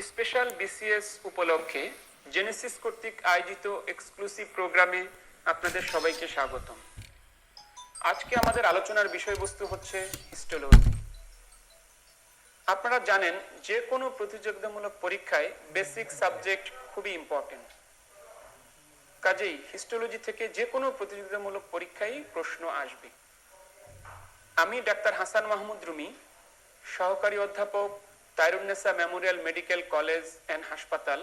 Special BCS উপলক্ষে Genesis কর্তৃক আয়োজিত এক্সক্লুসিভ প্রোগ্রামে আপনাদের সবাইকে স্বাগতম। আজকে আমাদের আলোচনার বিষয়বস্তু হচ্ছে হিস্টোলজি। আপনারা জানেন যে কোনো প্রতিযোগিতামূলক পরীক্ষায় বেসিক সাবজেক্ট খুবই ইম্পর্টেন্ট। কাজেই হিস্টোলজি থেকে যে কোনো প্রতিযোগিতামূলক পরীক্ষায় প্রশ্ন আসবে। আমি ডাক্তার হাসান মাহমুদ রুমি, সহকারী অধ্যাপক, তাইরুন্নেসা মেমোরিয়াল মেডিকেল কলেজ অ্যান্ড হাসপাতাল,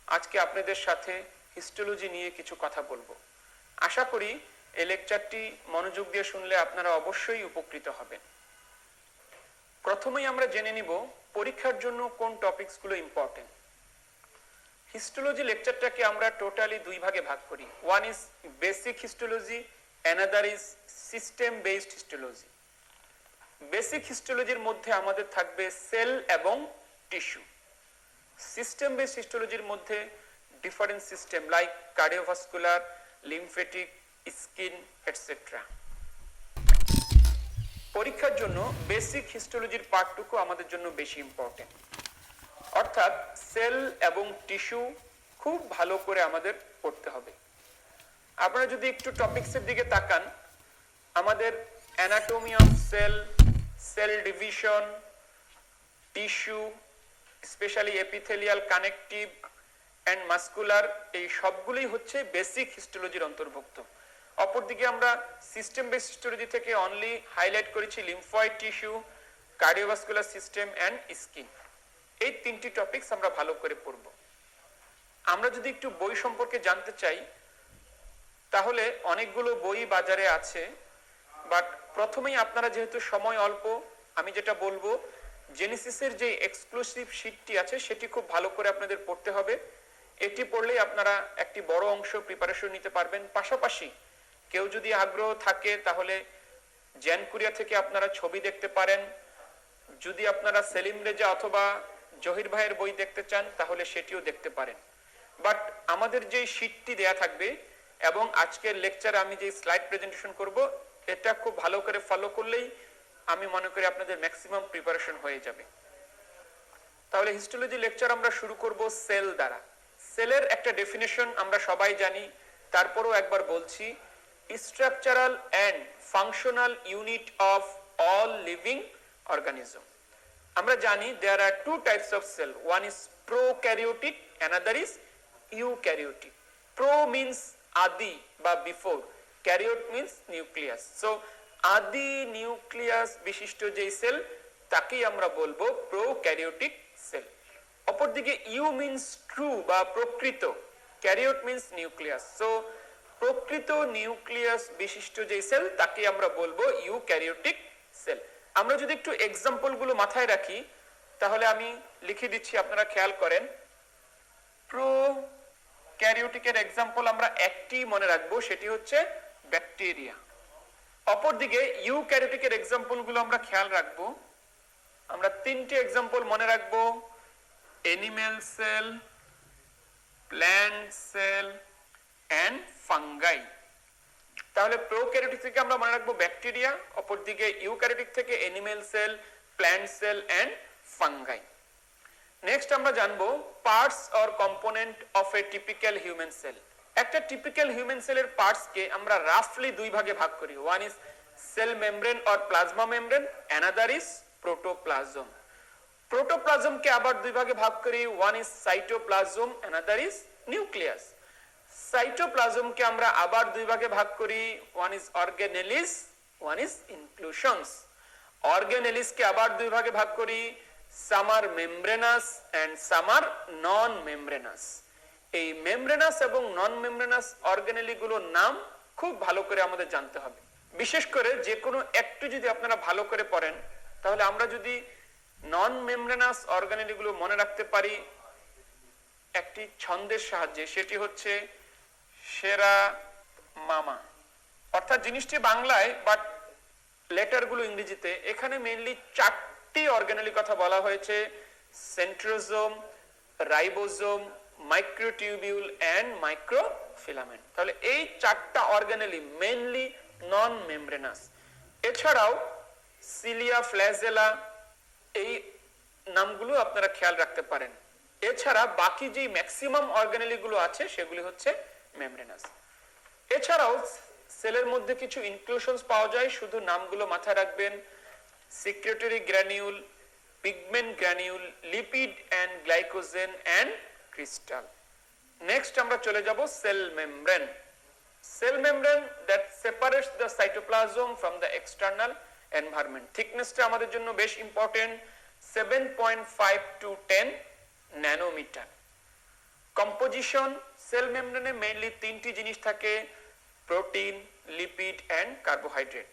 আজকে আপনাদের সাথে হিস্টোলজি নিয়ে কিছু কথা বলবো। আশা করি এই লেকচারটি মনোযোগ দিয়ে শুনলে আপনারা অবশ্যই উপকৃত হবেন। প্রথমেই আমরা জেনে নিব পরীক্ষার জন্য কোন টপিকসগুলো ইম্পর্টেন্ট। হিস্টোলজি লেকচারটাকে আমরা টোটালি দুই ভাগে ভাগ করি। One is basic histology, another is system based histology. Basic হিস্টোলজির মধ্যে আমাদের থাকবে সেল এবং টিস্যু। সিস্টেম বেসড হিস্টোলজির মধ্যে different system like cardiovascular, lymphatic, skin etcetera. পরীক্ষার জন্য বেসিক হিস্টোলজির পার্টটুকু আমাদের জন্য বেশি ইম্পর্টেন্ট, অর্থাৎ সেল এবং টিস্যু খুব ভালো করে আমাদের পড়তে হবে। আপনারা যদি একটু টপিকসের দিকে তাকান, আমাদের anatomy of cell, cell division, tissue, specially epithelial, connective and muscular, এই সবগুলোই হচ্ছে বেসিক হিস্টোলজির অন্তর্ভুক্ত। অপরদিকে আমরা সিস্টেম বেসড হিস্টোলজি থেকে অনলি হাইলাইট করেছি lymphoid tissue, cardiovascular system and skin. এই তিনটি টপিকস আমরা ভালো করে পড়ব। আমরা যদি একটু বই সম্পর্কে জানতে চাই, তাহলে অনেকগুলো বই বাজারে আছে, বাট প্রথমেই আপনারা যেহেতু সময় অল্প, আমি যেটা বলবো জেনেসিসের যে এক্সক্লুসিভ শীটটি আছে সেটি খুব ভালো করে আপনাদের পড়তে হবে। এটি পড়লেই আপনারা একটি বড় অংশ প্রিপারেশন নিতে পারবেন। পাশাপাশি কেউ যদি আগ্রহ থাকে তাহলে জ্যান কুরিয়া থেকে আপনারা ছবি দেখতে পারেন। যদি আপনারা সেলিম রেজা অথবা জহির ভাইয়ের বই দেখতে চান তাহলে সেটিও দেখতে পারেন। বাট আমাদের যে শীটটি দেয়া থাকবে এবং আজকের লেকচারে আমি যে স্লাইড প্রেজেন্টেশন করব, এটা খুব ভালো করে ফলো করলেই আমি মনে করি আপনাদের ম্যাক্সিমাম প্রিপারেশন হয়ে যাবে। তাহলে হিস্টোলজি লেকচার আমরা শুরু করব সেল দ্বারা। সেলের একটা ডেফিনেশন আমরা সবাই জানি, তারপরও একবার বলছি, structural and functional unit of all living organism. আমরা জানি there are two types of cell, one is prokaryotic, another is eukaryotic. Pro means আদি বা before, karyote means nucleus. So আদি নিউক্লিয়াস বিশিষ্ট যে সেল তাকেই আমরা বলবো প্রোক্যারিওটিক সেল। অপরদিকে ইউ মিন্স ট্রু বা প্রকৃত, ক্যারিওট মিন্স নিউক্লিয়াস। সো প্রকৃত নিউক্লিয়াস বিশিষ্ট যে সেল তাকে আমরা বলবো ইউক্যারিওটিক সেল। আমরা যদি একটু এক্সাম্পল গুলো মাথায় রাখি তাহলে আমি লিখে দিচ্ছি, আপনারা খেয়াল করেন। প্রোক্যারিওটিকের এক্সাম্পল আমরা একটি মনে রাখবো, সেটি হচ্ছে ব্যাকটেরিয়া। অপরদিকে ইউক্যারিওটিকের এক্সাম্পল গুলো আমরা খেয়াল রাখবো। আমরা তিনটি এক্সাম্পল মনে রাখবো, animal cell, plant cell and fungi. তাহলে প্রোক্যারিওটিক থেকে আমরা মনে রাখবো ব্যাকটেরিয়া, অপরদিকে ইউক্যারিওটিক থেকে animal cell, plant cell and fungi. Next আমরা জানবো parts or component of a typical human cell. একটা টিপিক্যাল হিউম্যান সেলের পার্টসকে আমরা রাফলি দুই ভাগে ভাগ করি। One is cell membrane or plasma membrane, another is protoplasm. প্রোটোপ্লাজমকে আবার দুই ভাগে ভাগ করি, one is cytoplasm, another is nucleus. সাইটোপ্লাজমকে আমরা আবার দুই ভাগে ভাগ করি, one is organelles, one is inclusions. অর্গানেলিসকে আবার দুই ভাগে ভাগ করি, some are membranous and some are non membranous. এই মেমব্রেনাস এবং নন মেমব্রেনাস অর্গানেলি গুলোর নাম খুব ভালো করে আমাদের জানতে হবে। বিশেষ করে যে কোনো একটু যদি আপনারা ভালো করে পড়েন, তাহলে আমরা যদি নন মেমব্রেনাস অর্গানেলি গুলো মনে রাখতে পারি একটি ছন্দের সাহায্যে, সেটি হচ্ছে সেরা মামা। অর্থাৎ জিনিসটি বাংলায় বাট লেটার গুলো ইংরেজিতে। এখানে মেইনলি চারটি অর্গানেলি কথা বলা হয়েছে, centrosome, ribosome, microtubule and microfilament. তাহলে এই চারটা অর্গানেলি মেইনলি নন মেমব্রেনাস। এছাড়াও সিলিয়া, ফ্ল্যাজেলা, এই নামগুলো আপনারা খেয়াল রাখতে পারেন। এছাড়া বাকি যে ম্যাক্সিমাম অর্গানেলি গুলো আছে সেগুলি হচ্ছে মেমব্রেনাস। এছাড়াও সেলের মধ্যে কিছু ইনক্লুশনস পাওয়া যায়, শুধু নামগুলো মাথায় রাখবেন: secretory granule, pigment granule, lipid and glycogen and crystal. Next আমরা চলে যাব cell membrane. Cell membrane that separates the cytoplasm from the external environment. থিকনেসটা আমাদের জন্য বেশ important, 7.5 to 10 nanometre. Composition, cell মেমব্রেনে মেইনলি তিনটি জিনিস থাকে: প্রোটিন, লিপিড এন্ড কার্বোহাইড্রেট।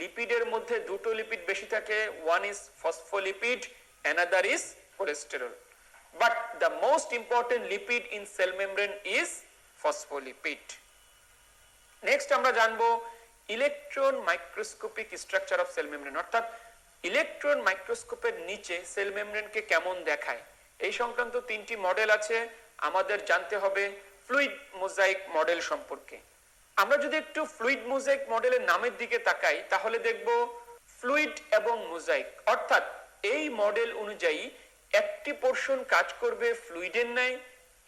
লিপিডের মধ্যে দুটো লিপিড বেশি থাকে, one is phospholipid, another is cholesterol. But the most important lipid in cell membrane is phospholipid. Next আমরা জানবো electron microscopic structure of cell membrane, অর্থাৎ ইলেকট্রন মাইক্রোস্কোপের নিচে সেল মেমব্রেনকে কেমন দেখায় এই সংক্রান্ত তিনটি মডেল আছে। আমাদের জানতে হবে ফ্লুইড মোজাইক মডেল সম্পর্কে। আমরা যদি একটু ফ্লুইড মোজাইক মডেলের নামের দিকে তাকাই তাহলে দেখব ফ্লুইড এবং মোজাইক, অর্থাৎ এই মডেল অনুযায়ী একটি পোরশন কাজ করবে ফ্লুইডের ন্যায়,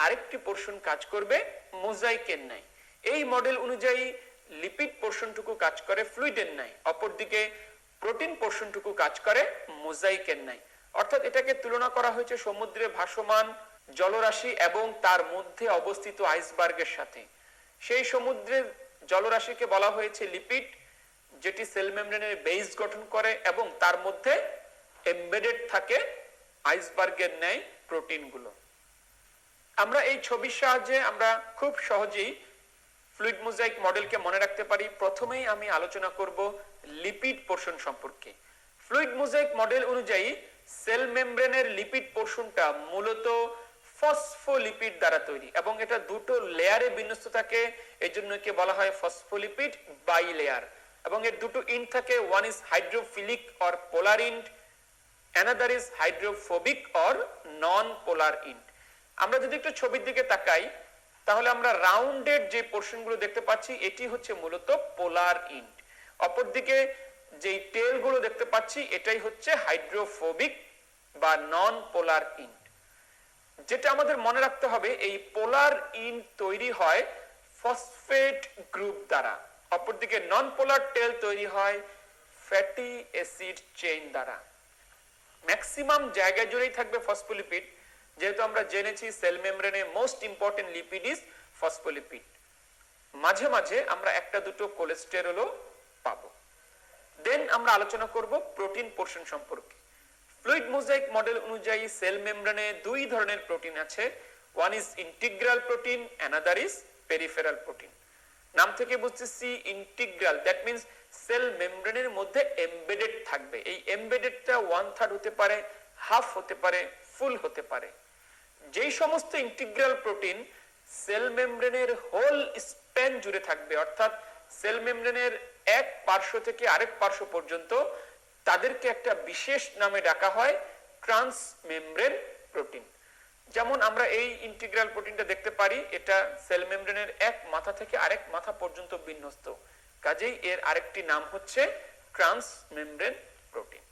আরেকটি পোরশন কাজ করবে মোজাইকের ন্যায়। এই মডেল অনুযায়ী লিপিড পোরশনটুকু কাজ করে ফ্লুইডের ন্যায়, অপরদিকে প্রোটিন পোরশনটুকু কাজ করে মোজাইকের ন্যায়। অর্থাৎ এটাকে তুলনা করা হয়েছে সমুদ্রে ভাসমান জলরাশি এবং তার মধ্যে অবস্থিত আইসবার্গের সাথে। সেই সমুদ্রের জলরাশিকে বলা হয়েছে লিপিড, যেটি সেল মেমব্রেনের বেস গঠন করে এবং তার মধ্যে এমবেডেড থাকে আইসবার্গের ন্যায় প্রোটিনগুলো। আমরা এই ছবির সাহায্যে আমরা খুব সহজেই ফ্লুইড মোজাইক মডেলকে মনে রাখতে পারি। প্রথমেই আমি আলোচনা করব লিপিড পোরশন সম্পর্কে। ফ্লুইড মোজাইক মডেল অনুযায়ী সেল মেমব্রেনের লিপিড পোরশনটা মূলত ফসফোলিপিড দ্বারা তৈরি এবং এটা দুটো লেয়ারে বিন্যস্ত থাকে, এজন্য একে বলা হয় ফসফোলিপিড বাই লেয়ার। এবং এর দুটো ইন্ড থাকে, one is hydrophilic or polar ইন্ড, another is hydrophobic or non পোলার ইন্ড। আমরা যদি একটু ছবির দিকে তাকাই তাহলে আমরা রাউন্ডেড যে পোরশনগুলো দেখতে পাচ্ছি এটি হচ্ছে মূলত পোলার ইন্ড, অপরদিকে যেই টেলগুলো দেখতে পাচ্ছি এটাই হচ্ছে হাইড্রোফোবিক বা নন পোলার ইন্ড। যেটা আমাদের মনে রাখতে হবে, এই পোলার ইন্ড তৈরি হয় ফসফেট গ্রুপ দ্বারা, অপরদিকে নন পোলার টেল তৈরি হয় ফ্যাটি অ্যাসিড চেইন দ্বারা। ম্যাক্সিমাম জায়গা জুড়েই থাকবে ফসফোলিপিড, যেহেতু আমরা জেনেছি সেল মেমব্রেনে most important lipid is phospholipid. মাঝে মাঝে আমরা একটা দুটো কোলেস্টেরলও পাবো। দেন আমরা আলোচনা করব প্রোটিন পোরশন সম্পর্কে। ফ্লুইড মোজাইক মডেল অনুযায়ী সেল মেমব্রেনে দুই ধরনের প্রোটিন আছে, one is integral protein, another is peripheral protein. নাম থেকে বুঝতেছি ইন্টিগ্রাল, দ্যাট মিন্স সেল মেমব্রেনের মধ্যে এমবেডেড থাকবে। এই এমবেডেডটা 1/3 হতে পারে, হাফ হতে পারে, ফুল হতে পারে। যেই সমস্ত ইন্টিগ্রাল প্রোটিন সেল মেমব্রেনের হোল স্প্যান জুড়ে থাকবে, অর্থাৎ সেল মেমব্রেনের এক পার্শ্ব থেকে আরেক পার্শ্ব পর্যন্ত, তাদেরকে একটা বিশেষ নামে ডাকা হয় ট্রান্স মেমব্রেন প্রোটিন। যেমন আমরা এই ইন্টিগ্রাল প্রোটিনটা দেখতে পারি, এটা সেল মেমব্রেনের এক মাথা থেকে আরেক মাথা পর্যন্ত বিন্যস্ত, কাজেই এর আরেকটি নাম হচ্ছে ট্রান্স মেমব্রেন প্রোটিন।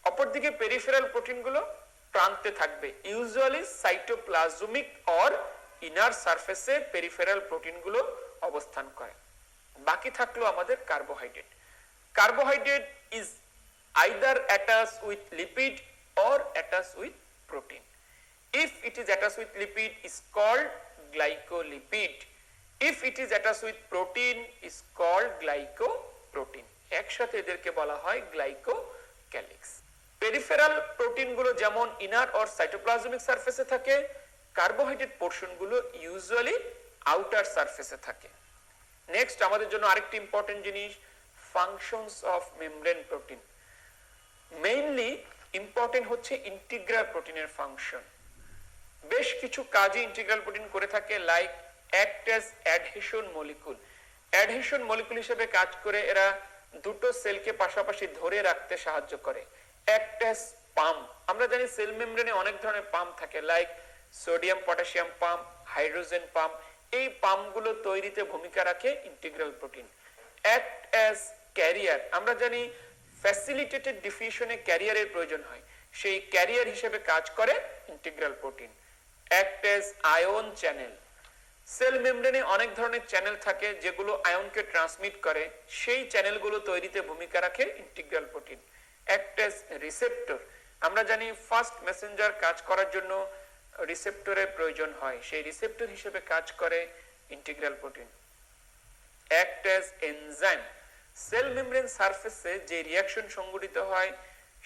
অপরদিকে পেরিফেরাল প্রোটিনগুলো প্রান্তে থাকবে, ইউজুয়ালি সাইটোপ্লাজমিক অর ইনার সারফেসে পেরিফেরাল প্রোটিনগুলো অবস্থান করে। বাকি থাকলো আমাদের carbohydrate. Carbohydrate is either attached with lipid or attached with protein. If it is attached with lipid is called glycolipid. If it is attached with protein is called glycoprotein. একসাথে এদেরকে বলা হয় গ্লাইকোক্যালিক্স। পেরিফেরাল প্রোটিনগুলো যেমন inner or cytoplasmic সারফেসে থাকে, carbohydrate পোরশনগুলো usually outer সারফেসে থাকে। Next আমাদের জন্য আরেকটি ইম্পর্টেন্ট জিনিস, functions of membrane protein. Mainly important হচ্ছে ইন্টিগ্রাল প্রোটিনের ফাংশন। বেশ কিছু কাজই ইন্টিগ্রাল প্রোটিন করে থাকে, like act as adhesion molecule. Adhesion molecule হিসেবে কাজ করে এরা দুটো সেলকে পাশাপাশি ধরে রাখতে সাহায্য করে। অ্যাক্ট অ্যাজ পাম্প, আমরা জানি সেল মেমব্রেনে অনেক ধরনের পাম্প থাকে, like sodium potassium pump, hydrogen pump. এই পাম্পগুলো তৈরিতে ভূমিকা রাখে integral protein. Act as career, আমরা জানি ফ্যাসিলিটেটেড ডিফিউশনে ক্যারিয়ারের প্রয়োজন হয়, সেই ক্যারিয়ার হিসেবে কাজ করে integral protein. Act as ion channel, cell মেমব্রেনে অনেক ধরনের চ্যানেল থাকে যেগুলো আয়নকে ট্রান্সমিট করে, সেই চ্যানেলগুলো তৈরিতে ভূমিকা রাখে integral protein. Act as receptor, আমরা জানি ফাস্ট মেসেঞ্জার কাজ করার জন্য রিসেপ্টরের প্রয়োজন হয়, সেই রিসেপ্টর হিসেবে কাজ করে integral protein. Act as enzyme, cell membrane সারফেসে যে রিঅ্যাকশন সংঘটিত হয়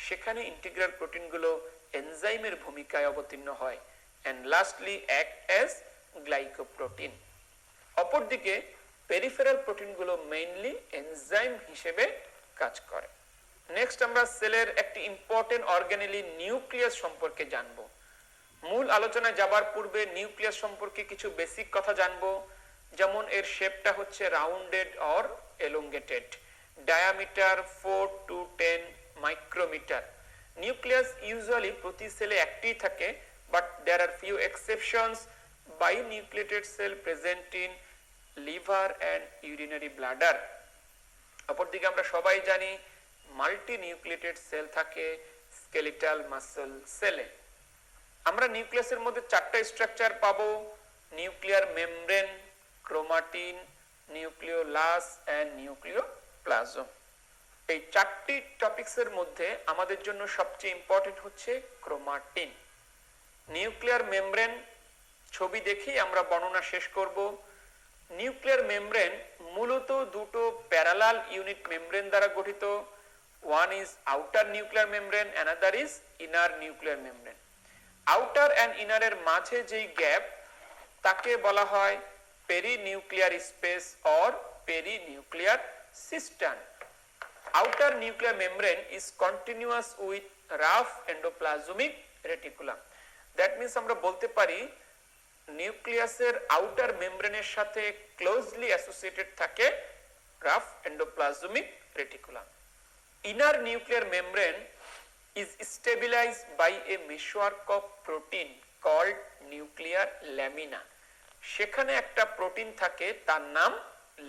সেখানে ইন্টিগ্রাল প্রোটিনগুলো এনজাইমের ভূমিকায় অবতীর্ণ হয়। And lastly act as glycoprotein. অপরদিকে পেরিফেরাল প্রোটিনগুলো মেইনলি এনজাইম হিসেবে কাজ করে। নেক্সট আমরা সেলের একটি ইম্পর্টেন্ট অর্গানেলি নিউক্লিয়াস সম্পর্কে জানবো। মূল আলোচনায় যাবার পূর্বে নিউক্লিয়াস সম্পর্কে কিছু বেসিক কথা জানবো, যেমন এর শেপটা হচ্ছে rounded or elongated, diameter 4 to 10 micrometre. Nucleus usually প্রতি সেলে একটি থাকে, but there are few exceptions. Binucleated cell present in liver and urinary bladder. অপরদিকে আমরা সবাই জানি মাল্টি নিউক্লিয়েটেড সেল থাকে স্কেলিটাল মাসল সেলে। আমরা নিউক্লিয়াসের মধ্যে চারটা স্ট্রাকচার পাবো: nuclear membrane, chromatin, nucleolus and nucleoplasm. এই চারটি টপিকসের মধ্যে আমাদের জন্য সবচেয়ে ইম্পর্টেন্ট হচ্ছে ক্রোমাটিন। নিউক্লিয়ার মেমব্রেন ছবি দেখেই আমরা বর্ণনা শেষ করব। নিউক্লিয়ার মেমব্রেন মূলত দুটো প্যারালাল ইউনিট মেমব্রেন দ্বারা গঠিত। One is outer nuclear membrane, another is inner nuclear membrane. Outer and ইনারের মাঝে যেই গ্যাপ তাকে বলা হয় perinuclear space or perinuclear cistern. Outer nuclear membrane is continuous with rough endoplasmic reticulum. That means আমরা বলতে পারি নিউক্লিয়াসের আউটার মেমব্রেনের সাথে ক্লোজলি অ্যাসোসিয়েটেড থাকে rough endoplasmic reticulum. Inner nuclear membrane is stabilized by a meshwork of protein called nuclear lamina. সেখানে একটা protein থাকে তার নাম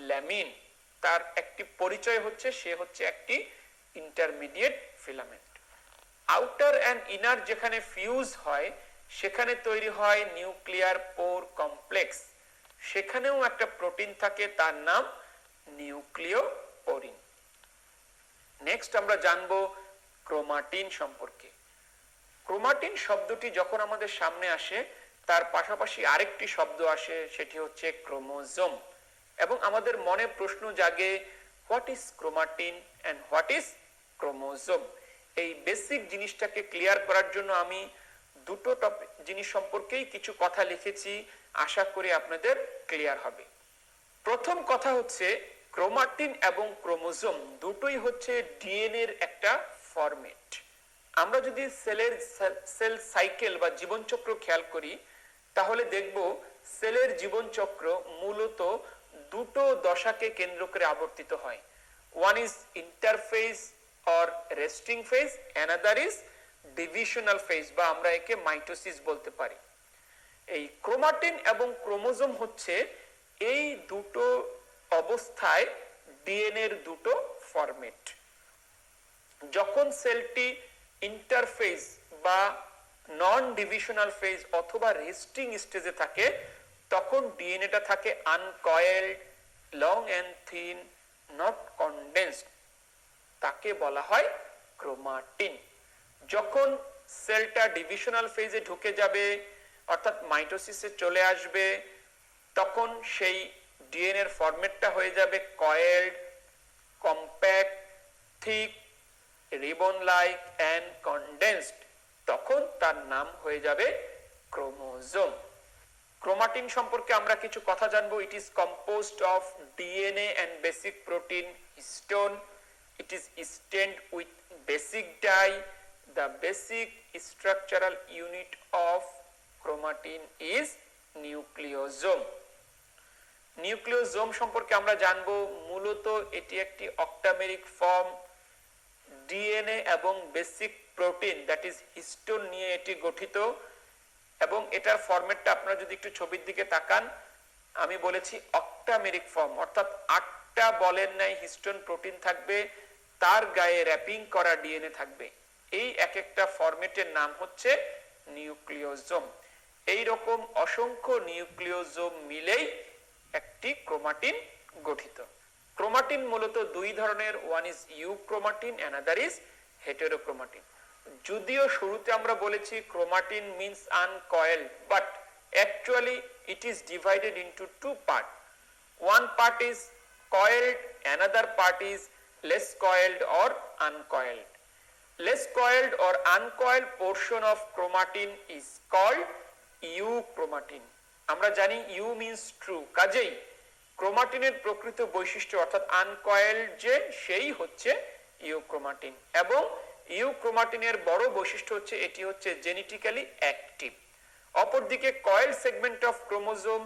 ল্যামিন। তার একটি পরিচয় হচ্ছে সে হচ্ছে একটি intermediate filament. Outer and inner যেখানে ফিউজ হয় সেখানে তৈরি হয় নিউক্লিয়ার পোর কমপ্লেক্স। সেখানেও একটা প্রোটিন থাকে তার নাম নিউক্লিওপোরিন। নেক্সট আমরা জানবো ক্রোমাটিন সম্পর্কে। ক্রোমাটিন শব্দটি যখন আমাদের সামনে আসে তার পাশাপাশি আরেকটি শব্দ আসে, সেটি হচ্ছে ক্রোমোজোম। এবং আমাদের মনে প্রশ্ন জাগে, what is chromatin and what is chromosome? এই বেসিক জিনিসটাকে ক্লিয়ার করার জন্য আমি দুটো জিনিস সম্পর্কেই কিছু কথা লিখেছি, আশা করি আপনাদের ক্লিয়ার হবে। প্রথম কথা হচ্ছে ক্রোমাটিন এবং ক্রোমোজোম দুটোই হচ্ছে ডিএনএ এর একটা ফরম্যাট। আমরা যদি সেল সাইকেল বা জীবনচক্র খেয়াল করি তাহলে দেখব সেলের জীবনচক্র মূলত দুটো দশাকে কেন্দ্র করে আবর্তিত হয়। One is interphase or resting phase, another is divisional phase বা আমরা একে মাইটোসিস বলতে পারি। এই ক্রোমাটিন এবং ক্রোমোজোম হচ্ছে এই দুটো অবস্থায় ডিএনএ এর দুটো ফরম্যাট। যখন সেলটি ইন্টারফেজ বা নন ডিভিশনাল ফেজ অথবা রেস্টিং স্টেজে থাকে তখন ডিএনএটা থাকে uncoiled, long and thin, not condensed, তাকে বলা হয় ক্রোমাটিন। যখন সেলটা ডিভিশনাল ফেজে ঢুকে যাবে অর্থাৎ মাইটোসিসে চলে আসবে তখন সেই ডিএনএ এর ফরম্যাটটা হয়ে যাবে coiled, compact, thick, ribbon like and condensed, তখন তার নাম হয়ে যাবে ক্রোমোজোম। ক্রোমাটিন সম্পর্কে আমরা কিছু কথা জানবো। It is composed of DNA and basic protein histone. It is stained with basic dye. The basic structural unit of chromatin is nucleosome. Nucleosome সম্পর্কে আমরা জানবো মূলত এটি একটি অক্টামেরিক ফর্ম। ডিএনএ এবং basic protein that is histone নিয়ে এটি গঠিত এবং এটার ফরম্যাটটা আপনারা যদি একটু ছবির দিকে তাকান, আমি বলেছি অক্টামেরিক ফর্ম অর্থাৎ 8টা বলের ন্যায় হিস্টোন প্রোটিন থাকবে, তার গায়ে র্যাপিং করা ডিএনএ থাকবে। এই এক একটা ফরম্যাটের নাম হচ্ছে নিউক্লিওজোম। এই রকম অসংখ্য নিউক্লিওজোম মিলেই একটি ক্রোমাটিন গঠিত। ক্রোমাটিন মূলত দুই ধরনের, one is euchromatin, another is heterochromatin. যদিও শুরুতে আমরা বলেছি chromatin means uncoiled, but actually it is divided into two part. One part is coiled, another part is less coiled or uncoiled. Less coiled or uncoiled portion of chromatin is called euchromatin. আমরা জানি you means true, কাজেই ক্রোমাটিনের প্রকৃত বৈশিষ্ট্য অর্থাৎ আনকয়েলড যে, সেই হচ্ছে euchromatin. এবং ইউক্রোমাটিনের বড় বৈশিষ্ট্য হচ্ছে এটি হচ্ছে জেনেটিক্যালি অ্যাক্টিভ। অপরদিকে coiled segment of chromosome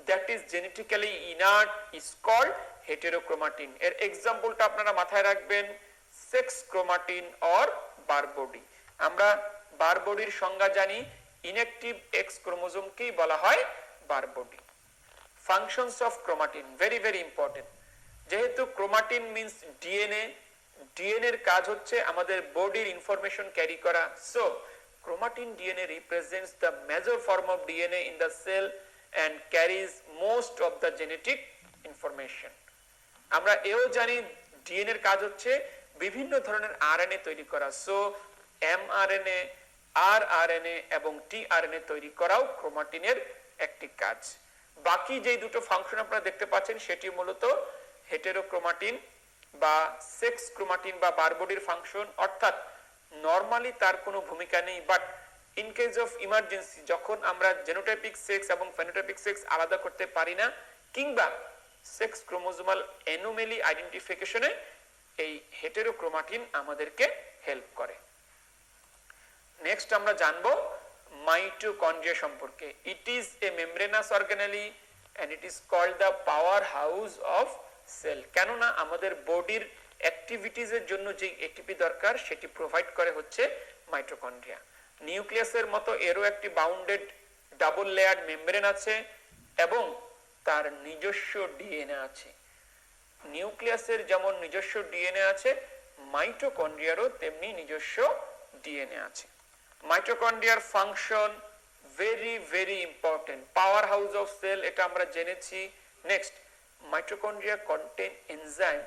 that is genetically inert is called heterochromatin. এর এক্সাম্পলটা আপনারা মাথায় রাখবেন, sex chromatin or bar body. আমরা বার বডির সংজ্ঞা জানি, ইনঅ্যাক্টিভ এক্স ক্রোমোজোমকেই বলা হয় Barr body. Functions of chromatin very very important. যেহেতু ক্রোমাটিন মিন্স ডিএনএ, ডিএনএ এর কাজ হচ্ছে আমাদের বডির ইনফরমেশন ক্যারি করা। So chromatin DNA represents the major form of DNA in the cell and carries most of the genetic information. আমরা এও জানি ডিএনএ এর কাজ হচ্ছে বিভিন্ন ধরনের আরএনএ তৈরি করা। সো এমআরএনএ, আরআরএনএ এবং টিআরএনএ তৈরি করাও ক্রোমাটিনের একটি কাজ। বাকি যে দুটো ফাংশন আপনারা দেখতে পাচ্ছেন সেটি মূলত হেটেরোক্রোমাটিন বা সেক্স ক্রোমাটিন বা বার বডির ফাংশন, অর্থাৎ নরমালি তার কোনো ভূমিকা নেই, but in case of emergency, যখন আমরা জেনোটাইপিক সেক্স এবং ফেনোটাইপিক সেক্স আলাদা করতে পারি না, কিংবা সেক্স ক্রোমোজোমাল অ্যানোমেলি আইডেন্টিফিকেশনে এই হেটেরোক্রোমাটিন আমাদেরকে হেল্প করে। নেক্সট আমরা জানবো মাইটোকন্ড্রিয়া সম্পর্কে। It is a membranous organelle and it is called the power house of cell. কেননা আমাদের বডির অ্যাক্টিভিটিজের জন্য যে এটিপি দরকার সেটি প্রোভাইড করে হচ্ছে মাইটোকন্ড্রিয়া। নিউক্লিয়াসের মতো এরও একটি বাউন্ডেড ডাবল লেয়ার্ড মেমব্রেন আছে এবং তার নিজস্ব ডিএনএ আছে। নিউক্লিয়াসের যেমন নিজস্ব ডিএনএ আছে, মাইটোকন্ড্রিয়ারও তেমনি নিজস্ব ডিএনএ আছে। মাইটোকন্ড্রিয়ার function very very important. Power house of cell, এটা আমরা জেনেছি। Next, mitochondria contain enzyme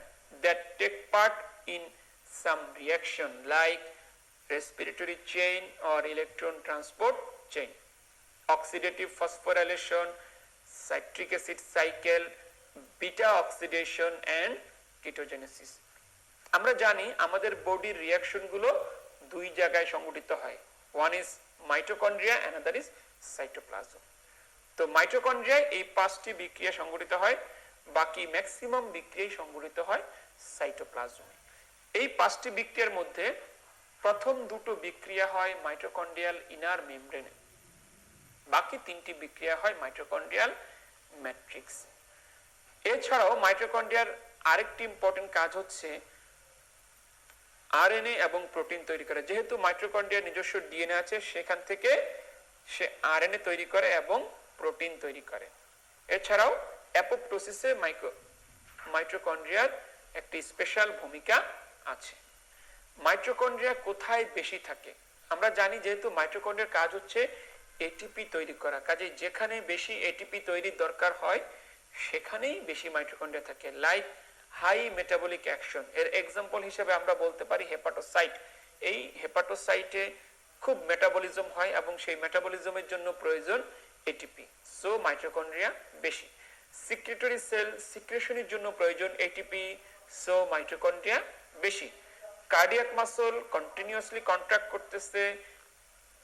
that take part in some reaction like respiratory chain or electron transport chain, oxidative phosphorylation, citric acid cycle, beta oxidation and ketogenesis. আমরা জানি আমাদের বডির reaction গুলো দুই জায়গায় সংঘটিত হয়, one is mitochondria, another is cytoplasm. তো মাইটোকন্ড্রিয়ায় এই পাঁচটি বিক্রিয়া সংঘটিত হয়, বাকি ম্যাক্সিমাম বিক্রিয়াই সংঘটিত হয় সাইটোপ্লাজমে। এই পাঁচটি বিক্রিয়ার মধ্যে প্রথম দুটো বিক্রিয়া হয় মাইটোকন্ড্রিয়াল ইনার মেমব্রেনে, বাকি তিনটি বিক্রিয়া হয় মাইটোকন্ড্রিয়াল ম্যাট্রিক্স। এছাড়াও মাইটোকন্ড্রিয়ার আরেকটি ইম্পর্টেন্ট কাজ হচ্ছে আরএনএ এবং প্রোটিন তৈরি করে। যেহেতু মাইটোকন্ড্রিয়ার নিজস্ব ডিএনএ আছে, সেখান থেকে সে আরএনএ তৈরি করে এবং প্রোটিন তৈরি করে। এছাড়াও অ্যাপোপ্টোসিসে মাইটোকন্ড্রিয়ার একটি স্পেশাল ভূমিকা আছে। মাইটোকন্ড্রিয়া কোথায় বেশি থাকে? আমরা জানি যেহেতু মাইটোকন্ড্রিয়ার কাজ হচ্ছে এটিপি তৈরি করা, কাজে যেখানে বেশি এটিপি তৈরির দরকার হয় সেখানেই বেশি মাইটোকন্ড্রিয়া থাকে। লাইক হাই মেটাবলিক অ্যাকশন, এর এক্সাম্পল হিসেবে আমরা বলতে পারি হেপাটোসাইট। এই হেপাটোসাইটে খুব মেটাবলিজম হয় এবং সেই মেটাবলিজমের জন্য প্রয়োজন এটিপি, সো মাইটোকন্ড্রিয়া বেশি। সিক্রেটরি সেল সিক্রেশনের জন্য প্রয়োজন এটিপি, সো মাইটোকন্ড্রিয়া বেশি। কার্ডিয়াক মাসল কন্টিনিউয়াসলি কন্ট্রাক্ট করতেছে,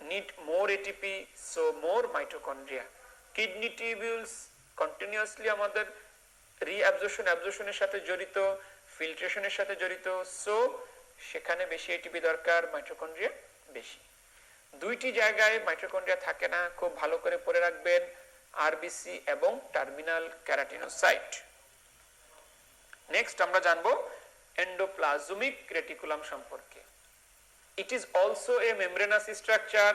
need more ATP, so more mitochondria. Kidney tubules continuously আমাদের অ্যাবজর্পশনের সাথে জড়িত, ফিল্ট্রেশনের সাথে জড়িত, সো সেখানে বেশি এটিপি দরকার, মাইটোকন্ড্রিয়া বেশি। দুইটি জায়গায় মাইটোকন্ড্রিয়া থাকে না, খুব ভালো করে পড়ে রাখবেন, আরবিসি এবং টার্মিনাল ক্যারাটিনোসাইট। নেক্সট আমরা জানবো এন্ডোপ্লাজমিক রেটিকুলাম সম্পর্কে। It is also a membranous structure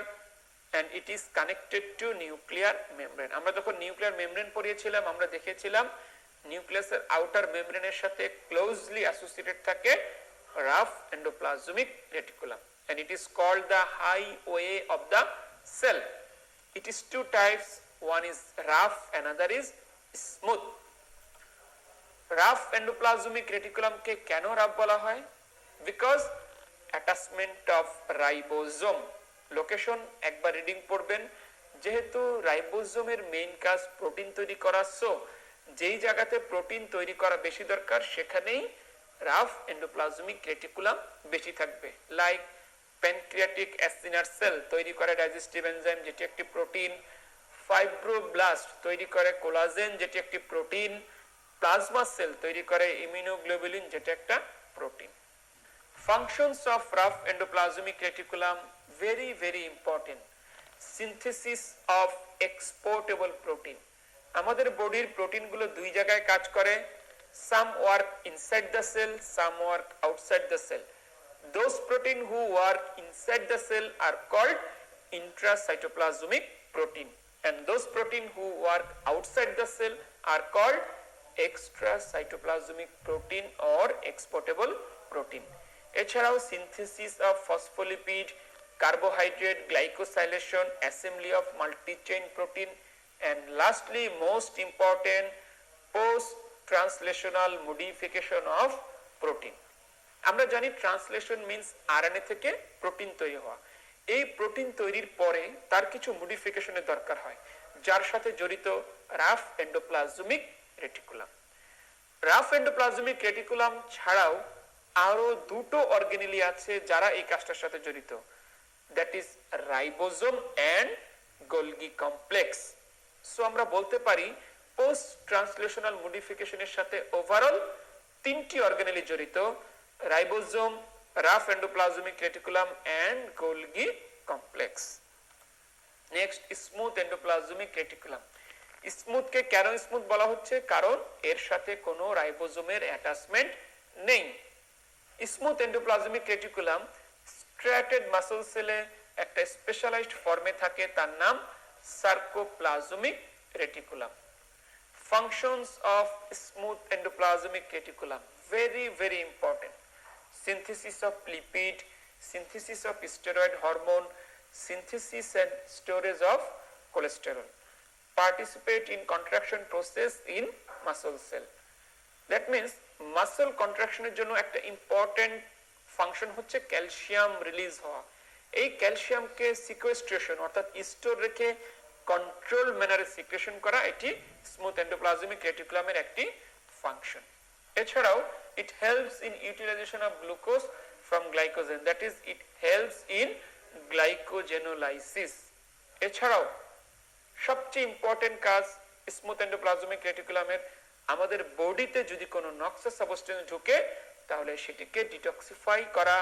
and it is connected to nuclear membrane. আমরা যখন নিউক্লিয়ার মেমব্রেন পড়িয়েছিলাম আমরা দেখেছিলাম নিউক্লিয়াসের আউটার মেমব্রেনের সাথে ক্লোজলি অ্যাসোসিয়েটেড থাকে rough endoplasmic reticulum and it is called the highway of the cell. It is two types, one is rough, another is smooth. Rough endoplasmic রেটিকুলামকে কেন রাফ বলা হয়? Because attachment of ribosome, location একবার reading পড়বেন, যেহেতু রাইবোজোমের main কাজ protein তৈরি করা, সো যেই জায়গাতে প্রোটিন তৈরি করা বেশি দরকার সেখানেই রাফ এন্ডোপ্লাজমিক রেটিকুলাম বেশি থাকবে। লাইক প্যানক্রিয়াটিক অ্যাসিনার সেল তৈরি করে ডাইজেস্টিভ এনজাইম যেটি একটি প্রোটিন, ফাইব্রোব্লাস্ট তৈরি করে কোলাজেন যেটি একটি প্রোটিন, প্লাজমা সেল তৈরি করে ইমিউনোগ্লোবুলিন যেটা একটা protein. Functions of rough endoplasmic reticulum very very important. Synthesis of exportable protein. আমাদের বডির প্রোটিনগুলো দুই জায়গায় কাজ করে, some work inside the cell, some work outside the cell. Those protein who work inside the cell are called intracytoplasmic protein, and those protein who work outside the cell are called extracytoplasmic protein or exportable protein. এছাড়াও synthesis of phospholipid, carbohydrate, glycosylation, assembly of multi-chain protein, and lastly most important, post-translational modification of protein. আমরা জানি translation means RNA থেকে protein তৈরি হওয়া। এই protein তৈরির পরে তার কিছু মডিফিকেশনের দরকার হয়, যার সাথে জড়িত rough endoplasmic reticulum. Rough endoplasmic reticulum ছাড়াও আরো দুটো অর্গানেলি আছে যারা এই কাজটার সাথে জড়িত, that is ribosome and Golgi complex. So আমরা বলতে পারি পোস্ট ট্রান্সলেশনাল মডিফিকেশনের সাথে ওভারঅল তিনটি অর্গানেলি জড়িত, ribosome, rough endoplasmic reticulum and Golgi complex. Next, smooth endoplasmic reticulum. স্মুথকে কেন স্মুথ বলা হচ্ছে? কারণ এর সাথে কোনো রাইবোজোমের অ্যাটাচমেন্ট নেই। Smooth endoplasmic reticulum striated muscle সেলে একটা স্পেশালাইজড ফর্মে থাকে, তার নাম sarcoplasmic reticulum. Functions of smooth endoplasmic reticulum very very important. Synthesis of lipid, synthesis of steroid hormone, synthesis and storage of cholesterol. Participate in contraction process in muscle cell. That means muscle contraction এর জন্য একটা important function হচ্ছে calcium release হওয়া। এই ক্যালসিয়ামকে sequestration অর্থাৎ store রেখে control ম্যানারে secretion করা এটি স্মুথ এন্ডোপ্লাজমিক রেটিকুলামের একটি ফাংশন। এছাড়াও it helps in utilization of glucose from glycogen, that is it helps in glycogenolysis. এছাড়াও সবচেয়ে ইম্পর্টেন্ট কাজ স্মুথ এন্ডোপ্লাজমিক রেটিকুলামের, আমাদের বডিতে যদি কোনো নক্সাস সাবস্টেন্স ঢুকে তাহলে সেটিকে ডিটক্সিফাই করা,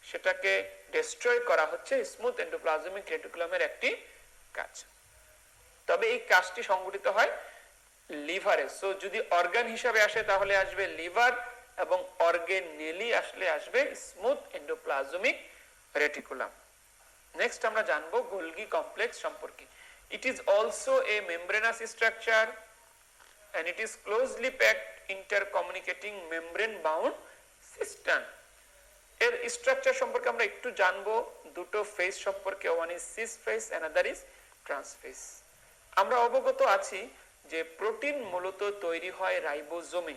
সেটাকে ডেস্ট্রয় করা হচ্ছে স্মুথ এন্ডোপ্লাজমিক রেটিকুলামের একটি কাজ। তবে এই কাজটি সংগঠিত হয় লিভারে। সো যদি অর্গান হিসাবে আসে তাহলে আসবে লিভার, এবং অর্গানেলি আসলে আসবে স্মুথ এন্ডোপ্লাজমিক রেটিকুলাম। নেক্সট আমরা জানবো গোলগি কমপ্লেক্স সম্পর্কে। It is also a membranous structure and it is closely packed intercommunicating membrane bound system. এর স্ট্রাকচার সম্পর্কে আমরা একটু জানবো, দুটো ফেজ সম্পর্কে, one is cis phase, another is trans phase. আমরা অবগত আছি যে প্রোটিন মূলত তৈরি হয় রাইবোজোমে,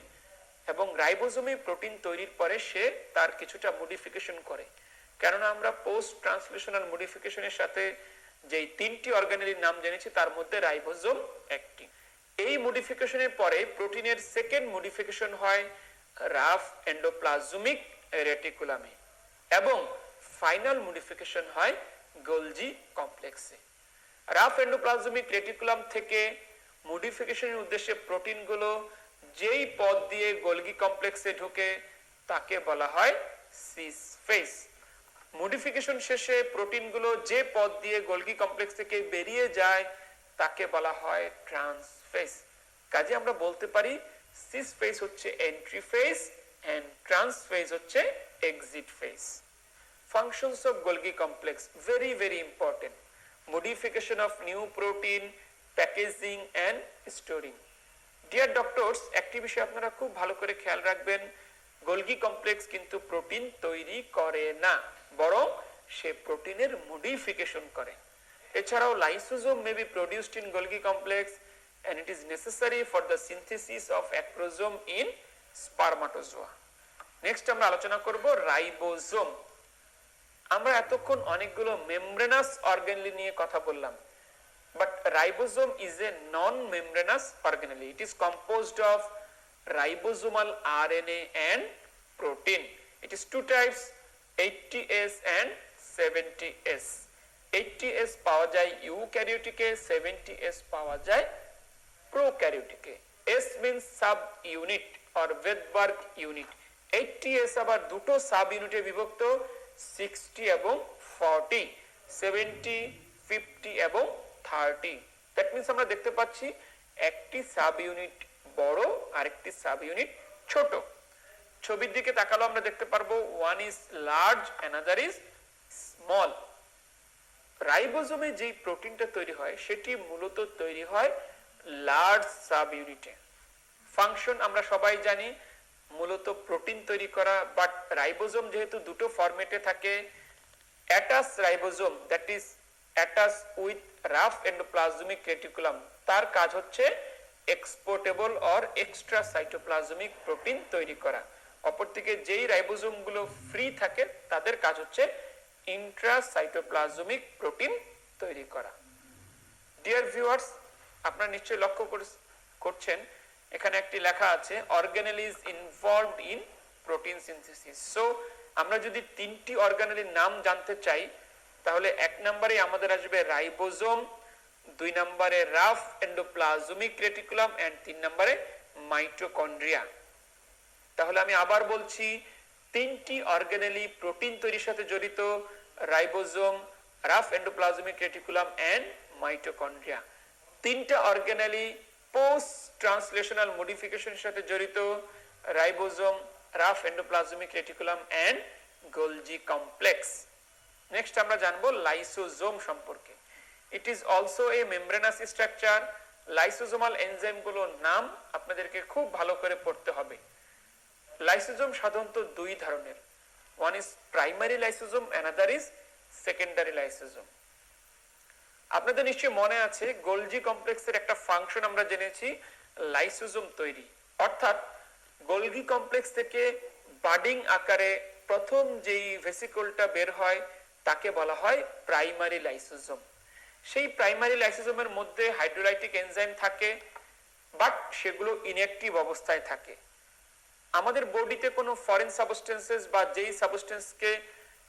এবং রাইবোজোমে প্রোটিন তৈরির পরে সে তার কিছুটা মডিফিকেশন করে, কেননা আমরা পোস্ট ট্রান্সলেশনাল মডিফিকেশনের সাথে যেই তিনটি অর্গানেলির নাম জেনেছি তার মধ্যে রাইবোজোম একটি। এই মডিফিকেশনের পরে প্রোটিনের সেকেন্ড মডিফিকেশন হয় রাফ এন্ডোপ্লাজমিক রেটিকুলামে, এবং ফাইনাল মডিফিকেশন হয় গোলজি কমপ্লেক্সে। রাফ এন্ডোপ্লাজমিক রেটিকুলাম থেকে মডিফিকেশনের উদ্দেশ্যে প্রোটিনগুলো যেই পথ দিয়ে গোলগি কমপ্লেক্সে ঢুকে তাকে বলা হয় সিস ফেজ। মডিফিকেশন শেষে প্রোটিনগুলো যে পথ দিয়ে গোলগি কমপ্লেক্স থেকে বেরিয়ে যায় তাকে বলা হয় ট্রান্স ফেজ। কাজে আমরা বলতে পারি সিস ফেজ হচ্ছে entry phase and trans phase হচ্ছে exit phase. Functions of Golgi complex very very important. Modification of new protein, packaging and storing. Dear doctors, একটি বিষয় আপনারা খুব ভালো করে খেয়াল রাখবেন, গোলগি কমপ্লেক্স কিন্তু প্রোটিন তৈরি করে না, বরং সে প্রোটিনের মডিফিকেশন করে। এছাড়াও lysosome may be produced in Golgi complex and it is necessary for the synthesis of acrosome in spermatozoa. Next আমরা আলোচনা করব রাইবোজোম। আমরা এতক্ষণ অনেকগুলো মেমব্রেনাস অর্গানেলি নিয়ে কথা বললাম, but ribosome is a non-membranous organelle. It is composed of ribosomal RNA and protein. It is two types, 80S and 70S. 80S পাওয়া যায় ইউক্যারিওটিকে, 70S পাওয়া যায় প্রোক্যারিওটিকে। S means sub unit or Wedberg unit. 80S আবার দুটো sub ইউনিটে বিভক্ত, 60 এবং 40, 70, 50 এবং 30। দ্যাট মিন্স আমরা দেখতে পাচ্ছি একটি সাব ইউনিট বড় আর একটি সাব ইউনিট ছোট। ছবির দিকে তাকালো আমরা দেখতে পারবো one is large, another is small. রাইবোজোমে যেই প্রোটিনটা তৈরি হয় সেটি মূলত তৈরি হয় লার্জ সাব ইউনিটে। ফাংশন আমরা সবাই জানি, মূলত প্রোটিন তৈরি করা, বাট রাইবোজোম যেহেতু দুটো ফরম্যাটে থাকে, attach ribosome that is attach with rough endoplasmic reticulum, তার কাজ হচ্ছে exportable or extra cytoplasmic protein তৈরি করা। অপরদিকে যেই রাইবোজোম গুলো ফ্রি থাকে তাদের কাজ হচ্ছে ইন্ট্রা সাইটোপ্লাজমিক প্রোটিন তৈরি করা। ডিয়ার ভিউয়ার্স, আপনারা নিশ্চয়ই লক্ষ্য করছেন এখানে একটি লেখা আছে organelle is involved in protein synthesis. So আমরা যদি তিনটি অর্গানেলের নাম জানতে চাই তাহলে এক নম্বরে আমাদের আসবে রাইবোজোম, দুই নম্বরে রাফ এন্ডোপ্লাজমিক রেটিকুলাম এন্ড তিন নম্বরে মাইটোকন্ড্রিয়া। তাহলে আমি আবার বলছি, তিনটি অর্গানেলি প্রোটিন তৈরির সাথে জড়িত, ribosome, rough endoplasmic reticulum and mitochondria. তিনটা অর্গানেলি পোস্ট ট্রান্সলেশনাল মডিফিকেশনের সাথে জড়িত, ribosome, rough endoplasmic reticulum and Golgi complex. Next আমরা জানবো লাইসোজোম সম্পর্কে। It is also a membranous structure. Lysosomal enzyme গুলোর নাম আপনাদেরকে খুব ভালো করে পড়তে হবে। লাইসোজোম সাধারণত দুই ধরনের, one is primary lysosome, another is secondary lysosome. আপনাদের নিশ্চয়ই মনে আছে গোলজি কমপ্লেক্সের একটা ফাংশন আমরা জেনেছি লাইসোজোম তৈরি, অর্থাৎ গোলজি কমপ্লেক্স থেকে বাডিং আকারে প্রথম যেই ভেসিকলটা বের হয় তাকে বলা হয় প্রাইমারি লাইসোজোম। সেই প্রাইমারি লাইসোজোমের মধ্যে হাইড্রোলাইটিক এনজাইম থাকে, বাট সেগুলো ইনঅ্যাক্টিভ অবস্থায় থাকে। আমাদের বডিতে কোনো ফরেন সাবস্টেন্সেস বা যেই সাবস্টেন্সকে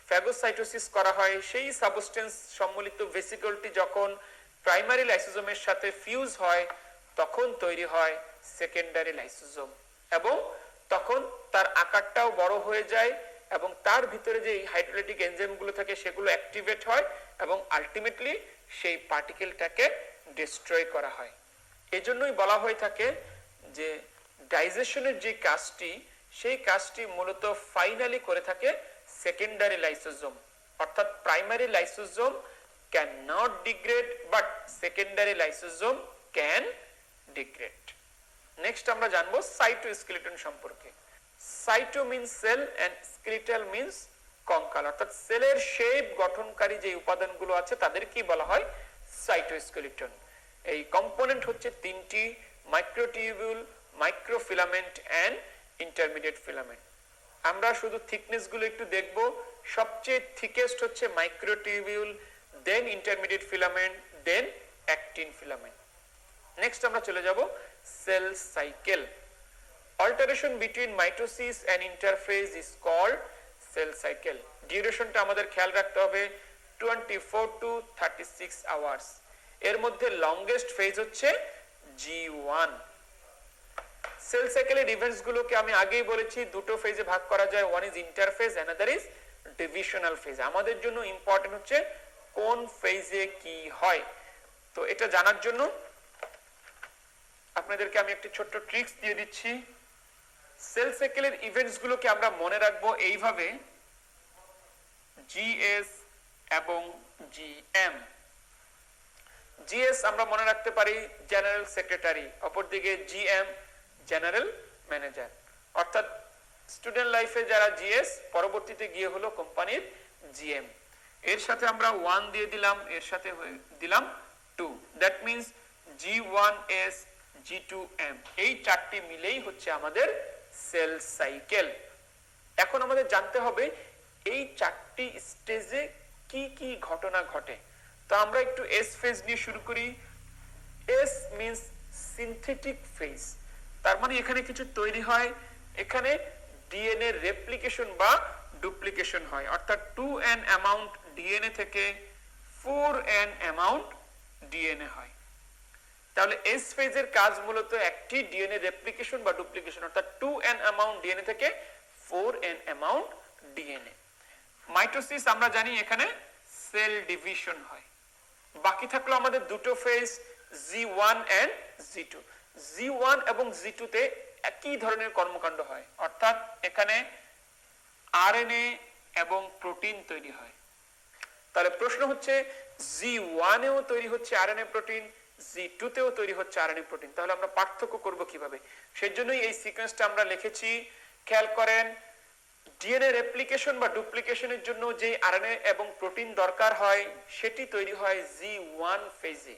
ফ্যাগোসাইটোসিস করা হয় সেই সাবস্টেন্স সম্মিলিত ভেসিকলটি যখন প্রাইমারি লাইসোজোমের সাথে ফিউজ হয় তখন তৈরি হয় সেকেন্ডারি লাইসোজোম, এবং তখন তার আকারটাও বড় হয়ে যায় এবং তার ভিতরে যে হাইড্রোলাইটিক এনজাইমগুলো থাকে সেগুলো অ্যাক্টিভেট হয় এবং আলটিমেটলি সেই পার্টিকেলটাকে ডিস্ট্রয় করা হয়। এজন্যই বলা হয়ে থাকে যে ডাইজেশনের যে কাজটি সেই কাজটি মূলত ফাইনালি করে থাকে সেকেন্ডারি লাইসোজোম, অর্থাৎ primary lysosome can not degrade but secondary lysosome can degrade. Next আমরা জানবো সাইটোস্কেলিটন সম্পর্কে। Cyto means cell and skeletal means কঙ্কাল, অর্থাৎ সেলের শেপ গঠনকারী যে উপাদানগুলো আছে তাদের কি বলা হয় সাইটোস্কেলিটন। এই কম্পোনেন্ট হচ্ছে তিনটি, microtubule, microfilament and intermediate filament. আমরা শুধু থিকনেস গুলো একটু দেখব। সবচেয়ে থিকেস্ট হচ্ছে microtubule, then intermediate filament, then actin filament. Next আমরা চলে যাব cell cycle. Alteration between mitosis and interphase is called cell cycle. ডিউরেশনটা আমাদের খেয়াল রাখতে হবে 24 to 36 আওয়ার্স। এর মধ্যে লংগেস্ট ফেজ হচ্ছে G1। সেল সাইকেলের ইভেন্টস গুলোকে আমি আগেই বলেছি দুটো ফেজে ভাগ করা যায়, one is interphase, another is divisional phase. আমাদের জন্য ইম্পর্টেন্ট হচ্ছে কোন ফেজে কি হয়। তো এটা জানার জন্য আপনাদেরকে আমি একটি ছোট্ট ট্রিক্স দিয়ে দিচ্ছি। সেল সাইকেলের ইভেন্টস গুলোকে আমরা মনে রাখবো এইভাবে, জিএস এবং জিএম। জিএস আমরা মনে রাখতে পারি জেনারেল সেক্রেটারি, অপরদিকে জিএম জেনারেল ম্যানেজার। অর্থাৎ স্টুডেন্ট লাইফে যারা জিএস পরবর্তীতে গিয়ে হলো কোম্পানির জিএম। এর সাথে আমরা 1 দিয়ে দিলাম, এর সাথে দিলাম 2, দ্যাট মিন্স G1s G2m, এই চারটি মিলেই হচ্ছে আমাদের সেল সাইকেল। এখন আমাদের জানতে হবে এই চারটি স্টেজে কি কি ঘটনা ঘটে। তো আমরা একটু এস ফেজ নিয়ে শুরু করি। এস মিন্স সিনথেটিক ফেজ, তার মানে এখানে কিছু তৈরি হয়, এখানে ডিএনএ রেপ্লিকেশন বা ডুপ্লিকেশন হয়, অর্থাৎ 2n অ্যামাউন্ট ডিএনএ থেকে 4n অ্যামাউন্ট ডিএনএ হয়। তাহলে এস ফেজের কাজ মূলত একটি ডিএনএ রেপ্লিকেশন বা ডুপ্লিকেশন, অর্থাৎ 2n অ্যামাউন্ট ডিএনএ থেকে 4n অ্যামাউন্ট ডিএনএ। মাইটোসিস আমরা জানি এখানে সেল ডিভিশন হয়। বাকি থাকলো আমাদের দুটো phase G1 and G2। G1 এবং G2 তে একই ধরনের কর্মকাণ্ড হয়, অর্থাৎ এখানে আরএনএ এবং প্রোটিন তৈরি হয়। তাহলে প্রশ্ন হচ্ছে G1 এও তৈরি হচ্ছে আরএনএ প্রোটিন, G2 তেও তৈরি হচ্ছে আরএনএ প্রোটিন, তাহলে আমরা পার্থক্য করব কিভাবে? সেজন্যই এই সিকোয়েন্সটা আমরা লিখেছি। খেয়াল করেন, ডিএনএ রেপ্লিকেশন বা ডুপ্লিকেশনের জন্য যে আরএনএ এবং প্রোটিন দরকার হয় সেটি তৈরি হয় G1 ফেজে।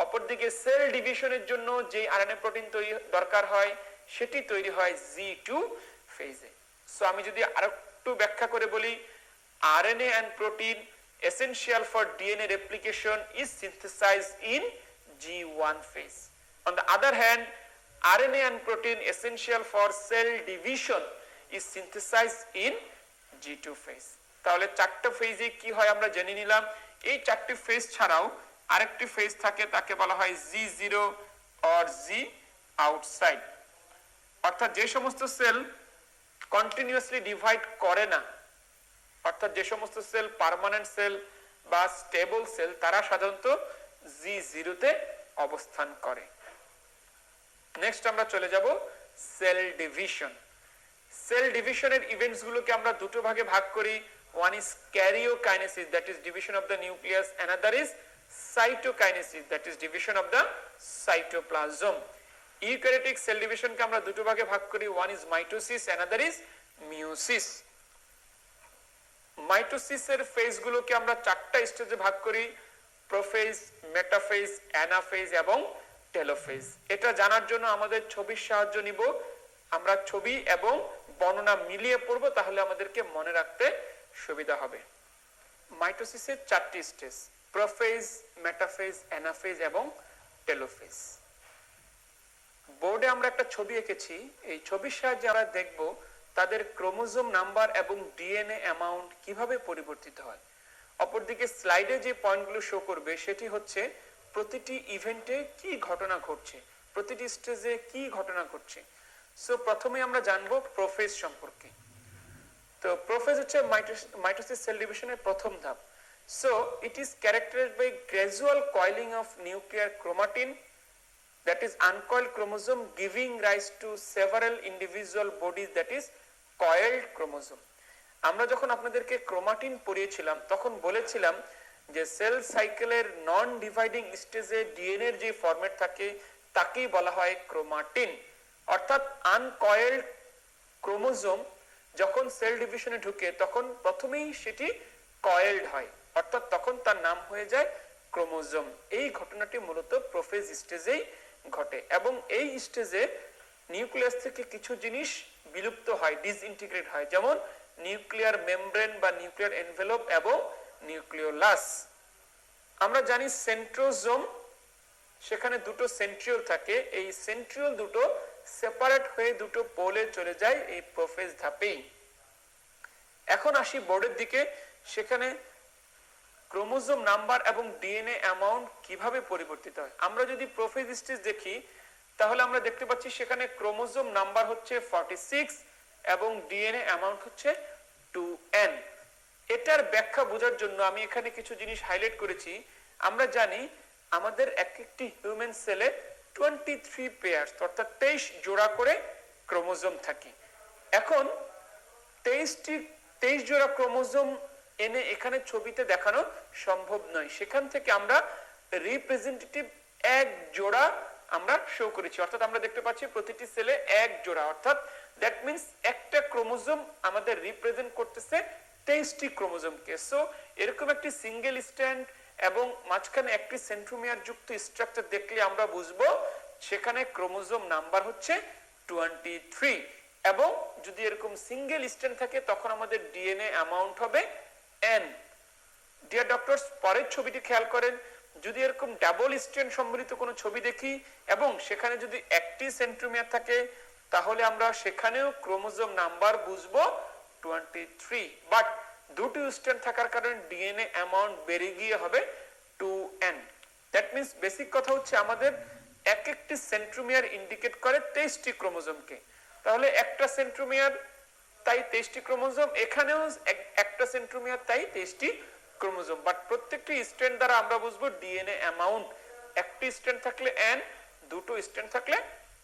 অপরদিকে সেল ডিভিশনের জন্য যে আরএনএ প্রোটিন তৈরি দরকার হয় সেটি তৈরি হয় G2 ফেজে। সো আমি যদি আরেকটু ব্যাখ্যা করে বলি, RNA and protein essential for DNA replication is synthesized in G1 phase. On the other hand, RNA and protein essential for cell division is synthesized in G2 phase. তাহলে চারটি ফেজে কি হয় আমরা জেনে নিলাম। এই চারটি ফেজ ছাড়াও আরেকটি ফেজ থাকে, তাকে বলা হয় G0 or G outside, অর্থাৎ যে সমস্ত সেল কন্টিনিউয়াসলি ডিভাইড করে না, অর্থাৎ যে সমস্ত সেল পার্মানেন্ট সেল বা স্টেবল সেল, তারা সাধারণত G0 তে অবস্থান করে। নেক্সট আমরা চলে যাব সেল ডিভিশন। সেল ডিভিশনের ইভেন্টস গুলোকে আমরা দুটো ভাগে ভাগ করি। One is karyokinesis, that is division of the nucleus, another is cytokinesis, that is division of the cytoplasm. Eukaryotic cell ডিভিশনকে আমরা দুটো ভাগে ভাগ করি, one is mitosis, another is meiosis. মাইটোসিসের ফেজ গুলোকে আমরা চারটা স্টেজে ভাগ করি, প্রোফেজ, মেটাফেজ, অ্যানাফেজ এবং টেলোফেজ। এটা জানার জন্য আমাদের ছবির সাহায্য নিব। আমরা ছবি এবং বর্ণনা মিলিয়ে পড়ব, তাহলে আমাদেরকে মনে রাখতে সুবিধা হবে। মাইটোসিসের চারটি স্টেজ, প্রোফেজ, মেটাফেজ, অ্যানাফেজ এবং টেলোফেজ। বোর্ডে আমরা একটা ছবি এঁকেছি, এই ছবির সাহায্যে আমরা দেখব তাদের ক্রোমোজোম নাম্বার এবং ডিএনএ অ্যামাউন্ট কিভাবে পরিবর্তিত হয়। অপরদিকে স্লাইডে যে পয়েন্টগুলো শো করবে সেটি হচ্ছে প্রতিটি ইভেন্টে কি ঘটনা ঘটছে, প্রতিটি স্টেজে কি ঘটনা ঘটছে। সো প্রথমে আমরা জানবো প্রোফেজ সম্পর্কে। তো প্রোফেজ হচ্ছে মাইটোসিস সেল ডিভিশনের প্রথম ধাপ। So it is characterised by gradual coiling of nuclear chromatin, that is uncoiled chromosome, giving rise to several individual bodies, that is coiled chromosome. আমরা যখন আপনাদেরকে ক্রোমাটিন পড়িয়েছিলাম তখন বলেছিলাম যে সেল সাইকেলের নন ডিভাইডিং স্টেজে ডিএনএ এর যে ফরম্যাট থাকে তাকেই বলা হয় ক্রোমাটিন। অর্থাৎ আনকয়েলড ক্রোমোজোম যখন সেল ডিভিশনে ঢুকে তখন প্রথমেই সেটি কয়েলড হয়, অর্থাৎ তখন তার নাম হয়ে যায় ক্রোমোজোম। এই ঘটনাটি মূলত প্রোফেজ স্টেজেই ঘটে এবং এই স্টেজে নিউক্লিয়াস থেকে কিছু জিনিস বিলুপ্ত হয়, ডিসইন্টিগ্রেট হয়, যেমন নিউক্লিয়ার মেমব্রেন বা নিউক্লিয়ার এনভেলপ এবং নিউক্লিওলাস। আমরা জানি সেন্ট্রোজোম, সেখানে দুটো সেন্ট্রিওল থাকে, এই সেন্ট্রিওল দুটো সেপারেট হয়ে দুটো পোলে চলে যায় এই প্রোফেজ ধাপেই। এখন আসি বোর্ডের দিকে, সেখানে ক্রোমোজোম নাম্বার এবং ডিএনএ অ্যামাউন্ট কিভাবে পরিবর্তিত হয়। আমরা যদি প্রোফেজ স্টেজ দেখি তাহলে আমরা দেখতে পাচ্ছি সেখানে ক্রোমোজোম নাম্বার হচ্ছে 46 এবং ডিএনএ অ্যামাউন্ট হচ্ছে 2n। এটার ব্যাখ্যা বোঝার জন্য আমি এখানে কিছু জিনিস হাইলাইট করেছি। আমরা জানি আমাদের এক একটি হিউম্যান সেলে 23 পেয়ার্স অর্থাৎ 23 জোড়া করে ক্রোমোজোম থাকে। এখন 23 জোড়া ক্রোমোজোম এনে এখানে ছবিতে দেখানো সম্ভব নয়, সেখান থেকে আমরা রিপ্রেজেন্টেটিভ এক জোড়া আমরা শো করেছি, অর্থাৎ আমরা দেখতে পাচ্ছি প্রতিটি সেলে এক জোড়া, অর্থাৎ দ্যাট মিন্স একটা ক্রোমোজোম আমাদের রিপ্রেজেন্ট করতেছে 23টি ক্রোমোজোমকে। সো এরকম একটি সিঙ্গেল স্ট্র্যান্ড এবং মাঝখানে একটি সেন্ট্রোমিয়ার যুক্ত স্ট্রাকচার দেখলে আমরা বুঝবো সেখানে ক্রোমোজোম নাম্বার হচ্ছে 23। এবং যদি এরকম সিঙ্গেল স্ট্র্যান্ড থাকে তখন আমাদের ডিএনএ অ্যামাউন্ট হবে n। ডিয়ার ডক্টরস, পরের ছবিটি খেয়াল করেন। যদি এরকম ডাবল স্ট্র্যান্ড সম্বলিত কোনো ছবি দেখি এবং সেখানে যদি একটি সেন্ট্রোমিয়ার থাকে তাহলে আমরা সেখানেও ক্রোমোজোম নাম্বার বুঝবো 23। বাট দুটি স্ট্র্যান্ড থাকার কারণে ডিএনএ অ্যামাউন্ট বেড়ে গিয়ে হবে 2n। দ্যাট মিন্স বেসিক কথা হচ্ছে আমাদের এক একটি সেন্ট্রোমিয়ার ইন্ডিকেট করে 23টি ক্রোমোজোমকে। তাহলে একটা সেন্ট্রোমিয়ার তাই 23টি ক্রোমোজোম, এখানেও একটা সেন্ট্রোমিয়ার তাই 23টি ক্রোমোজোম। বাট প্রত্যেকটি স্ট্র্যান্ড দ্বারা আমরা বুঝবো ডিএনএ অ্যামাউন্ট। একটি স্ট্র্যান্ড থাকলে n, দুটো স্ট্র্যান্ড থাকলে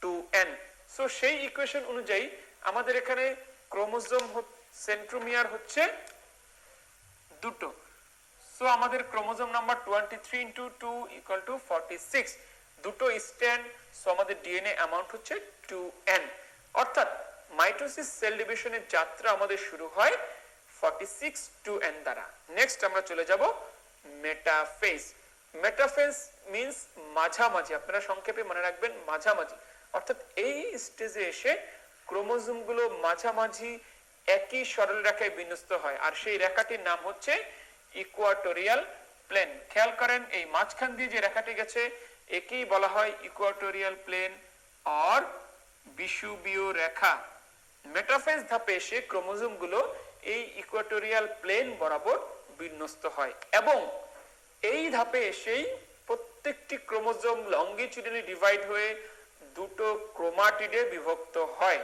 2n। সো সেই ইকুয়েশন অনুযায়ী আমাদের এখানে ক্রোমোজোম সেন্ট্রোমিয়ার হচ্ছে দুটো। সো আমাদের chromosome number 23 into 2 equal to 46, দুটো স্ট্র্যান্ড। সো আমাদের ডিএনএ অ্যামাউন্ট হচ্ছে 2n। অর্থাৎ মাইটোসিস সেল ডিভিশনের যাত্রা আমাদের শুরু হয় 46 2n দ্বারা। নেক্সট আমরা চলে যাব মেটাফেজ। মেটাফেজ মিন্স মাঝামাঝি, আপনারা সংক্ষেপে মনে রাখবেন মাঝামাঝি। অর্থাৎ এই স্টেজে এসে ক্রোমোজোমগুলো মাঝামাঝি একই সরল রেখায় বিন্যস্ত হয়, আর সেই রেখাটির নাম হচ্ছে ইকুয়াটোরিয়াল প্লেন। খেয়াল করেন এই মাঝখান দিয়ে যে রেখাটি গেছে একেই বলা হয় ইকুয়াটোরিয়াল প্লেন আর বিষুবীয় রেখা। মেটাফেজ ধাপে এসে ক্রোমোজোমগুলো এই ইকুয়াটোরিয়াল প্লেন বরাবর বিন্যস্ত হয় এবং এই ধাপে এসেই প্রত্যেকটি ক্রোমোজোম লঙ্গিটিউডালি ডিভাইড হয়ে দুটো ক্রোমাটিডে বিভক্ত হয়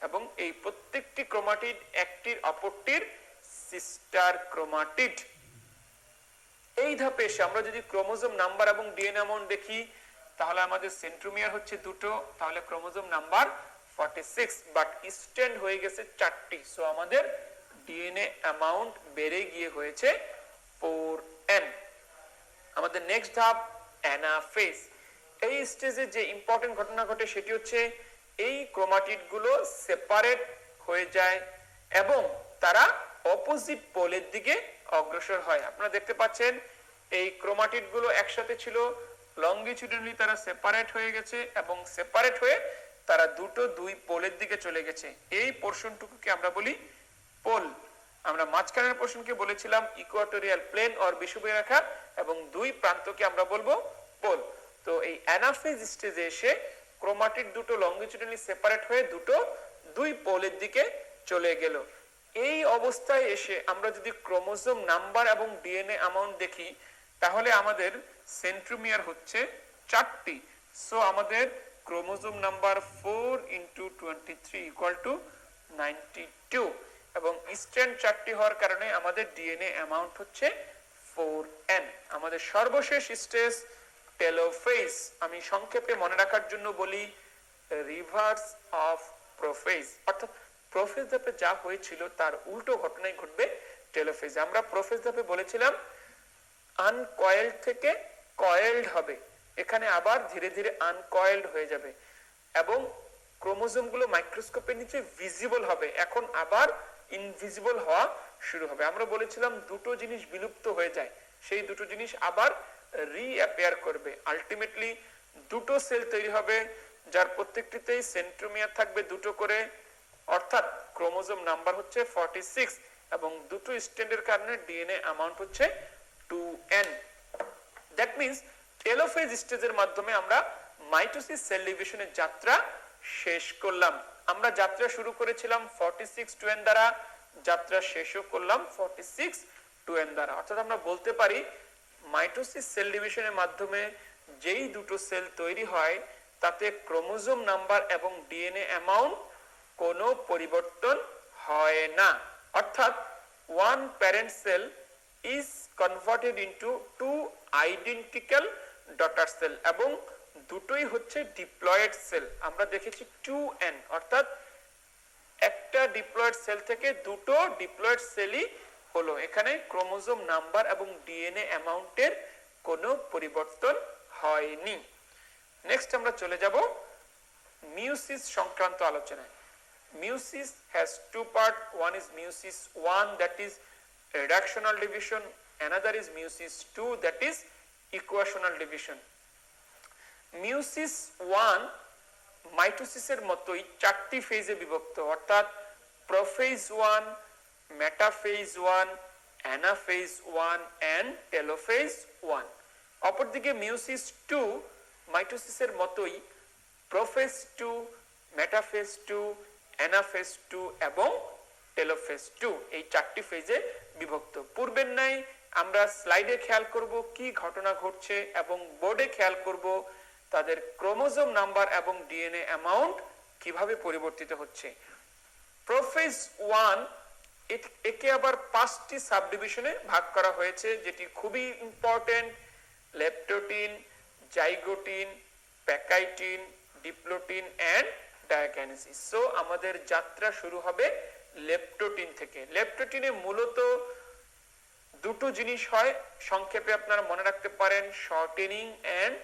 এবং এই প্রত্যেকটি ক্রোমাটিড একটির অপরটির সিস্টার ক্রোমাটিড। এই ধাপে এসে আমরা যদি ক্রোমোজোম নাম্বার এবং ডিএনএ অ্যামাউন্ট দেখি তাহলে আমাদের সেন্ট্রোমিয়ার হচ্ছে দুটো, তাহলে ক্রোমোজোম নাম্বার 46, বাট স্ট্র্যান্ড হয়ে গেছে 4টি। সো আমাদের ডিএনএ অ্যামাউন্ট বেড়ে গিয়ে হয়েছে 4n। আমাদের নেক্সট ধাপ অ্যানাফেজ। এই স্টেজে যে ইম্পর্টেন্ট ঘটনা ঘটে সেটি হচ্ছে এই ক্রোমাটিড গুলো সেপারেট হয়ে যায় এবং তারা অপোজিট পোলের দিকে অগ্রসর হয়। আপনারা দেখতে পাচ্ছেন এই ক্রোমাটিড গুলো একসাথে ছিল, লঙ্গিটিউডালি তারা সেপারেট হয়ে গেছে এবং সেপারেট হয়ে তারা দুই পোলের দিকে চলে গেছে। এই পোরশনটুকুকে আমরা বলি পোল। আমরা মাঝখানের পোরশনকে বলেছিলাম ইকুয়াটোরিয়াল প্লেন অর বিষুবীয় রেখা এবং দুই প্রান্তকে আমরা বলবো পোল। তো এই অ্যানাফেজ স্টেজে এসে ক্রোমাটিড দুটো লঙ্গিটিউডালি সেপারেট হয়ে দুই পোলের দিকে চলে গেল। এই অবস্থায় এসে আমরা যদি ক্রোমোজোম নাম্বার এবং ডিএনএ অ্যামাউন্ট দেখি তাহলে আমাদের সেন্ট্রোমিয়ার হচ্ছে 4টি। সো আমাদের chromosome number 4 into 23 equal to 92 এবং স্ট্র্যান্ড 4টি হওয়ার কারণে আমাদের ডিএনএ অ্যামাউন্ট হচ্ছে 4n। আমাদের সর্বশেষ স্টেজ টেলোফেজ। আমি সংক্ষেপে মনে রাখার জন্য বলি রিভার্স অফ প্রোফেজ। অর্থাৎ প্রোফেজ ধাপে যা হয়েছিল তার উল্টো ঘটনাই ঘটবে টেলোফেজে। আমরা প্রোফেজ ধাপে বলেছিলাম আনকয়েলড থেকে কয়েলড হবে, এখানে আবার ধীরে ধীরে আনকয়েলড হয়ে যাবে এবং ক্রোমোজোমগুলো মাইক্রোস্কোপের নিচে ভিজিবল হবে, এখন আবার ইনভিজিবল হওয়া শুরু হবে। আমরা বলেছিলাম দুটো জিনিস বিলুপ্ত হয়ে যায়, সেই দুটো জিনিস আবার রিঅ্যাপিয়ার করবে। আলটিমেটলি দুটো সেল তৈরি হবে যার প্রত্যেকটিতেই সেন্ট্রোমিয়ার থাকবে দুটো করে, অর্থাৎ ক্রোমোজোম নাম্বার হচ্ছে 46 এবং দুটো স্ট্র্যান্ডের কারণে ডিএনএ অ্যামাউন্ট হচ্ছে 2n। দ্যাট মিন্স টেলোফেজ স্টেজের মাধ্যমে আমরা মাইটোসিস সেল ডিভিশনের যাত্রা শেষ করলাম। আমরা যাত্রা শুরু করেছিলাম 46 2n দ্বারা, যাত্রা শেষও করলাম 46 2n দ্বারা। অর্থাৎ আমরা বলতে পারি মাইটোসিস সেল ডিভিশনের মাধ্যমে যেই দুটো সেল তৈরি হয় তাতে ক্রোমোজোম নাম্বার এবং ডিএনএ অ্যামাউন্ট কোনো পরিবর্তন হয় না। অর্থাৎ one parent cell is converted into two identical daughter cell এবং দুটোই হচ্ছে ডিপ্লয়েড সেল। আমরা দেখেছি 2n, অর্থাৎ একটা ডিপ্লয়েড সেল থেকে দুটো ডিপ্লয়েড সেলই হলো। এখানে ক্রোমোজোম নাম্বার এবং ডিএনএ অ্যামাউন্টের কোনো পরিবর্তন হয়নি। নেক্সট আমরা চলে যাব মিউসিস সংক্রান্ত আলোচনায়। Meiosis has two parts. One is meiosis 1, that is reductional division, another is meiosis 2, that is equational division. meiosis 1 মাইটোসিসের মতোই চারটি ফেজে বিভক্ত, অর্থাৎ prophase 1, metaphase 1, anaphase 1 and telophase 1। অপরদিকে মিওসিস 2 মাইটোসিসের মতোই প্রোফেজ 2, মেটাফেজ 2, অ্যানাফেজ 2 এবং টেলোফেজ 2 এই চারটি ফেজে বিভক্ত। পূর্বের ন্যায় আমরা স্লাইডে খেয়াল করব কি ঘটনা ঘটছে এবং বোর্ডে খেয়াল করব তাদের ক্রোমোজোম নাম্বার এবং ডিএনএ অ্যামাউন্ট কিভাবে পরিবর্তিত হচ্ছে। প্রোফেজ 1 একে আবার 5টি সাবডিভিশনে ভাগ করা হয়েছে, যেটি খুবই important: leptotene, zygotene, pachytene, diplotene and diakinesis. So আমাদের যাত্রা শুরু হবে লেপ্টোটিন থেকে। লেপ্টোটিনে মূলত দুটো জিনিস হয়, সংক্ষেপে আপনারা মনে রাখতে পারেন শর্টেনিং এন্ড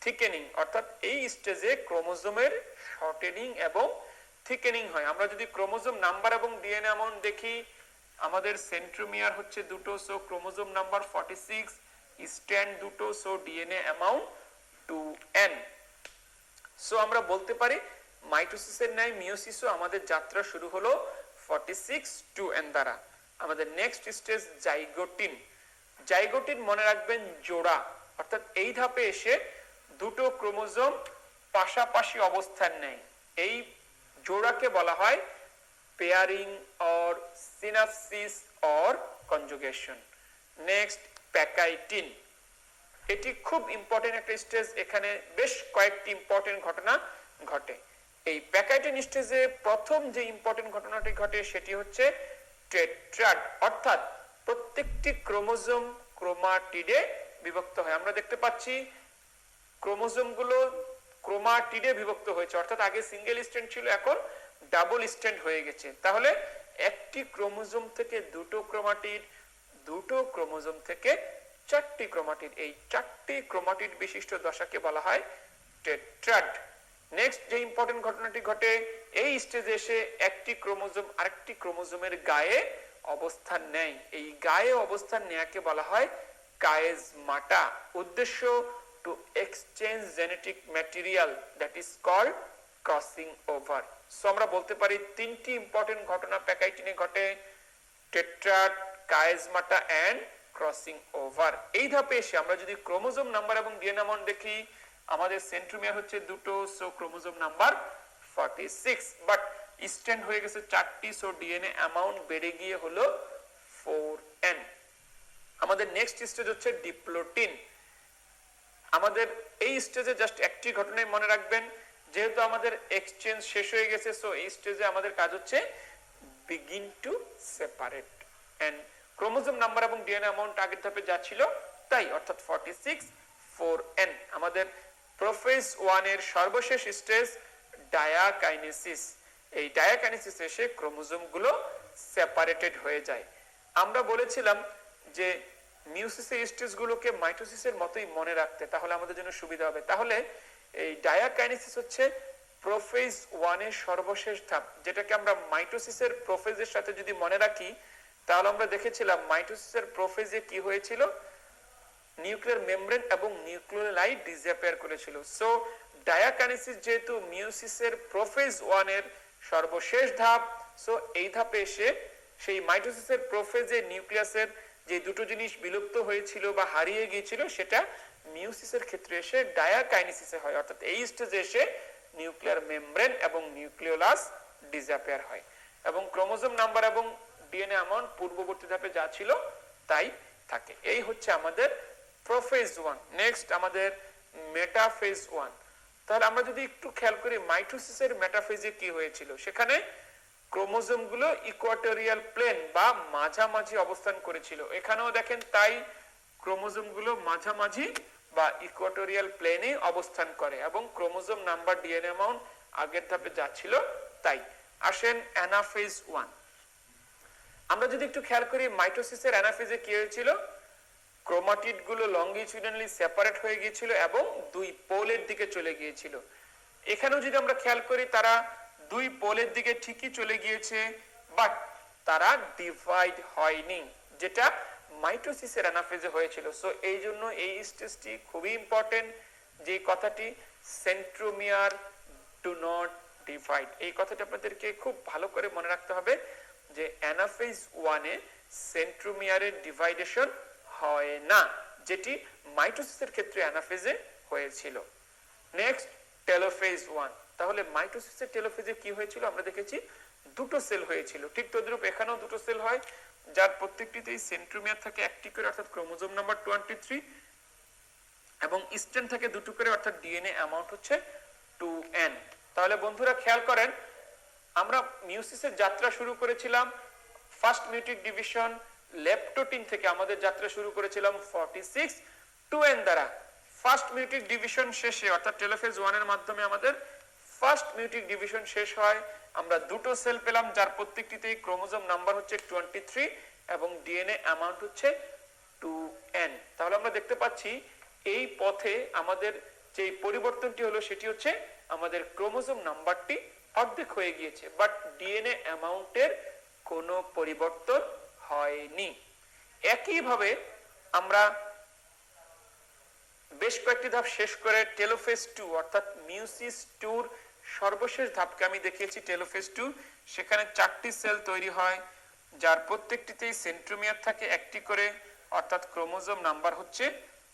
থিকেনিং, অর্থাৎ এই স্টেজে ক্রোমোজোমের শর্টেনিং এবং থিকেনিং হয়। আমরা যদি ক্রোমোজোম নাম্বার এবং ডিএনএ অ্যামাউন্ট দেখি, আমাদের সেন্ট্রোমিয়ার হচ্ছে দুটো, সো ক্রোমোজোম নাম্বার 46, স্ট্র্যান্ড দুটো, so DNA amount 2n। So আমরা বলতে পারি মাইটোসিসের ন্যায় মিওসিসও আমাদের যাত্রা শুরু হলো 46 2n দ্বারা। আমাদের নেক্সট স্টেজ জাইগোটিন। জাইগোটিন মনে রাখবেন জোড়া, অর্থাৎ এই ধাপে এসে দুটো ক্রোমোজোম পাশাপাশি অবস্থান নেয়, এই জোড়াকে বলা হয় pairing or synopsis or conjugation. Next pachytene, এটি খুব ইম্পর্টেন্ট একটা স্টেজ, এখানে বেশ কয়েকটি ইম্পর্টেন্ট ঘটনা ঘটে। এই প্যাকাইটিন স্টেজে প্রথম যে ইম্পর্টেন্ট ঘটনাটি ঘটে সেটি হচ্ছে টেট্রাড, অর্থাৎ প্রত্যেকটি ক্রোমোজোম ক্রোমাটিডে বিভক্ত হয়। আমরা দেখতে পাচ্ছি ক্রোমোজোমগুলো ক্রোমাটিডে বিভক্ত হয়েছে, অর্থাৎ আগে সিঙ্গেল স্ট্র্যান্ড ছিল, এখন ডাবল স্ট্র্যান্ড হয়ে গেছে। তাহলে একটি ক্রোমোজোম থেকে দুটো ক্রোমাটিড, দুটো ক্রোমোজোম থেকে চারটি ক্রোমাটিড, এই চারটি ক্রোমাটিড বিশিষ্ট দশাকে বলা হয় টেট্রাড। নেক্সট যে ইম্পর্টেন্ট ঘটনাটি ঘটে, এই স্টেজে এসে একটি ক্রোমোজোম আরেকটি ক্রোমোজোমের গায়ে অবস্থান নেয়, এই গায়ে অবস্থান নেয়াকে বলা হয় কায়েজমাটা। উদ্দেশ্য to exchange genetic material, that is called crossing over. So আমরা বলতে পারি তিনটি ইম্পর্টেন্ট ঘটনা প্যাকাইটিনে ঘটে: tetrad, chiasmata and crossing over. এই ধাপে এসে আমরা যদি ক্রোমোজোম নাম্বার এবং ডিএনএ অ্যামাউন্ট দেখি, আমাদের সেন্ট্রোমিয়ার হচ্ছে দুটো, so chromosome number 46, but strand হয়ে গেছে চারটি, সো ডিএনএ অ্যামাউন্ট বেড়ে গিয়ে হলো 4n। আমাদের নেক্সট স্টেজ হচ্ছে ডিপ্লোটিন। আমাদের এই স্টেজে জাস্ট একটি ঘটনাই মনে রাখবেন, যেহেতু আমাদের এক্সচেঞ্জ শেষ হয়ে গেছে, সো এই স্টেজে আমাদের কাজ হচ্ছে begin to separate, and chromosome number এবং ডিএনএ অ্যামাউন্ট আগের ধাপে যা ছিল তাই, অর্থাৎ 46 4n। আমাদের প্রোফেজ 1 এর সর্বশেষ স্টেজ ডায়াকাইনেসিস। এই ডায়াকাইনেসিস এসে ক্রোমোজোমগুলো সেপারেটেড হয়ে যায়। আমরা বলেছিলাম যে মিওসিসের স্টেজগুলোকে মাইটোসিসের মতোই মনে রাখতে, তাহলে আমাদের জন্য সুবিধা হবে। তাহলে এই ডায়াকাইনেসিস হচ্ছে প্রোফেজ 1 এর সর্বশেষ ধাপ, যেটাকে আমরা মাইটোসিসের প্রোফেজের সাথে যদি মনে রাখি, তাহলে আমরা দেখেছিলাম মাইটোসিসের প্রোফেজে কি হয়েছিল, নিউক্লিয়ার মেমব্রেন এবং নিউক্লিওলাইড ডিসঅ্যাপিয়ার করেছিল। সো ডায়াকাইনেসিস যেহেতু মিওসিসের প্রোফেজ 1 এর সর্বশেষ ধাপ, সো এই ধাপে এসে সেই মাইটোসিসের প্রোফেজে নিউক্লিয়াসের যে দুটো জিনিস বিলুপ্ত হয়েছিল বা হারিয়ে গিয়েছিল, সেটা মিওসিসের ক্ষেত্রে এসে ডায়াকাইনেসিসে হয়, অর্থাৎ এই স্টেজে এসে নিউক্লিয়ার মেমব্রেন এবং নিউক্লিওলাস ডিসঅ্যাপিয়ার হয়, এবং ক্রোমোজোম নাম্বার এবং ডিএনএ অ্যামাউন্ট পূর্ববর্তী ধাপে যা ছিল তাই থাকে। এই হচ্ছে আমাদের প্রোফেজ 1। নেক্সট আমাদের মেটাফেজ 1। তাহলে আমরা যদি একটু খেয়াল করি মাইটোসিসের মেটাফেজে কি হয়েছিল, সেখানে ক্রোমোজোমগুলো ইকুয়াটোরিয়াল প্লেন বা মাঝামাঝি অবস্থান করেছিল। এখানেও দেখেন তাই, ক্রোমোজোমগুলো মাঝামাঝি বা ইকুয়াটোরিয়াল প্লেনে অবস্থান করে, এবং ক্রোমোজোম নাম্বার ডিএনএ অ্যামাউন্ট আগের ধাপে যা ছিল তাই। আসেন অ্যানাফেজ 1। আমরা যদি একটু খেয়াল করি মাইটোসিসের অ্যানাফেজে কি হয়েছিল, ক্রোমাটিড গুলো লঙ্গিটিউডালি সেপারেট হয়ে গিয়েছিল এবং দুই পোলের দিকে চলে গিয়েছিল। এখানেও যদি আমরা খেয়াল করি তারা দুই পোলের দিকে ঠিকই চলে গিয়েছে, বাট তারা ডিভাইড হয়নি। যেটা মাইটোসিসের অ্যানাফেজে হয়েছিল। সো এই জন্য এই স্টেজটি খুবই ইম্পর্টেন্ট, যে কথাটি সেন্ট্রোমিয়ার ডু নট ডিভাইড, এই কথাটা আপনাদেরকে খুব ভালো করে মনে রাখতে হবে যে অ্যানাফেজ 1 এ সেন্ট্রোমিয়ারের ডিভাইডেশন হয় না, যেটি মাইটোসিসের ক্ষেত্রে অ্যানাফেজে হয়েছিল। Next telophase 1। তাহলে মাইটোসিসের টেলোফেজে কি হয়েছিল আমরা দেখেছি, দুটো সেল হয়েছিল। ঠিক তদ্রূপ এখানেও দুটো সেল হয়, যার প্রত্যেকটিতেই সেন্ট্রোমিয়ার থাকে একটি করে অর্থাৎ ক্রোমোজোম নাম্বার 23, এবং স্ট্র্যান্ড থাকে দুটো করে অর্থাৎ ডিএনএ অ্যামাউন্ট হচ্ছে 2n। তাহলে বন্ধুরা খেয়াল করেন, আমরা মিউসিসের যাত্রা শুরু করেছিলাম ফার্স্ট মিউটিক ডিভিশন লেপ্টোটিন থেকে, আমাদের যাত্রা শুরু করেছিলাম 46 2n দ্বারা। ফার্স্ট মিউটিক ডিভিশন শেষে অর্থাৎ টেলোফেজ 1 এর মাধ্যমে আমাদের ফার্স্ট মিউটিক ডিভিশন শেষ হয়, আমরা দুটো সেল পেলাম যার প্রত্যেকটিতেই ক্রোমোজোম নাম্বার হচ্ছে 23 এবং ডিএনএ অ্যামাউন্ট হচ্ছে 2n। তাহলে আমরা দেখতে পাচ্ছি এই পথে আমাদের যে পরিবর্তনটি হলো সেটি হচ্ছে আমাদের ক্রোমোজোম নাম্বারটি অর্ধেক হয়ে গিয়েছে, বাট ডিএনএ অ্যামাউন্টের কোনো পরিবর্তন হয়নি। একইভাবে আমরা বেশ কয়েকটি ধাপ শেষ করে টেলোফেজ 2 অর্থাৎ মিউসিস 2 সর্বশেষ ধাপকে আমি দেখিয়েছি টেলোফেজ 2। সেখানে 4টি সেল তৈরি হয় যার প্রত্যেকটিতেই সেন্ট্রোমিয়ার থাকে একটি করে অর্থাৎ ক্রোমোজোম নাম্বার হচ্ছে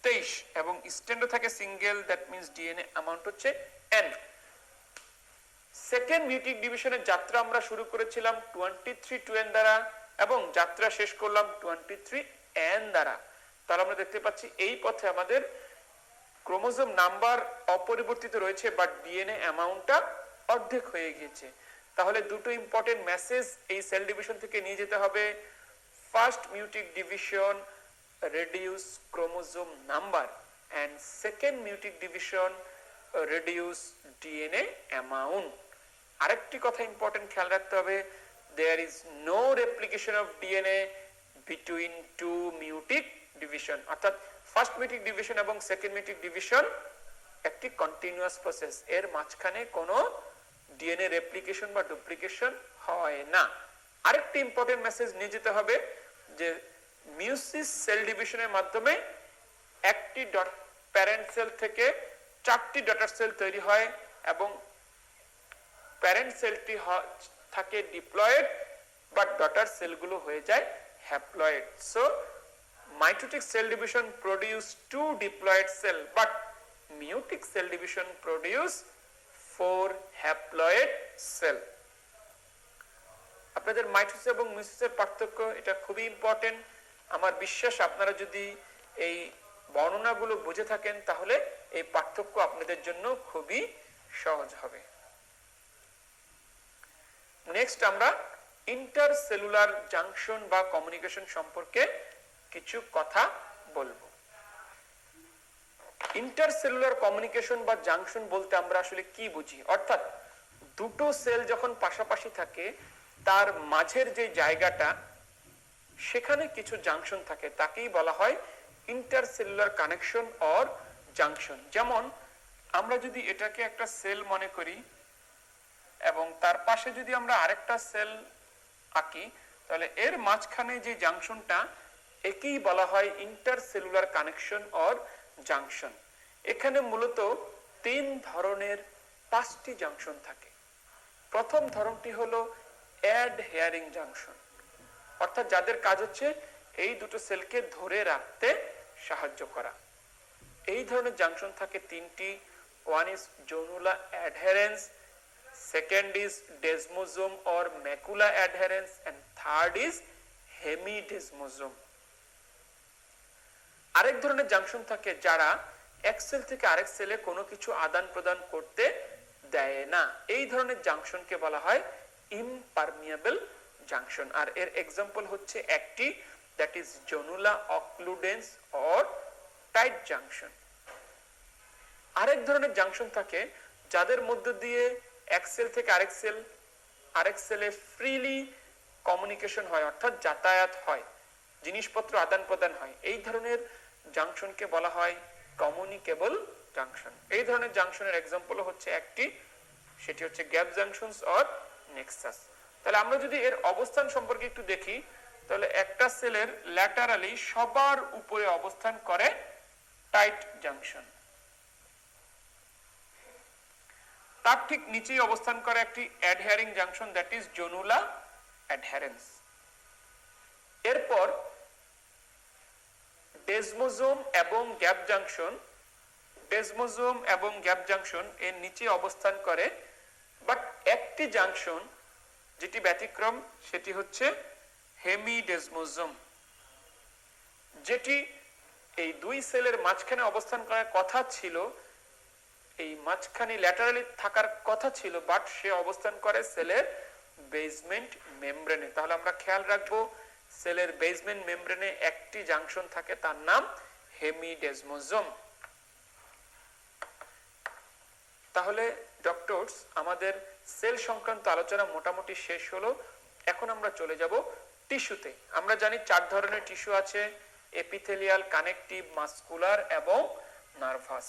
23 এবং স্ট্যান্ডও থাকে single, that means DNA amount হচ্ছে n। সেকেন্ড মিউটিক ডিভিশনের যাত্রা আমরা শুরু করেছিলাম 23 2n দ্বারা এবং যাত্রা শেষ করলাম 23n দ্বারা। তাহলে আমরা দেখতে পাচ্ছি এই পথে আমাদের ক্রোমোজোম নাম্বার অপরিবর্তিত রয়েছে বাট ডিএনএ অ্যামাউন্টটা অর্ধেক হয়ে গিয়েছে। তাহলে দুটো ইম্পর্টেন্ট মেসেজ এই সেল ডিভিশন থেকে নিয়ে যেতে হবে। First meiotic division reduce chromosome number and second mutic division reduce DNA amount। আরেকটি কথা ইম্পর্টেন্ট খেয়াল রাখতে হবে, there is no replication of DNA between two mutic division, অর্থাৎ ফার্স্ট মিউটিক ডিভিশন এবং সেকেন্ড মিউটিক ডিভিশন একটি কন্টিনিউয়াস প্রসেস, এর মাঝখানে কোনো ডিএনএ রেপ্লিকেশন বা ডুপ্লিকেশন হয় না। আরেকটি ইম্পর্টেন্ট মেসেজ নিয়ে যেতে হবে যে মিউসিস সেল ডিভিশনের মাধ্যমে একটি প্যারেন্ট সেল থেকে 4টি ডটার সেল তৈরি হয় এবং প্যারেন্ট সেলটি থাকে ডিপ্লয়েড বাট ডটার সেলগুলো হয়ে যায় haploid. So mitotic cell division produce 2 diploid cell but meiotic cell division produce 4 haploid cell। আপনাদের মাইটোসিস এবং মিয়োসিসের পার্থক্য এটা খুবই ইম্পর্টেন্ট। আমার বিশ্বাস আপনারা যদি এই বর্ণনাগুলো বুঝে থাকেন তাহলে এই পার্থক্য আপনাদের জন্য খুবই সহজ হবে। নেক্সট আমরা ইন্টারসেলুলার জাংশন বা কমিউনিকেশন সম্পর্কে কিছু কথা বলবো। ইন্টারসেলুলার কমিউনিকেশন বা জাংশন বলতে আমরা আসলে কি বুঝি, অর্থাৎ দুটো সেল যখন পাশাপাশি থাকে তার মাঝের যে জায়গাটা সেখানে কিছু জাংশন থাকে, তাকেই বলা হয় ইন্টারসেলুলার কানেকশন অর জাংশন। যেমন আমরা যদি এটাকে একটা সেল মনে করি এবং তার পাশে যদি আমরা আরেকটা সেল আঁকি তাহলে এর মাঝখানে যে জাংশনটা একেই বলা হয় ইন্টারসেলুলার কানেকশন অর জাংশন। এখানে মূলত 3 ধরনের 5টি জাংশন থাকে। প্রথম ধরনটি হলো অ্যাডহেয়ারিং জাংশন, অর্থাৎ যাদের কাজ হচ্ছে এই দুটো সেলকে ধরে রাখতে সাহায্য করা। এই ধরনের জাংশন থাকে 3টি। One is zonula adherens, second is desmosome or macula adherens and third is hemidesmosome. আরেক ধরনের জাংশন থাকে যারা এক সেল থেকে আরেক সেলে কোনো কিছু আদান প্রদান করতে দেয় না, এই ধরনের জাংশনকে বলা হয় ইমপারমিয়েবল জাংশন। আর এর এক্সাম্পল হচ্ছে একটি, that is zonula occludens or tight junction. আরেক ধরনের জাংশন থাকে যাদের মধ্য দিয়ে এক সেল থেকে আরেক সেলে ফ্রিলি কমিউনিকেশন হয়, অর্থাৎ যাতায়াত হয়, জিনিসপত্র আদান প্রদান হয়। এই ধরনের জাংশনকে বলা হয় কমিউনিকেবল জাংশন। এই ধরনের জাংশনের এক্সাম্পল হচ্ছে একটি, সেটি হচ্ছে গ্যাপ জাংশনস অর নেক্সাস। তাহলে আমরা যদি এর অবস্থান সম্পর্কে একটু দেখি তাহলে একটা সেলের ল্যাটারালি সবার উপরে অবস্থান করে টাইট জাংশন, তার ঠিক নিচেই অবস্থান করে একটি adhering junction, that is zonula অ্যাডহেরেন্স। এরপর ডেসমোজোম এবং গ্যাপ জাংশন, ডেসমোজোম এবং গ্যাপ জাংশন এর নিচে অবস্থান করে, বাট একটি জাংশন যেটি ব্যতিক্রম সেটি হচ্ছে হেমিডেসমোজোম, যেটি এই দুই সেলের মাঝখানে অবস্থান করার কথা ছিল, এই মাঝখানে ল্যাটারালি থাকার কথা ছিল, বাট সে অবস্থান করে সেলের বেসমেন্ট মেমব্রেনে। তাহলে আমরা খেয়াল রাখবো সেলের বেসমেন্ট মেমব্রেনে একটি জাংশন থাকে, তার নাম হেমিডেসমোজোম। তাহলে ডক্টরস আমাদের সেল সংক্রান্ত আলোচনা মোটামুটি শেষ হলো। এখন আমরা চলে যাব টিস্যুতে। আমরা জানি 4 ধরনের টিস্যু আছে, এপিথেলিয়াল, কানেকটিভ, মাসকুলার এবং নার্ভাস।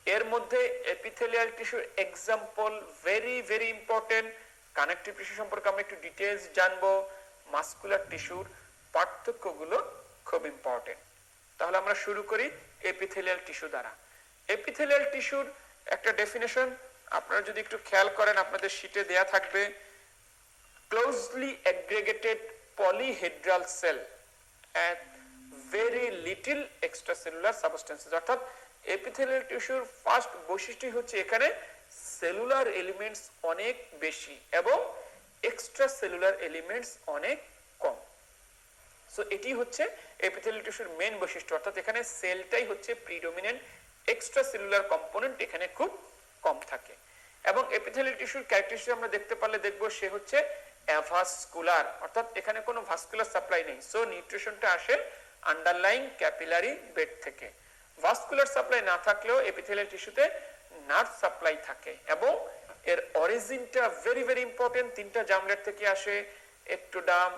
এর মধ্যে এপিথেলিয়াল টিস্যুর example very very important. Connective tissue সম্পর্কে আমরা একটু ডিটেইলস জানবো, মাসকুলার টিস্যুর পার্থক্যগুলো খুব ইম্পর্টেন্ট। তাহলে আমরা শুরু করি এপিথেলিয়াল টিস্যু দ্বারা। এপিথেলিয়াল টিস্যুর একটা ডেফিনেশন আপনারা যদি একটু খেয়াল করেন, আপনাদের শীটে দেয়া থাকবে, closely aggregated polyhedral cell and very little extracellular substances. অর্থাৎ এপিথেলিয়াল টিস্যুর ফার্স্ট বৈশিষ্ট্য হচ্ছে এখানে সেলুলার এলিমেন্টস অনেক বেশি এবং এক্সট্রাসেলুলার এলিমেন্টস অনেক কম। সো এটি হচ্ছে এপিথেলিয়াল টিস্যুর মেইন বৈশিষ্ট্য, অর্থাৎ এখানে সেলটাই হচ্ছে প্রিডোমিনেন্ট, এক্সট্রাসেলুলার কম্পোনেন্ট এখানে খুব কম থাকে। এবং এপিথেলিয়াল টিস্যুর ক্যারেক্টারিস্টিক আমরা দেখতে পারলে দেখবো সে হচ্ছে অ্যাভাসকুলার, অর্থাৎ এখানে কোনো ভাস্কুলার সাপ্লাই নেই। সো নিউট্রিশনটা আসে আন্ডারলাইং ক্যাপিলারি বেড থেকে। ভাস্কুলার সাপ্লাই না থাকলেও এপিথেলিয়াল টিস্যুতে নার্ভ সাপ্লাই থাকে এবং এর অরিজিনটা ভেরি ভেরি ইম্পর্টেন্ট। 3টা জার্মলেট থেকে আসে, একটোডার্ম,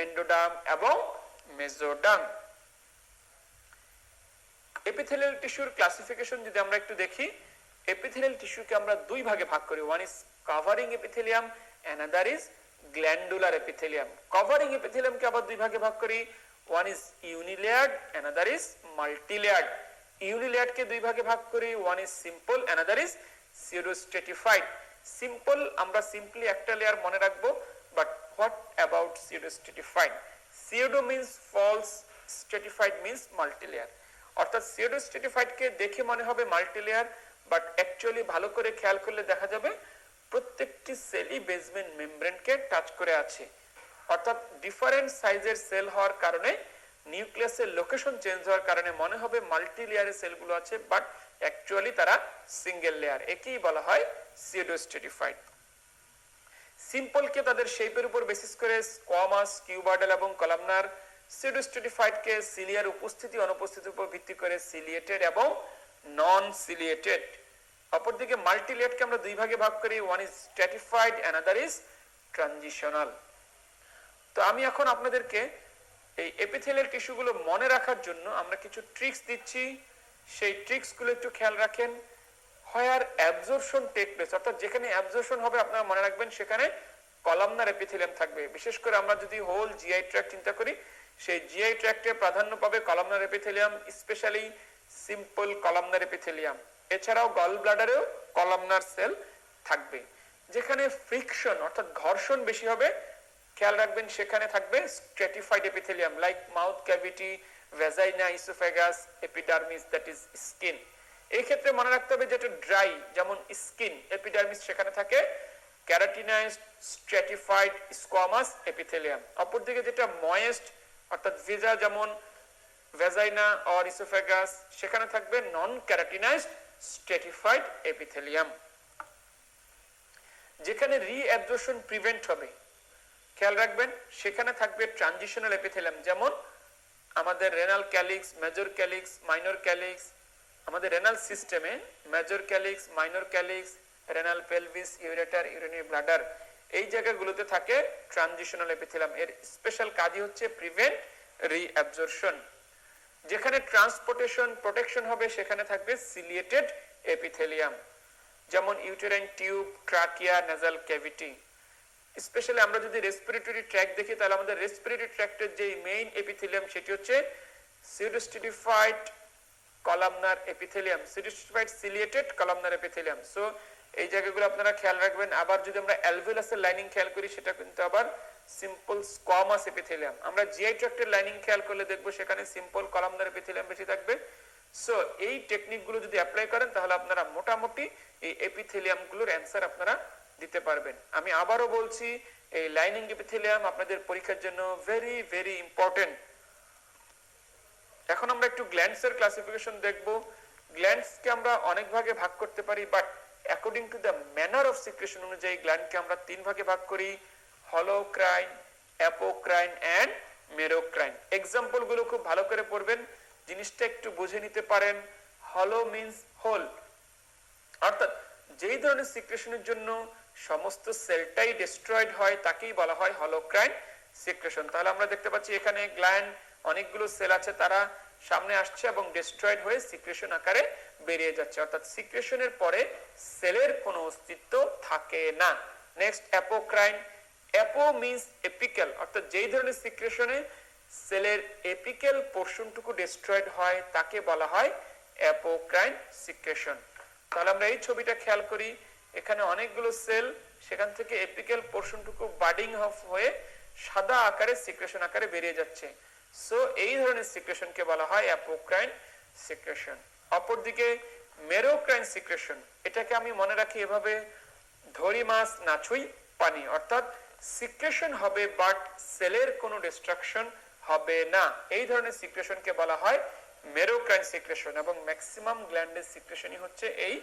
এন্ডোডার্ম এবং মেসোডার্ম। এপিথেলিয়াল টিস্যুর ক্লাসিফিকেশন যদি আমরা একটু দেখি, এপিথেলিয়াল টিস্যুকে আমরা দুই ভাগে ভাগ করি, one is covering epithelium, another is glandular epithelium. Covering এপিথেলিয়ামকে আবার দুই ভাগে ভাগ করি, one is unilayered, another is multilayered. ইউনিলেয়ার্ডকে দুই ভাগে ভাগ করি, one is simple, another is pseudostratified. Simple আমরা সিম্পলি একটা লেয়ার মনে রাখবো, but what about pseudostratified? Pseudo means false, stratified means multilayer. অর্থাৎ সিউডোস্ট্রেটিফাইডকে দেখে মনে হবে মাল্টিলেয়ার, বাট অ্যাকচুয়ালি ভালো করে খেয়াল করলে দেখা যাবে প্রত্যেকটি সেলই বেসমেন্ট মেমব্রেনকে টাচ করে আছে। অর্থাৎ ডিফারেন্ট সাইজের সেল হওয়ার কারণে, নিউক্লিয়াসের লোকেশন চেঞ্জ হওয়ার কারণে মনে হবে মাল্টি লেয়ারের সেলগুলো আছে, বাট অ্যাকচুয়ালি তারা সিঙ্গেল লেয়ার। একেই বলা হয় সিউডোস্ট্রেটিফাইড। সিম্পলকে তাদের শেপের উপর বেসিস করে স্কোয়ামাস, কিউবার্ডাল এবং কলামনার। সিউডোস্ট্রেটিফাইডকে সিলিয়ার উপস্থিতি অনুপস্থিতির উপর ভিত্তি করে সিলিয়েটেড এবং নন সিলিয়েটেড। অপরদিকে মাল্টিলেয়ারকে আমরা দুই ভাগে ভাগ করি, one is stratified, another is transitional. তো আমি এখন আপনাদেরকে এই এপিথেলিয়াল টিস্যুগুলো মনে রাখার জন্য আমরা কিছু ট্রিক্স দিচ্ছি, সেই ট্রিক্সগুলো একটু খেয়াল রাখেন। হোয়ার অ্যাবজর্পশন টেক প্লেস, অর্থাৎ যেখানে অ্যাবজর্পশন হবে আপনারা মনে রাখবেন সেখানে কলামনার এপিথেলিয়াম থাকবে। বিশেষ করে আমরা যদি হোল জিআই ট্র্যাক্ট চিন্তা করি, সেই জিআই ট্র্যাক্টে প্রাধান্য পাবে columnar epithelium, specially simple columnar epithelium. এছাড়াও গল ব্লাডারেও কলামনার সেল থাকবে। যেখানে ফ্রিকশন অর্থাৎ ঘর্ষণ বেশি হবে খেয়াল রাখবেন সেখানে থাকবে stratified epithelium, like mouth cavity, vagina, oesophagus, epidermis, that is skin. এই ক্ষেত্রে মনে রাখতে হবে যেটা ড্রাই যেমন স্কিন, এপিডার্মিস সেখানে থাকে ক্যারাটিনাইজড স্ট্র্যাটিফাইড স্কোয়ামাস এপিথেলিয়াম। অপরদিকে যেটা ময়েস্ট অর্থাৎ ভেজা যেমন ভ্যাজাইনা অর ইসোফেগাস সেখানে থাকবে নন ক্যারাটিনাইজড স্ট্র্যাটিফাইড এপিথেলিয়াম। যেখানে রিঅ্যাবজর্পশন প্রিভেন্ট হবে খেয়াল রাখবেন সেখানে থাকবে ট্রানজিশনাল এপিথেলিয়াম, যেমন আমাদের renal calyx, major calyx, minor calyx. আমাদের রেনাল সিস্টেমে major calyx, minor calyx, renal pelvis, ureter, urinary bladder, এই জায়গাগুলোতে থাকে ট্রানজিশনাল এপিথেলিয়াম। এর স্পেশাল কাজই হচ্ছে প্রিভেন্ট রিঅ্যাবজর্পশন। যেখানে ট্রান্সপোর্টেশন প্রোটেকশন হবে সেখানে থাকবে সিলিয়েটেড এপিথেলিয়াম, যেমন uterine tube, trachea, nasal cavity. Specially আমরা যদি রেসপিরেটরি ট্র্যাক্ট দেখি তাহলে আমাদের রেসপিরেটরি ট্র্যাক্টের যে মেইন এপিথেলিয়াম সেটি হচ্ছে pseudostydified columnar epithelium, pseudostydified ciliated columnar epithelium. So এই জায়গাগুলো আপনারা খেয়াল রাখবেন। আবার যদি আমরা অ্যালভিওলাসের লাইনিং খেয়াল করি সেটা কিন্তু আবার সিম্পল স্কোয়ামাস এপিথেলিয়াম। আমরা জিআই ট্র্যাক্টের লাইনিং খেয়াল করলে দেখবো সেখানে সিম্পল কলামনার এপিথেলিয়াম বেশি থাকবে। সো এই টেকনিকগুলো যদি অ্যাপ্লাই করেন তাহলে আপনারা মোটামুটি এই এপিথেলিয়ামগুলোর অ্যান্সার আপনারা দিতে পারবেন। আমি আবারও বলছি এই লাইনিং এপিথেলিয়াম আপনাদের পরীক্ষার জন্য ভেরি ভেরি ইম্পর্টেন্ট। এখন আমরা একটু গ্ল্যান্ডসের ক্লাসিফিকেশন দেখব। গ্ল্যান্ডসকে আমরা অনেক ভাগে ভাগ করতে পারি, but according to the manner of secretion অনুযায়ী গ্ল্যান্ডকে আমরা তিন ভাগে ভাগ করি: হলোক্রাইন, অ্যাপোক্রাইন এন্ড মেরোক্রাইন। এক্সাম্পল গুলো খুব ভালো করে পড়বেন, জিনিসটা একটু বুঝে নিতে পারেন। হলো মিন্স হোল, অর্থাৎ যেই ধরনের সিক্রেশনের জন্য সমস্ত সেলটাই ডিস্ট্রয়েড হয় তাকেই বলা হয় হলোক্রাইন সিক্রেশন। তাহলে আমরা দেখতে পাচ্ছি এখানে গ্ল্যান্ড অনেকগুলো সেল আছে, তারা সামনে আসছে এবং ডিস্ট্রয়েড হয়ে সিক্রেশন আকারে বেরিয়ে যাচ্ছে, অর্থাৎ সিক্রেশনের পরে সেলের কোনো অস্তিত্ব থাকে না। Next apocrine. Apo means apical, অর্থাৎ যেই ধরনের সিক্রেশনে সেলের এপিক্যাল পোরশনটুকু ডিস্ট্রয়েড হয় তাকে বলা হয় অ্যাপোক্রাইন সিক্রেশন। তাহলে আমরা এই ছবিটা খেয়াল করি, এখানে অনেকগুলো সেল, সেখান থেকে এপিক্যাল পোরশনটুকু বাডিং অফ হয়ে সাদা আকারে সিক্রেশন আকারে বেরিয়ে যাচ্ছে। সো এই ধরনের সিক্রেশনকে বলা হয় অ্যাপোক্রাইন সিক্রেশন। অপরদিকে মেরোক্রাইন সিক্রেশন, এটাকে আমি মনে রাখি এভাবে: ধরি মাছ নাছুই পানি, অর্থাৎ সিক্রেশন হবে বাট সেলের কোনো ডিস্ট্রাকশন হবে না। এই ধরনের সিক্রেশনকে বলা হয় মেরোক্রাইন সিক্রেশন, এবং ম্যাক্সিমাম গ্ল্যান্ডের সিক্রেশনই হচ্ছে এই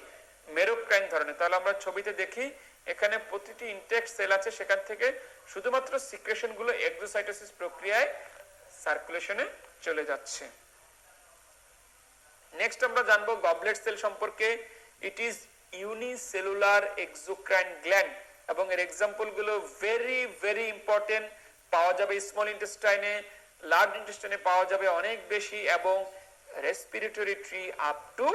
মেরোক্রাইন ধরনের। তাহলে আমরা ছবিতে দেখি এখানে প্রতিটি ইনটেক্ট সেল আছে, সেখান থেকে শুধুমাত্র সিক্রেশন গুলো এক্সোসাইটোসিস প্রক্রিয়ায় সার্কুলেশনে চলে যাচ্ছে। নেক্সট আমরা জানবো গবলেট সেল সম্পর্কে। It is unicellular exocrine gland, এবং এর এক্সাম্পল গুলো ভেরি ভেরি ইম্পর্টেন্ট। পাওয়া যাবে স্মল ইন্টেস্টাইনে, লার্জ ইন্টেস্টাইনে পাওয়া যাবে অনেক বেশি, এবং respiratory tree up to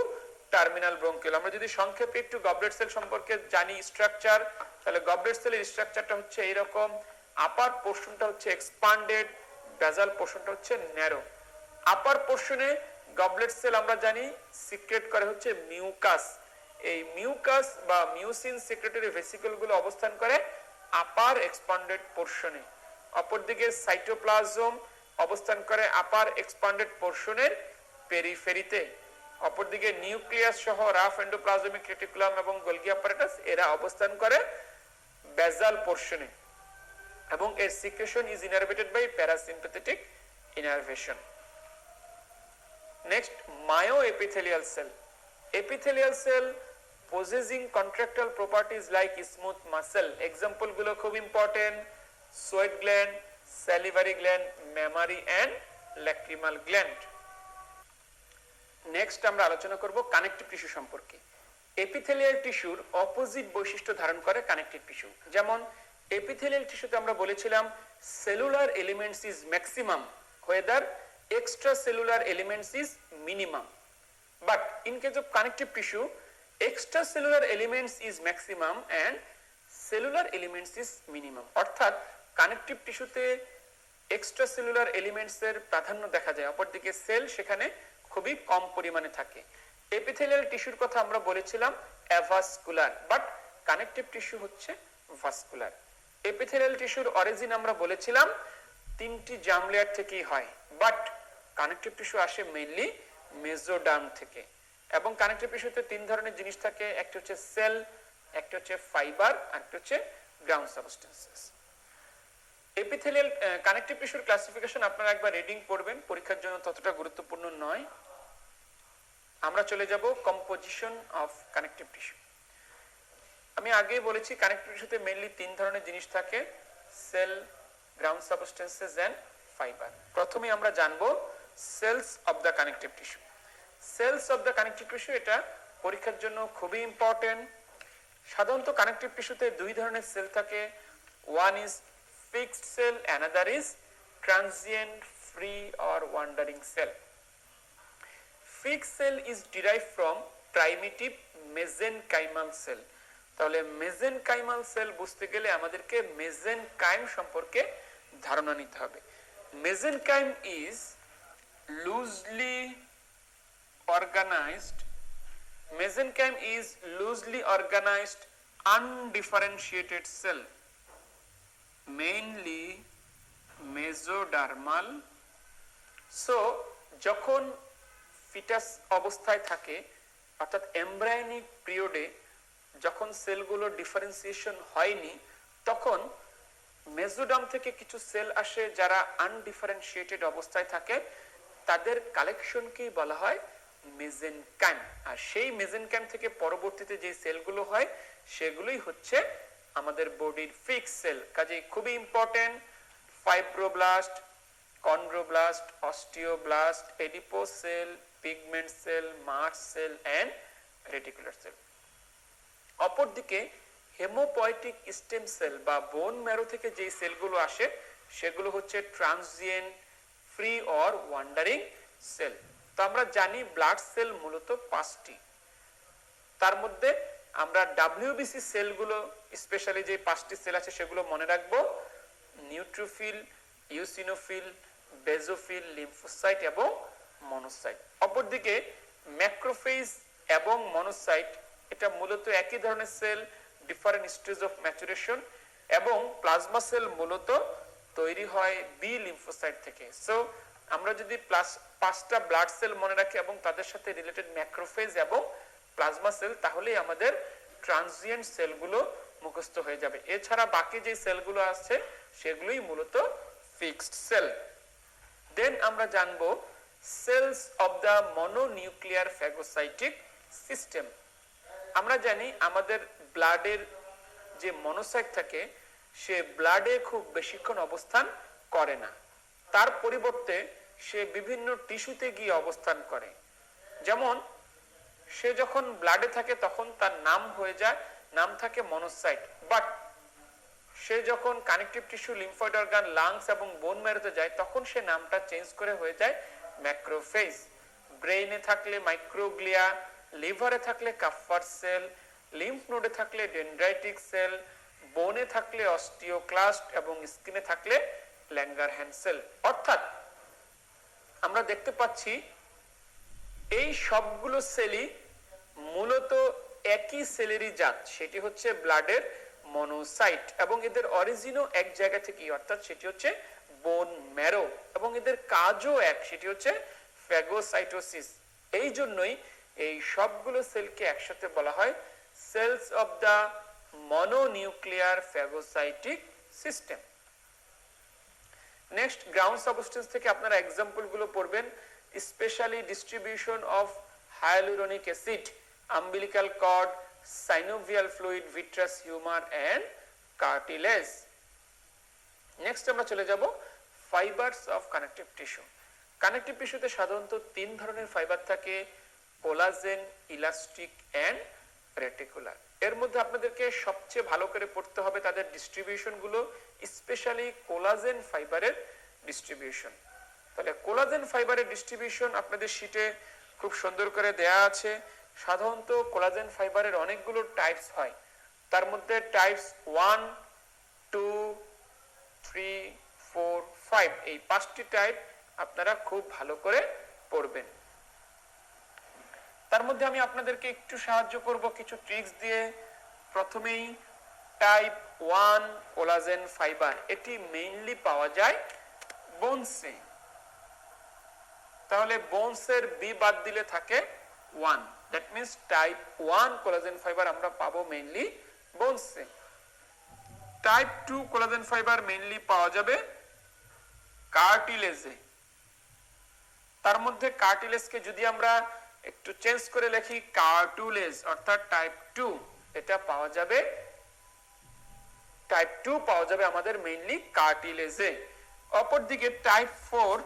terminal bronchiole. আমরা যদি সংক্ষেপে একটু গবলেট সেল সম্পর্কে জানি স্ট্রাকচার, তাহলে গবলেট সেলের স্ট্রাকচারটা হচ্ছে এইরকম: আপার পোর্শনটা হচ্ছে এক্সপান্ডেড, বেজাল পোর্শনটা হচ্ছে ন্যারো। আপার পোর্শনে গবলেট সেল আমরা জানি সিক্রেট করে হচ্ছে মিউকাস। এই মিউকাস বা মিউসিন সিক্রেটরি ভেসিকল গুলো অবস্থান করে আপার এক্সপান্ডেড পোর্শনে। অপরদিকে সাইটোপ্লাজম অবস্থান করে আপার এক্সপান্ডেড পোর্শনের পেরিফেরিতে। অপরদিকে নিউক্লিয়াস সহ রাফ এন্ডোপ্লাজমিক রেটিকুলাম এবং গোলগি অ্যাপারেটাস এরা অবস্থান করে বেজাল পোর্শনে, এবং এর secretion is innervated by parasympathetic innervation. Next myoepithelial cell. Epithelial cell possessing contractile properties like smooth muscle. Example গুলো খুব important: sweat gland, salivary gland, mammary and lacrimal gland. Next আমরা আলোচনা করব কানেকটিভ টিস্যু সম্পর্কে। Epithelial টিস্যুর opposite বৈশিষ্ট্য ধারণ করে কানেকটিভ টিস্যু। যেমন এপিথেলিয়াল টিস্যুতে আমরা বলেছিলাম cellular elements is maximum, whether extracellular elements is minimum, but in case of connective tissue extracellular elements is maximum and cellular elements is minimum, অর্থাৎ connective টিস্যুতে extracellular elements এর প্রাধান্য দেখা যায়, অপরদিকে সেল সেখানে খুবই কম পরিমাণে থাকে। এপিথেলিয়াল টিস্যুর কথা আমরা বলেছিলাম অ্যাভাসকুলার, বাট কানেকটিভ টিস্যু হচ্ছে ভাস্কুলার। এপিথেলিয়াল টিস্যুর অরিজিন আমরা বলেছিলাম তিনটি জার্ম লেয়ার থেকেই হয়, বাট কানেকটিভ টিস্যু আসে মেইনলি মেসোডার্ম থেকে। এবং কানেকটিভ টিস্যুতে তিন ধরনের জিনিস থাকে: একটা হচ্ছে সেল, একটা হচ্ছে ফাইবার, আর একটা হচ্ছে গ্রাউন্ড সাবস্টেন্সেস। এপিথেলিয়াল কানেকটিভ টিস্যুর ক্লাসিফিকেশন আপনারা একবার রিডিং পড়বেন, পরীক্ষার জন্য ততটা গুরুত্বপূর্ণ নয়। আমরা চলে যাব কম্পোজিশন অফ কানেকটিভ টিস্যু। আমি আগেই বলেছি কানেকটিভ টিস্যুতে মেইনলি তিন ধরনের জিনিস থাকে: cell, ground substances and fibre. প্রথমে আমরা জানবো cells of the connective tissue. Cells of the connective tissue এটা পরীক্ষার জন্য খুবই ইম্পর্টেন্ট। সাধারণত কানেকটিভ টিস্যুতে দুই ধরনের সেল থাকে: one is fixed cell, another is transient, free or wandering cell. Fixed cell is derived from primitive mesenchymal cell. তাহলে mesenchymal sell বুঝতে গেলে আমাদেরকে মেজেনকাইম সম্পর্কে ধারণা নিতে হবে। Mesenchyme is loosely organized mesenchyme is loosely organized undifferentiated cell, mainly mesodermal. So যখন foetus অবস্থায় থাকে অর্থাৎ এমব্রায়োনিক পিরিয়ডে যখন সেলগুলো ডিফারেন্সিয়েশন হয়নি তখন মেসোডার্ম থেকে কিছু সেল আসে যারা আনডিফারেন্সিয়েটেড অবস্থায় থাকে, তাদের কালেকশনকেই বলা হয় মেজেনকাইম। আর সেই মেজেনকাইম থেকে পরবর্তীতে যে সেলগুলো হয় সেগুলোই হচ্ছে আমাদের বডির ফিক্স সেল। কাজেই খুবই important, fibroblast, chondroblast, osteoblast, adipose cell, pigment cell, mast cell and reticular cell. অপরদিকে হেমোপয়েটিক স্টেম সেল বা বোন ম্যারো থেকে যে সেলগুলো আসে সেগুলো হচ্ছে transient, free or wandering cell. তো আমরা জানি ব্লাড সেল মূলত 5টি, তার মধ্যে আমরা ডাব্লিউবিসি সেলগুলো স্পেশালি যে 5টি সেল আছে সেগুলো মনে রাখবো: নিউট্রোফিল, ইউসিনোফিল, বেজোফিল, লিম্ফোসাইট এবং মনোসাইট। অপরদিকে ম্যাক্রোফেজ এবং মনোসাইট এটা মূলত একই ধরনের cell, different stage of maturation, এবং প্লাজমা সেল মূলত তৈরি হয় বি লিম্ফোসাইট থেকে। সো আমরা যদি 5টা ব্লাড সেল মনে রাখি এবং তাদের সাথে রিলেটেড ম্যাক্রোফেজ এবং প্লাজমা সেল, তাহলেই আমাদের ট্রানজিয়েন্ট সেলগুলো মুখস্থ হয়ে যাবে। এছাড়া বাকি যে সেলগুলো আছে সেগুলোই মূলত ফিক্সড সেল। দেন আমরা জানবো cells of the mononuclear phagocytic system. আমরা জানি আমাদের ব্লাডের যে মনোসাইট থাকে সে ব্লাডে খুব বেশিক্ষণ অবস্থান করে না, তার পরিবর্তে সে বিভিন্ন টিস্যুতে গিয়ে অবস্থান করে। যেমন সে যখন ব্লাডে থাকে তখন তার নাম হয়ে যায়, নাম থাকে মনোসাইট, বাট সে যখন connective tissue, lymphoid organ, lungs এবং বোন ম্যারোতে যায় তখন সে নামটা চেঞ্জ করে হয়ে যায় ম্যাক্রোফেজ। ব্রেইনে থাকলে মাইক্রোগ্লিয়া, লিভারে থাকলে কাফার সেল, লিম্ফ নোডে থাকলে ডেনড্রাইটিক সেল, বোনে থাকলে অস্টিওক্লাস্ট এবং স্কিনে থাকলে ল্যাঙ্গারহ্যান্স সেল। অর্থাৎ আমরা দেখতে পাচ্ছি এই সবগুলো সেলই মূলত একই সেলেরই জাত, সেটি হচ্ছে ব্লাডের মনোসাইট, এবং এদের অরিজিনও এক জায়গা থেকেই, অর্থাৎ সেটি হচ্ছে বোন ম্যারো, এবং এদের কাজও এক, সেটি হচ্ছে ফ্যাগোসাইটোসিস। এই জন্যই এই সবগুলো সেলকে একসাথে বলা হয় cells of the mononuclear phagocytic system. Next, ground substance থেকে আপনারা এক্সাম্পল গুলো পড়বেন, specially distribution of hyaluronic acid, umbilical cord, synovial fluid, vitreous humor and cartilage. Next আমরা চলে যাব fibres of connective tissue. Connective টিস্যুতে সাধারণত 3 ধরনের ফাইবার থাকে: কোলাজেন, ইলাস্টিক এন্ড রেটিকুলার। এর মধ্যে আপনাদেরকে সবচেয়ে ভালো করে পড়তে হবে তাদের ডিস্ট্রিবিউশন গুলো, স্পেশালি কোলাজেন ফাইবারের ডিস্ট্রিবিউশন। তাহলে কোলাজেন ফাইবারের ডিস্ট্রিবিউশন আপনাদের শীটে খুব সুন্দর করে দেয়া আছে। সাধারণত কোলাজেন ফাইবারের অনেকগুলো টাইপস হয়, তার মধ্যে টাইপস 1, 2, 3, 4, 5 এই 5টি টাইপ আপনারা খুব ভালো করে পড়বেন। তার মধ্যে আমি আপনাদেরকে একটু সাহায্য করব কিছু ট্রিক্স দিয়ে। প্রথমেই টাইপ 1 কোলাজেন ফাইবার, এটি মেইনলি পাওয়া যায় বোনসে। তাহলে বোনসের বি বাদ দিলে থাকে 1, that means type 1 collagen fibre আমরা পাবো মেইনলি বোনসে। টাইপ 2 কোলাজেন ফাইবার মেইনলি পাওয়া যাবে কার্টিলেজে। তার মধ্যে কার্টিলেজকে যদি আমরা একটু চেঞ্জ করে লিখি কার্টুলেজ, অর্থাৎ টাইপ 2, এটা পাওয়া যাবে, টাইপ 2 পাওয়া যাবে আমাদের মেইনলি কার্টিলেজে। অপরদিকে টাইপ 4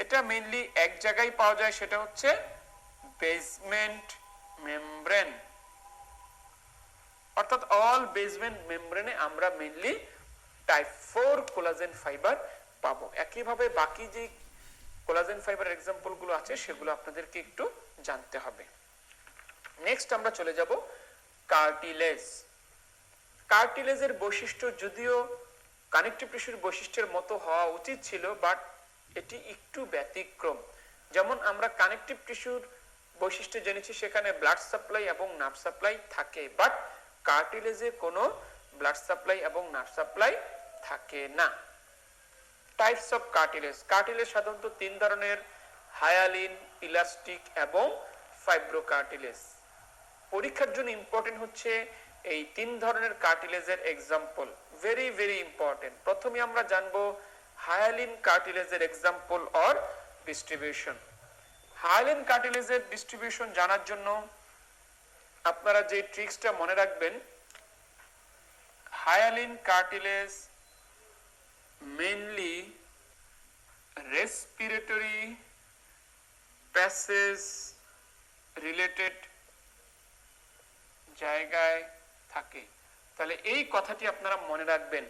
এটা মেইনলি এক জায়গায় পাওয়া যায়, সেটা হচ্ছে বেসমেন্ট মেমব্রেন, অর্থাৎ অল বেসমেন্ট মেমব্রেনে আমরা মেইনলি টাইপ 4 কোলাজেন ফাইবার পাবো। একইভাবে বাকি যে কোলাজেন ফাইবার এক্সাম্পল গুলো আছে সেগুলো আপনাদেরকে একটু জানতে হবে। নেক্সট আমরা চলে যাব কার্টিলেজ। কার্টিলেজের বৈশিষ্ট্য যদিও কানেকটিভ টিস্যুর বৈশিষ্ট্যের মতো হওয়া উচিত ছিল, বাট এটি একটু ব্যতিক্রম। যেমন আমরা কানেকটিভ টিস্যুর বৈশিষ্ট্য জেনেছি, সেখানে ব্লাড সাপ্লাই এবং নার্ভ সাপ্লাই থাকে, বাট কার্টিলেজে কোনো ব্লাড সাপ্লাই এবং নার্ভ সাপ্লাই থাকে না। Types of cartilage. কার্টিলেজ সাধারণত তিন ধরনের: হায়ালিন, ইলাস্টিক এবং ফাইব্রোকার্টিলেজ। পরীক্ষার জন্য ইম্পর্টেন্ট হচ্ছে এই তিন ধরনের কার্টিলেজের এক্সাম্পল, ভেরি ভেরি ইম্পর্টেন্ট। প্রথমে আমরা জানবো হায়ালিন কার্টিলেজের এক্সাম্পল অর ডিস্ট্রিবিউশন। হায়ালিন কার্টিলেজের ডিস্ট্রিবিউশন জানার জন্য আপনারা যে ট্রিক্সটা মনে রাখবেন, hyaline cartilage mainly respiratory passage related জায়গায় থাকে। তাহলে এই কথাটি আপনারা মনে রাখবেন,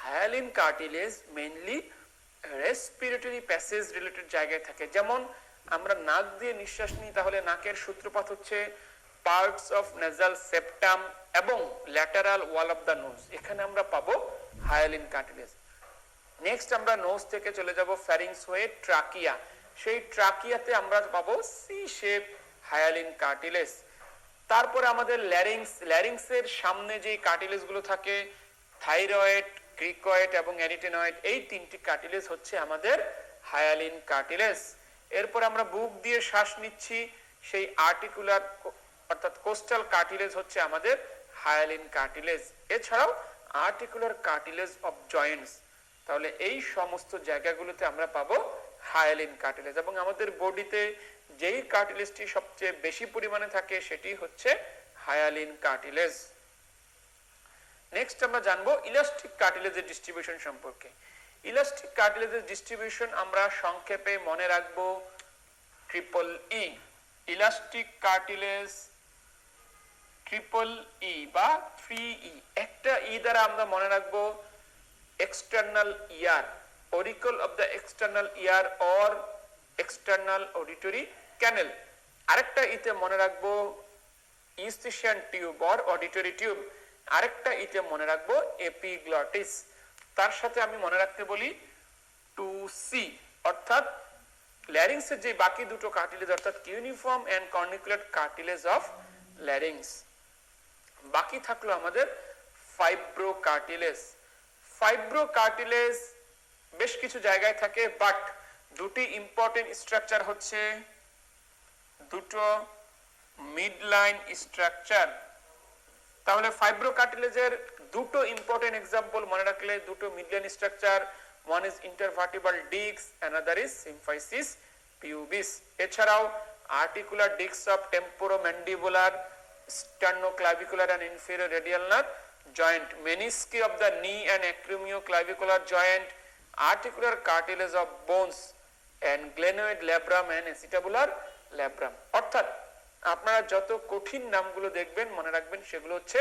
hyaline cartilage mainly respiratory passage related জায়গায় থাকে। যেমন আমরা নাক দিয়ে নিঃশ্বাস নিই, তাহলে নাকের সূত্রপাত হচ্ছে পার্টস অফ নেজাল সেপ্টাম এবং lateral wall of the nose, এখানে আমরা পাবো হায়ালিন কার্টিলেজ। নেক্সট আমরা নোজ থেকে চলে যাব ফ্যারিংস হয়ে ট্রাকিয়া, সেই ট্রাকিয়াতে আমরা পাবো সি শেপ হায়ালিন কার্টিলেজ। তারপরে আমাদের ল্যারিংস, ল্যারিংসের সামনে যে কার্টিলেজ গুলো থাকে, থাইরয়েড, ক্রিকয়েড এবং অ্যারিটেনয়েড, এই তিনটি কার্টিলেজ হচ্ছে আমাদের হায়ালিন কার্টিলেজ। এরপর আমরা বুক দিয়ে শ্বাস নিচ্ছি, সেই আর্টিকুলার অর্থাৎ কোস্টাল কার্টিলেজ হচ্ছে আমাদের হায়ালিন কার্টিলেজ। এছাড়াও আর্টিকুলার কার্টিলেজ অফ জয়েন্টস, তাহলে এই সমস্ত জায়গাগুলোতে আমরা পাবো হায়ালিন কার্টিলেজ। এবং আমাদের বডিতে যেই কার্টিলেজটি সবচেয়ে বেশি পরিমাণে থাকে সেটি হচ্ছে হায়ালিন কার্টিলেজ। নেক্সট আমরা জানবো ইলাস্টিক কার্টিলেজের ডিস্ট্রিবিউশন সম্পর্কে। ইলাস্টিক কার্টিলেজের ডিস্ট্রিবিউশন আমরা সংক্ষেপে মনে রাখবো triple E. Elastic cartilage triple E বা 3E। একটা ই দ্বারা আমরা মনে রাখবো external ear, auricle of the external ear or external auditory canal. আরেকটা ইতে মনে রাখবো Eustachian tube or auditory tube. আরেকটা ইতে মনে রাখবো এপিগ্লটিস। তার সাথে আমি মনে রাখতে বলি 2C, অর্থাৎ ল্যারিংসের যে বাকি দুটো কার্টিলেজ অর্থাৎ cuneiform and corniculate cartilage of larynx. বাকি থাকলো আমাদের ফাইব্রোকার্টিলেজ। ফাইব্রোকার্টিলেজ বেশ কিছু জায়গায় থাকে, বাট দুটি ইম্পর্টেন্ট স্ট্রাকচার হচ্ছে দুটো মিডলাইন স্ট্রাকচার। তাহলে ফাইব্রোকার্টিলেজের দুটো ইম্পর্টেন্ট এক্সাম্পল মনে রাখলে, দুটো midline structure, one is intervertebral disc, another is symphysis pubis. এছাড়াও articular disc of temporomandibular, sternoclavicular and inferior radial nerve joint, menisci of the knee and acromioclavicular joint, articular cartilage of bones and glenoid labrum and acetabular labrum। অর্থাৎ আপনারা যত কঠিন নামগুলো দেখবেন মনে রাখবেন সেগুলো হচ্ছে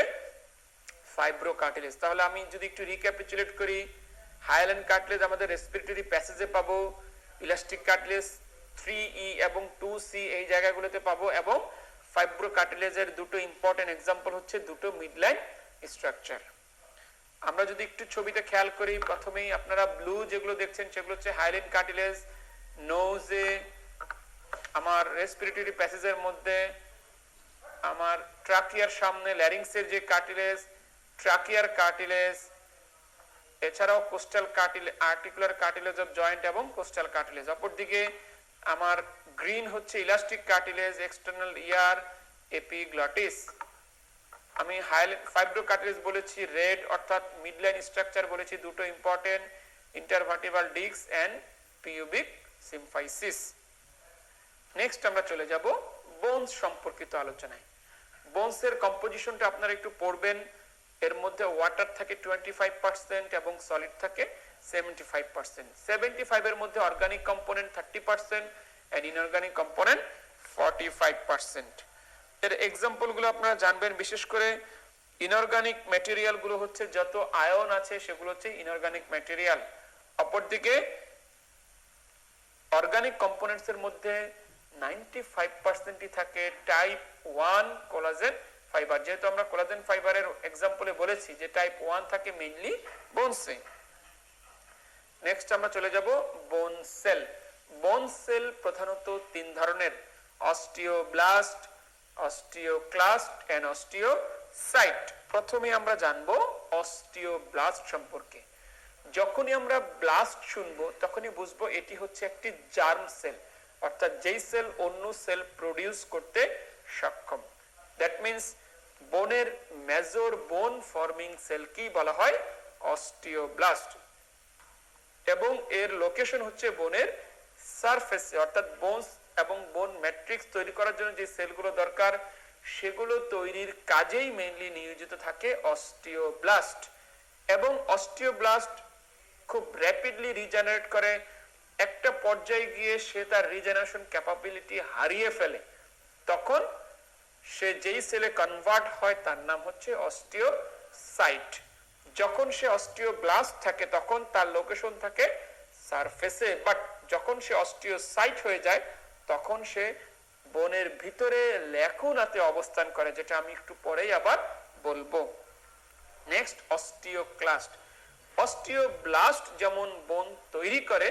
ফাইব্রোকার্টিলেজ। তাহলে আমি যদি একটু রিক্যাপিচুলেট করি, হায়ালিন কার্টিলেজ আমাদের রেসপিরেটরি প্যাসেজে পাবো, ইলাস্টিক কার্টিলেজ 3E এবং 2C এই জায়গাগুলোতে পাবো, এবং ফাইব্রোকার্টিলেজের দুটো ইম্পর্টেন্ট এক্সাম্পল হচ্ছে দুটো মিডলাইন স্ট্রাকচার। আমরা যদি একটু ছবিতে খেয়াল করি, প্রথমেই আপনারা ব্লু যেগুলো দেখছেন সেগুলো হচ্ছে হায়ালিন কার্টিলেজ। নোজে আমার রেসপিরেটরি প্যাসেজের মধ্যে, আমার ট্রাকিয়ার সামনে ল্যারিংসের যে কার্টিলেজ, ট্রাকিয়ার কার্টিলেজ। এছাড়াও costal cartilage, articular cartilage of joint এবং কোস্টাল কার্টিলেজ। অপরদিকে আমার গ্রিন হচ্ছে elastic cartilage, external ear, epiglottis. আমি ফাইব্রোকার্টিলেজ বলেছি রেড, অর্থাৎ মিডলাইন স্ট্রাকচার বলেছি দুটো important, intervertebral disc and pubic symphysis. Next আমরা চলে যাব বোনস সম্পর্কিত আলোচনায়। বোনসের কম্পোজিশনটা আপনারা একটু পড়বেন। এর মধ্যে ওয়াটার থাকে 25% এবং সলিড থাকে 75%। 75 এর মধ্যে organic component 30% and inorganic component 45%। এর এক্সাম্পল গুলো আপনারা জানবেন, বিশেষ করে ইনঅর্গানিক ম্যাটেরিয়াল গুলো হচ্ছে যত আয়ন আছে সেগুলো হচ্ছে ইনঅর্গানিক ম্যাটেরিয়াল। অপরদিকে অর্গানিক কম্পোনেন্টস এর মধ্যে 95%ই থাকে টাইপ 1 কোলাজেন ফাইবার, যেহেতু আমরা কোলাজেন ফাইবারের এক্সাম্পলে বলেছি যে টাইপ 1 থাকে মেইনলি বোনসে। নেক্সট আমরা চলে যাব বোন সেল। বোন সেল প্রধানত তিন ধরনের, অস্টিওব্লাস্ট, অস্টিওক্লাস্ট এন্ড অস্টিওসাইট। প্রথমে আমরা জানবো অস্টিওব্লাস্ট সম্পর্কে। যখনই আমরা ব্লাস্ট শুনবো তখনই বুঝবো এটি হচ্ছে একটি জার্ম সেল, অর্থাৎ যেই সেল অন্য সেল প্রডিউস করতে সক্ষম। দ্যাট মিন্স বোনের মেজর বোন ফর্মিং সেল কি বলা হয়? অস্টিওব্লাস্ট। এবং এর লোকেশন হচ্ছে বোনের সারফেসে, অর্থাৎ বোনস এবং বোন ম্যাট্রিক্স তৈরি করার জন্য যে সেলগুলো দরকার সেগুলো তৈরির কাজেই মেইনলি নিয়োজিত থাকে অস্টিওব্লাস্ট। এবং অস্টিওব্লাস্ট খুব র্যাপিডলি রিজেনারেট করে, একটা পর্যায়ে গিয়ে সে তার রিজেনারেশন ক্যাপাবিলিটি হারিয়ে ফেলে, তখন সে যেই সেলে কনভার্ট হয় তার নাম হচ্ছে অস্টিওসাইট। যখন সে অস্টিওব্লাস্ট থাকে তখন তার লোকেশন থাকে সারফেসে, বাট যখন সে অস্টিওসাইট হয়ে যায় তখন সে বোনের ভিতরে ল্যাকুনাতে অবস্থান করে, যেটা আমি একটু পরেই আবার বলবো। Next osteoclast. অস্টিওব্লাস্ট যেমন বোন তৈরি করে,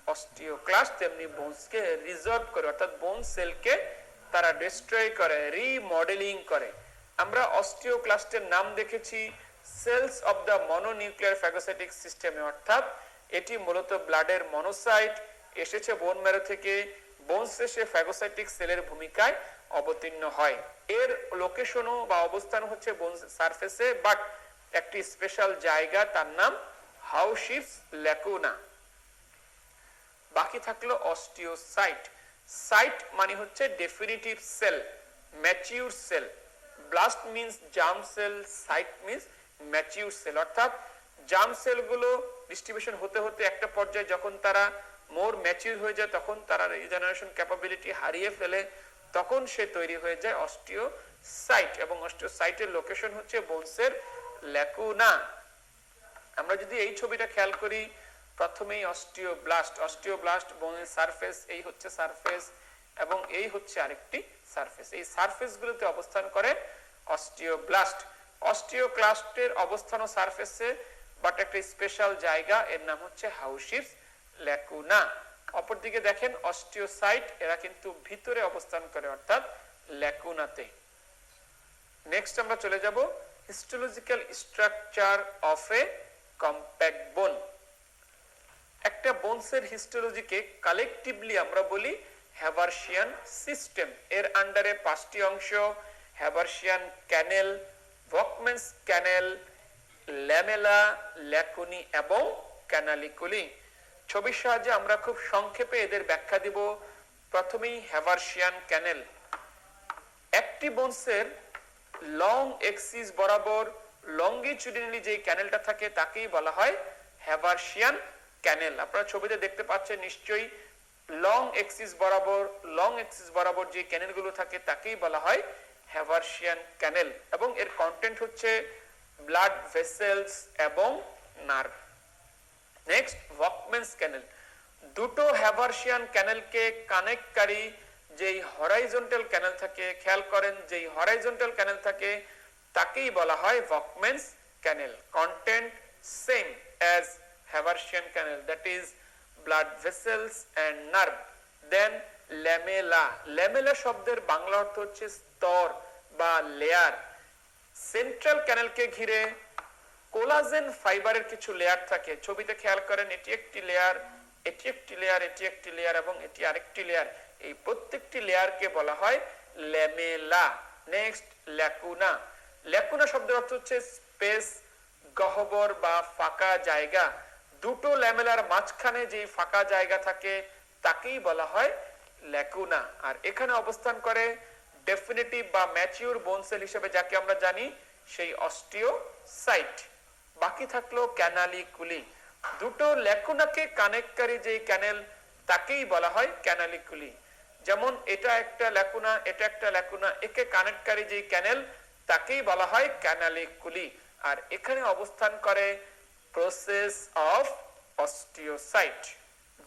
অস্টিওক্লাস্ট তেমনি বোনসকে রিজর্ভ করে, অর্থাৎ বোন সেলকে তারা ডিস্ট্রয় করে, রিমডেলিং করে। আমরা অস্টিওক্লাস্টের নাম দেখেছি cells of the mononuclear phagocytic সিস্টেমে, অর্থাৎ এটি মূলত ব্লাডের মনোসাইট, এসেছে বোন ম্যারো থেকে, বোন শেষে ফ্যাগোসাইটিক সেলের ভূমিকায় অবতীর্ণ হয়। এর লোকেশনও বা অবস্থান হচ্ছে বোন সারফেসে, বাট একটি স্পেশাল জায়গা, তার নাম হাউশিপস ল্যাকুনা। বাকি থাকলো অস্টিওসাইট। সাইট মানে হচ্ছে definitive cell, mature cell. Blast means germ cell, cyte means mature cell, অর্থাৎ জার্ম সেলগুলো ডিস্ট্রিবিউশন হতে হতে একটা পর্যায়ে যখন তারা মোর ম্যাচিউর হয়ে যায় তখন তারা রিজেনারেশন ক্যাপাবিলিটি হারিয়ে ফেলে, তখন সে তৈরি হয়ে যায় অস্টিওসাইট। এবং অস্টিওসাইটের লোকেশন হচ্ছে বোনসের ল্যাকুনা। আমরা যদি এই ছবিটা খেয়াল করি, প্রথমেই অস্টিওব্লাস্ট, অস্টিওব্লাস্ট বোনের সারফেস, এই হচ্ছে সারফেস এবং এই হচ্ছে আরেকটি সারফেস, এই সারফেস গুলোতে অবস্থান করে অস্টিওব্লাস্ট। অস্টিওক্লাস্টের অবস্থান ও সারফেসে, বাট একটা স্পেশাল জায়গা, এর নাম হচ্ছে হাউশিপস ল্যাকুনা। অপরদিকে দেখেন অস্টিওসাইট, এরা কিন্তু ভিতরে অবস্থান করে, অর্থাৎ ল্যাকুনাতে। নেক্সট আমরা চলে যাব histological structure of A compact বোন। একটা বোনসের হিস্টোলজিকে কালেকটিভলি আমরা বলি হ্যাভার্সিয়ান সিস্টেম। এর আন্ডারে পাঁচটি অংশ, হ্যাভার্সিয়ান ক্যানেল, ভকম্যানস ক্যানেল, ল্যামেলা, ল্যাকুনি এবং ক্যানালিকুলি। ছবির সাহায্যে আমরা খুব সংক্ষেপে এদের ব্যাখ্যা দিব। প্রথমেই হ্যাভার্সিয়ান ক্যানেল। একটি বোনসের লং এক্সিস বরাবর লঙ্গিচুডিনালি যে ক্যানেলটা থাকে তাকেই বলা হয় হ্যাভার্সিয়ান ক্যানেল। আপনারা ছবিতে দেখতে পাচ্ছেন নিশ্চয়ই, লং এক্সিস বরাবর যে ক্যানেলগুলো থাকে তাকেই বলা হয় হ্যাভার্সিয়ান ক্যানেল। এবং এর কন্টেন্ট হচ্ছে ব্লাড ভেসেলস এবং নার্ভ। নেক্সট ভকম্যানস ক্যানেল। দুটো হ্যাভার্সিয়ান ক্যানেলকে কানেক্টকারী যেই হরাইজন্টাল ক্যানেল থাকে, খেয়াল করেন যেই হরাইজন্টাল ক্যানেল থাকে তাকেই বলা হয় Volkmann's canal. Content same as Haversian canal, that is blood vessels and nerve. Then lamella. Lamella শব্দের বাংলা অর্থ হচ্ছে স্তর বা লেয়ার। সেন্ট্রাল ক্যানেলকে ঘিরে কোলাজেন ফাইবারের কিছু লেয়ার থাকে। ছবিতে খেয়াল করেন, এটি একটি লেয়ার, এটি একটি লেয়ার, এটি একটি লেয়ার এবং এটি আরেকটি লেয়ার। এই প্রত্যেকটি লেয়ারকে বলা হয় ল্যামেলা। Next lacuna. ল্যাকুনা শব্দের অর্থ হচ্ছে স্পেস, গহ্বর বা ফাঁকা জায়গা। দুটো ল্যামেলার মাঝখানে যে ফাঁকা জায়গা থাকে তাকেই বলা হয় ল্যাকুনা। আর এখানে অবস্থান করে ডেফিনিটিভ বা ম্যাচিউর বোন সেল হিসেবে যাকে আমরা জানি সেই অস্টিওসাইট। বাকি থাকলো ক্যানালিকুলি। দুটো ল্যাকুনাকে কানেক্টকারী যে ক্যানেল তাকেই বলা হয় ক্যানালিকুলি। যেমন এটা একটা ল্যাকুনা, এটা একটা ল্যাকুনা, একে কানেক্টকারী যে ক্যানেল তাকেই বলা হয় ক্যানালিকুলি। আর এখানে অবস্থান করে প্রসেস অফ অস্টিওসাইট।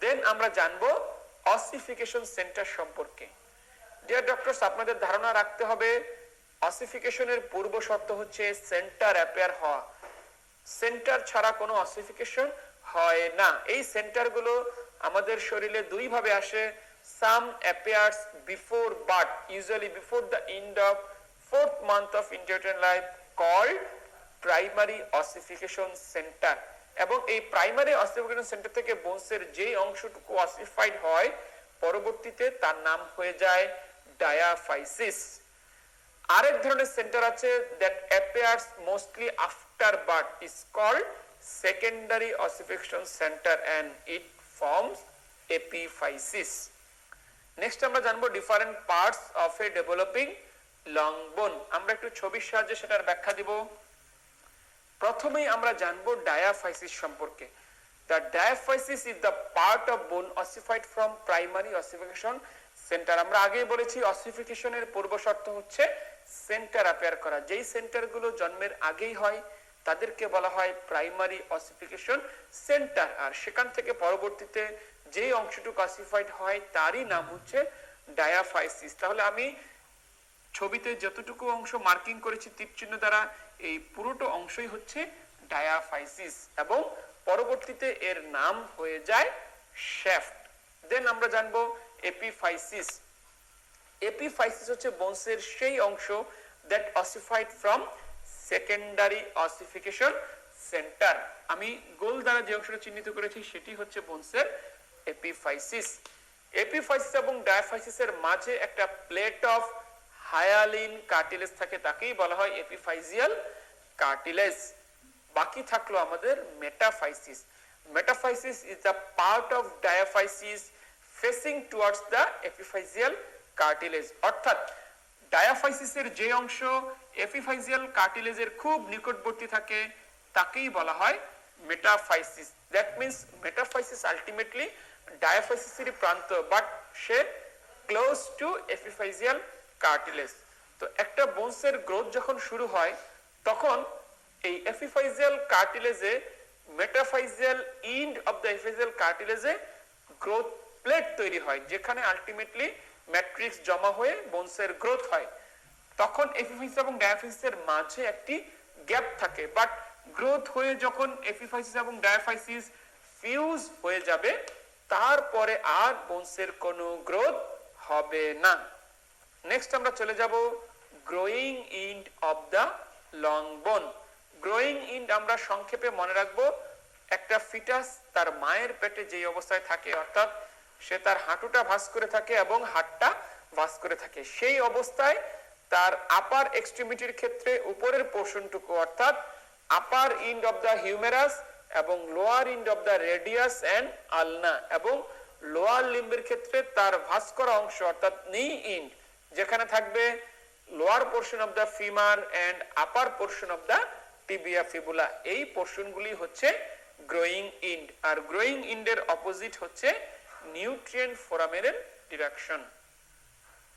দেন আমরা জানবো অসিফিকেশন সেন্টার সম্পর্কে। ডিয়ার ডক্টরস, আপনাদের ধারণা রাখতে হবে অসিফিকেশনের পূর্ব শর্ত হচ্ছে সেন্টার অ্যাপিয়ার হওয়া। সেন্টার ছাড়া কোনো অসিফিকেশন হয় না। এই সেন্টারগুলো আমাদের শরীরে দুই ভাবে আসে। Some appears before birth, usually before the end of 4th month of intrauterine life, called primary ossification centre. এবং এই প্রাইমারি অসিফিকেশন সেন্টার থেকে বোনসের যে অংশটুকু অসিফাইড হয় পরবর্তীতে তার নাম হয়ে যায় ডায়াফাইসিস। আরেক ধরনের সেন্টার আছে that appears mostly after birth, is called secondary ossification center and it forms epiphysis. Next আমরা জানবো different parts of A developing long বোন। আমরা একটু ছবির সাহায্যে সেটার ব্যাখ্যা দিব। প্রথমেই আমরা জানবো ডায়াফাইসিস সম্পর্কে। The diaphysis is the part of bone ossified from primary ossification center. আমরা আগেই বলেছি অসিফিকেশনের পূর্ব শর্ত হচ্ছে সেন্টার অ্যাপিয়ার করা। যেই সেন্টারগুলো জন্মের আগেই হয় তাদেরকে বলা হয় প্রাইমারি অসিফিকেশন সেন্টার, আর সেখান থেকে পরবর্তীতে যে অংশটুকু অসিফাইড হয় তারই নাম হচ্ছে ডায়াফাইসিস। তাহলে আমি ছবিতে যতটুকু অংশ মার্কিং করেছি তীর চিহ্ন দ্বারা, এই পুরোটা অংশই হচ্ছে ডায়াফাইসিস এবং পরবর্তীতে এর নাম হয়ে যায় শ্যাফট। দেন আমরা জানবো এপিফাইসিস। এপিফাইসিস হচ্ছে বোনসের সেই অংশ that ossified from secondary ossification centre. আমি গোল দ্বারা যে অংশটা চিহ্নিত করেছি সেটি হচ্ছে বোনসের এপিফাইসিস। এপিফাইসিস এবং ডায়াফাইসিসের মাঝে একটা প্লেট অফ হায়ালিন কার্টিলেজ থাকে, তাকেই বলা হয় এপিফাইজিয়াল কার্টিলেজ। বাকি থাকলো আমাদের metaphysis. Metaphysis is the part of diaphysis facing towards the epiphyseal cartilage. অর্থাৎ ডায়াফাইসিসের যে অংশ এপিফাইজিয়াল কার্টিলেজের খুব নিকটবর্তী থাকে তাকেই বলা হয় metaphysis. That means metaphysis ultimately ডায়াফাইসিসের প্রান্ত, বাট সে ক্লোজ টু এপিফাইজিয়াল কার্টিলেজ। তো একটা বোনসের গ্রোথ যখন শুরু হয় তখন এই এপিফাইজিয়াল কার্টিলেজে metaphyseal end of the epiphyseal কার্টিলেজে গ্রোথ প্লেট তৈরি হয়, যেখানে আলটিমেটলি ম্যাট্রিক্স জমা হয়ে বোনসের গ্রোথ হয়। তখন এপিফাইসিস এবং ডায়াফাইসিসের মাঝে একটি গ্যাপ থাকে, বাট গ্রোথ হয়ে যখন এপিফাইসিস এবং ডায়াফাইসিস ফিউজ হয়ে যাবে তারপরে আর বোনসের কোনো গ্রোথ হবে না। নেক্সট আমরা চলে যাব গ্রোয়িং ইন্ড অফ দ্য লং বোন। গ্রোয়িং ইন্ড আমরা সংক্ষেপে মনে রাখবো, একটা ফিটাস তার মায়ের পেটে যে অবস্থায় থাকে, অর্থাৎ সে তার হাঁটুটা ভাঁজ করে থাকে এবং হাতটা ভাঁজ করে থাকে, সেই অবস্থায় তার আপার এক্সট্রিমিটির ক্ষেত্রে উপরের পোর্শনটুকু অর্থাৎ upper end of the humerus এবং lower end of the radius and ulna, এবং লোয়ার লিম্বের ক্ষেত্রে তার ভাঁজ করা অংশ অর্থাৎ নি ইন্ড, যেখানে থাকবে lower portion of the femur and upper portion of the tibia fibula. এই পোর্শনগুলি হচ্ছে গ্রোয়িং ইন্ড, আর গ্রোয়িং ইন্ডের অপোজিট হচ্ছে নিউট্রিয়েন্ট ফোরামেনের ডিরেকশন।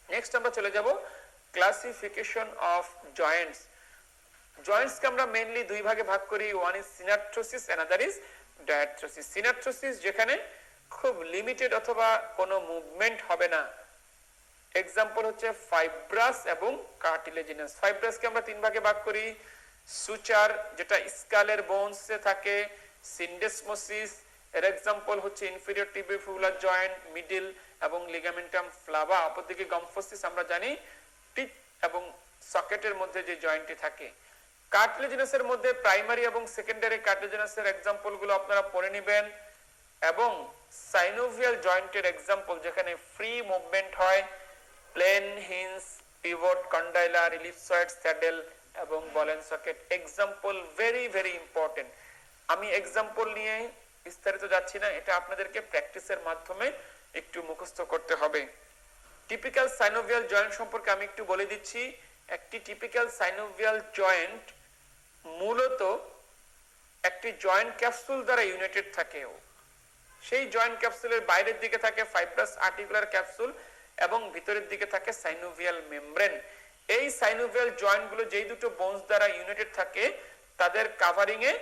নেক্সট আমরা চলে যাব ক্লাসিফিকেশন অফ জয়েন্টস। জয়েন্টসকে আমরা মেইনলি দুই ভাগে ভাগ করি, ওয়ান ইজ সিনার্থ্রোসিস, অ্যানাদার ইজ ডায়াথ্রোসিস। সিনার্থ্রোসিস যেখানে খুব লিমিটেড অথবা কোনো মুভমেন্ট হবে না, এক্সাম্পল হচ্ছে ফাইব্রাস এবং কার্টিলেজিনাস। ফাইব্রাসকে আমরা তিন ভাগে ভাগ করি, সুচার যেটা স্কালের বোনসে থাকে, সিন্ডেসমোসিস এর এক্সাম্পল হচ্ছে ইনফেরিয়র টিবিওফিবুলার জয়েন্ট, মিডল এবং লিগামেন্টাম ফ্লাভা। অপরদিকে গম্ফোসিস আমরা জানি টিপ এবং সকেটের মধ্যে যে জয়েন্টটি থাকে। কার্টিলেজিনাসের মধ্যে প্রাইমারি এবং সেকেন্ডারি কার্টিলেজিনাসের এক্সাম্পল গুলো আপনারা পড়ে নেবেন, এবং সাইনোভিয়াল জয়েন্টের এক্সাম্পল যেখানে ফ্রি মুভমেন্ট হয়, plane, hinge, pivot, condylar, ellipsoid, saddle এবং ball and socket example very very important. আমি এক্সাম্পল নিয়ে বিস্তারিত যাচ্ছি না, এটা আপনাদেরকে প্র্যাকটিসের মাধ্যমে একটু মুখস্থ করতে হবে। টিপিক্যাল সাইনোভিয়াল জয়েন্ট সম্পর্কে আমি একটু বলে দিচ্ছি। একটি টিপিক্যাল সাইনোভিয়াল জয়েন্ট মূলত একটি জয়েন্ট ক্যাপসুল দ্বারা ইউনাইটেড থাকে। সেই জয়েন্ট ক্যাপসুলের বাইরের দিকে থাকে ফাইব্রাস আর্টিকুলার ক্যাপসুল এবং ভিতরের দিকে থাকে সাইনোভিয়াল মেমব্রেন। এই সাইনোভিয়াল জয়েন্টগুলো যেই দুটো বোনস দ্বারা ইউনাইটেড থাকে তাদের কাভারিং এ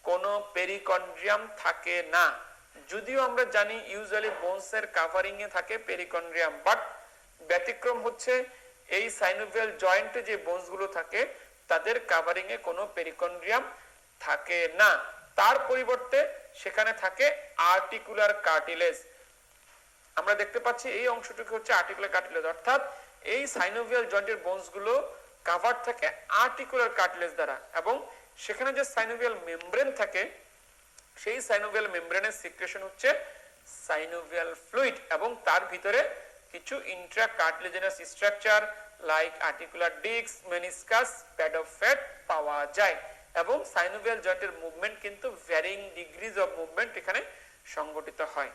কোনো পেরিকন্ড্রিয়াম থাকে না। যদিও আমরা জানি ইউজুয়ালি বোনসের কাভারিং এ থাকে পেরিকন্ড্রিয়াম, বাট ব্যতিক্রম হচ্ছে এই সাইনোভিয়াল জয়েন্টে যে বোনস গুলো থাকে তাদের কাভারিং এ কোনো পেরিকন্ড্রিয়াম থাকে না, তার পরিবর্তে সেখানে থাকে আর্টিকুলার কার্টিলেজ। আমরা দেখতে পাচ্ছি এই অংশটুকু হচ্ছে আর্টিকুলার কার্টিলেজ, অর্থাৎ এই সাইনোভিয়াল জয়েন্টের বোনস গুলো কাভার থাকে আর্টিকুলার কার্টিলেজ দ্বারা, এবং সেখানে যে সাইনোভিয়াল মেমব্রেন থাকে সেই সাইনোভিয়াল মেমব্রেনের সিক্রেশন হচ্ছে সাইনোভিয়াল ফ্লুইড, এবং তার ভিতরে কিছু intra cartilaginous structure like articular disc, meniscus, pad of fat পাওয়া যায়, এবং সাইনোভিয়াল জয়েন্টের মুভমেন্ট কিন্তু ভ্যারিং ডিগ্রিজ অফ মুভমেন্ট এখানে সংগঠিত হয়।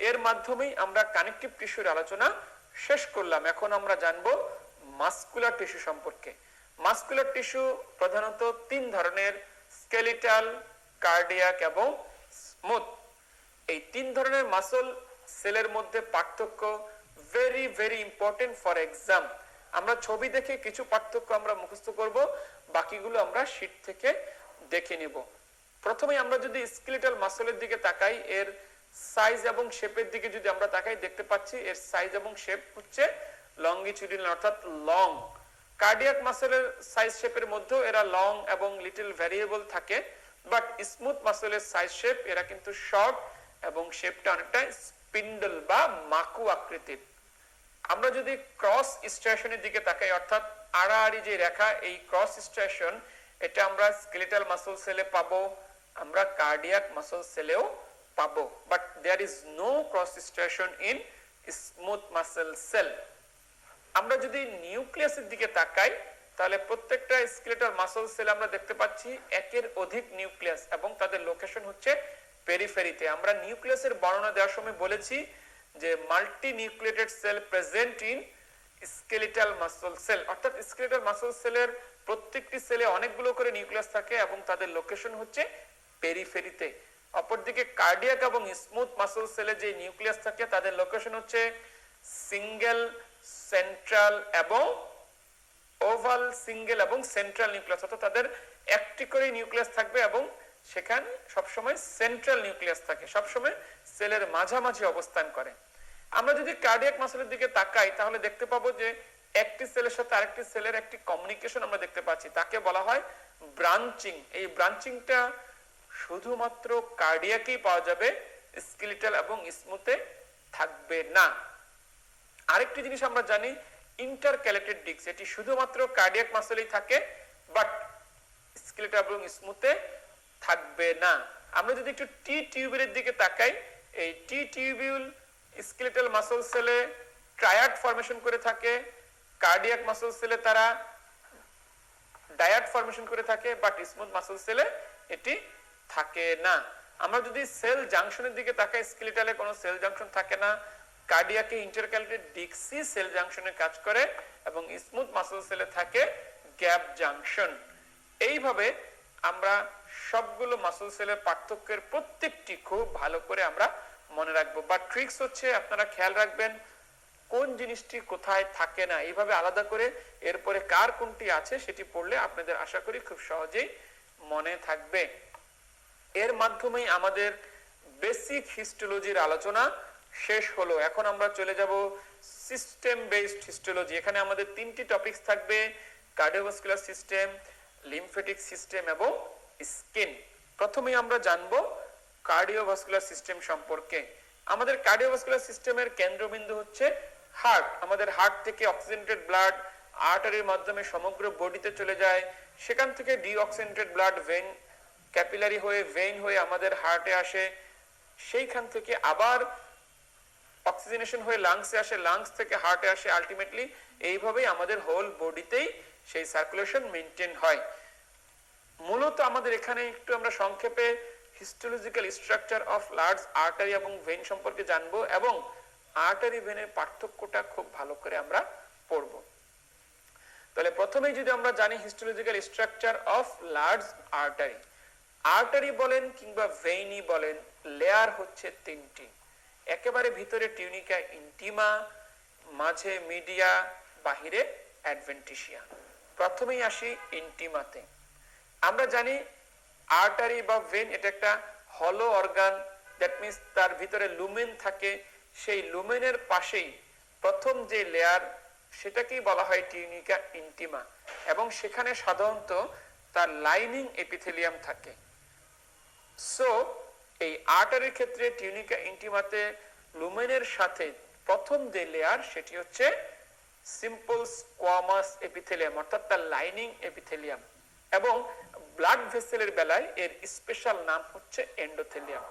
এর মাধ্যমেই আমরা কানেকটিভ টিস্যুর আলোচনা শেষ করলাম। এখন আমরা জানবো মাসকুলার টিস্যু সম্পর্কে। মাসকুলার টিস্যু প্রধানত তিন ধরনের, স্কেলিটাল, কার্ডিয়াক এবং স্মুথ। এই তিন ধরনের মাসল সেলের মধ্যে পার্থক্য very very important for exam. আমরা ছবি দেখে কিছু পার্থক্য আমরা মুখস্থ করব, বাকিগুলো আমরা শীট থেকে দেখে নিব। প্রথমে আমরা যদি স্কেলিটাল মাসলের দিকে তাকাই, এর সাইজ এবং শেপের দিকে যদি আমরা তাকাই, দেখতে পাচ্ছি এর সাইজ এবং শেপ হচ্ছে লংগিটিউডিনাল অর্থাৎ লং। কার্ডিয়াক মাসলের সাইজ শেপের মধ্যেও এরা লং এবং লিটল ভ্যারিয়েবল থাকে, বাট স্মুথ মাসলের সাইজ শেপ এরা কিন্তু শর্ট এবং শেপটা অনেকটা স্পিন্ডল বা মাকু আকৃতির। আমরা যদি ক্রস স্ট্রাইশনের দিকে তাকাই, অর্থাৎ আড়াআড়ি যে রেখা, এই ক্রস স্ট্রাইশন এটা আমরা স্কেলিটাল মাসল সেলে পাবো, আমরা কার্ডিয়াক মাসল সেলেও পাবো, but there is no cross striation in smooth muscle cell. আমরা যদি নিউক্লিয়াসের দিকে তাকাই, তাহলে প্রত্যেকটা স্কেলিটাল মাসল সেল আমরা দেখতে পাচ্ছি একের অধিক নিউক্লিয়াস, এবং তাদের লোকেশন হচ্ছে পেরিফেরিতে। আমরা নিউক্লিয়াসের বর্ণনা দেওয়ার সময় বলেছি যে multi nucleated cell present in skeletal muscle cell, অর্থাৎ স্কেলিটাল মাসল সেলের প্রত্যেকটি সেলে অনেকগুলো করে নিউক্লিয়াস থাকে এবং তাদের লোকেশন হচ্ছে পেরিফেরিতে। অপরদিকে কার্ডিয়াক এবং স্মুথ মাসল সেলে যে নিউক্লিয়াস থাকে তাদের লোকেশন হচ্ছে সিঙ্গেল, সেন্ট্রাল এবং ওভাল। সিঙ্গেল এবং সেন্ট্রাল নিউক্লিয়াস, অর্থাৎ তাদের একটি করে নিউক্লিয়াস থাকবে এবং সেখানে সবসময় সেন্ট্রাল নিউক্লিয়াস থাকে, সবসময় সেলের মাঝামাঝি অবস্থান করে। আমরা যদি কার্ডিয়াক মাসলের দিকে তাকাই, তাহলে দেখতে পাবো যে একটি সেলের সাথে আরেকটি সেলের একটি কমিউনিকেশন আমরা দেখতে পাচ্ছি, তাকে বলা হয় ব্রাঞ্চিং। এই ব্রাঞ্চিংটা শুধুমাত্র কার্ডিয়াকেই পাওয়া যাবে, স্কেলিটাল এবং স্মুথে থাকবে না। আরেকটি জিনিস আমরা জানি, ইন্টারক্যালেটেড ডিস্ক, এটি শুধুমাত্র কার্ডিয়াক মাসলেই থাকে, বাট স্কেলিটাল এবং স্মুথে থাকবে না। আমরা যদি একটু টি টিউবিউলের দিকে তাকাই, এই টি টিউবিউল স্কেলিটাল মাসল সেলে ট্রায়াড ফরমেশন করে থাকে, কার্ডিয়াক মাসল সেলে তারা ডায়াড ফরমেশন করে থাকে, বাট স্মুথ মাসল সেলে এটি থাকে না। আমরা যদি সেল জাংশনের দিকে তাকাই, স্কেলিটালে কোনো সেল জাংশন থাকে না, কার্ডিয়াকে ইন্টারক্যালেটেড ডিস্কই সেল জাংশনের কাজ করে, এবং স্মুথ মাসল সেলে থাকে গ্যাপ জাংশন। এইভাবে আমরা সবগুলো মাসল সেলের পার্থক্যের প্রত্যেকটি খুব ভালো করে আমরা মনে রাখবো। বাট ট্রিক্স হচ্ছে আপনারা খেয়াল রাখবেন কোন জিনিসটি কোথায় থাকে না, এইভাবে আলাদা করে এরপরে কার কোনটি আছে সেটি পড়লে আপনাদের আশা করি খুব সহজেই মনে থাকবে। এর মাধ্যমেই আমাদের বেসিক হিস্টোলজির আলোচনা শেষ হলো। এখন আমরা চলে যাব সিস্টেম বেসড হিস্টোলজি। এখানে আমাদের তিনটি টপিকস থাকবে, কার্ডিওভাস্কুলার সিস্টেম, লিম্ফেটিক সিস্টেম এবং স্কিন। প্রথমেই আমরা জানবো কার্ডিওভাস্কুলার সিস্টেম সম্পর্কে। আমাদের কার্ডিওভাস্কুলার সিস্টেমের কেন্দ্রবিন্দু হচ্ছে হার্ট। আমাদের হার্ট থেকে অক্সিজেনেটেড ব্লাড আর্টারির মাধ্যমে সমগ্র বডিতে চলে যায়, সেখান থেকে ডিঅক্সিজেনেটেড ব্লাড ভেন ক্যাপিলারি হয়ে ভেইন হয়ে আমাদের হার্টে আসে, সেইখান থেকে আবার অক্সিজেনেশন হয়ে লাংসে আসে, লাংস থেকে হার্টে আসে, আলটিমেটলি এইভাবেই আমাদের হোল বডিতেই সেই সার্কুলেশন মেইনটেইন হয়। মূলত আমাদের এখানে একটু আমরা সংক্ষেপে histological structure of large artery এবং ভেইন সম্পর্কে জানবো, এবং আর্টারি ভেনের পার্থক্যটা খুব ভালো করে আমরা পড়ব। তাহলে প্রথমেই যদি আমরা জানি histological structure of large artery, artery বলেন কিংবা ভেইনই বলেন, লেয়ার হচ্ছে তিনটি। একেবারে ভিতরে টিউনিকা ইন্টিমা, মাঝে মিডিয়া, বাহিরে অ্যাডভেন্টিশিয়া। প্রথমেই আসি ইন্টিমাতে। আমরা জানি আর্টারি বা ভেন এটা একটা হলো অর্গান, দ্যাট মিন্স তার ভিতরে লুমেন থাকে, সেই লুমেনের পাশেই প্রথম যে লেয়ার সেটাকেই বলা হয় টিউনিকা ইন্টিমা, এবং সেখানে সাধারণত তার লাইনিং এপিথেলিয়াম থাকে। সো এই আর্টারির ক্ষেত্রে টিউনিকা ইন্টিমাতে লুমেনের সাথে প্রথম যে লেয়ার সেটি হচ্ছে সিম্পল স্কোয়ামাস এপিথেলিয়াম, অর্থাৎ তার লাইনিং এপিথেলিয়াম, এবং ব্লাড ভেসেলের বেলায় এর স্পেশাল নাম হচ্ছে এন্ডোথেলিয়াম।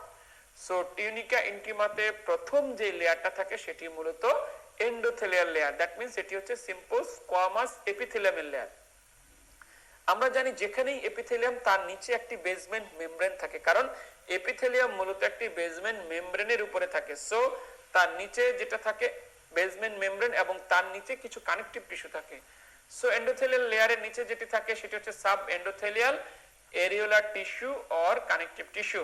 সো টিউনিকা ইন্টিমাতে প্রথম যে লেয়ারটা থাকে সেটি মূলত এন্ডোথেলিয়াল লেয়ার, দ্যাট মিন্স এটি হচ্ছে সিম্পল স্কোয়ামাস এপিথেলিয়ামের লেয়ার। আমরা জানি যেখানেই এপিথেলিয়াম তার নিচে একটি বেসমেন্ট মেমব্রেন থাকে, কারণ এপিথেলিয়াম মূলত একটি বেসমেন্ট মেমব্রেনের উপরে থাকে। সো তার নিচে যেটা থাকে বেসমেন্ট মেমব্রেন, এবং তার নিচে কিছু কানেকটিভ টিস্যু থাকে। সো এন্ডোথেলিয়াল লেয়ারের নিচে যেটি থাকে সেটি হচ্ছে sub endothelial areolar tissue or connective tissue.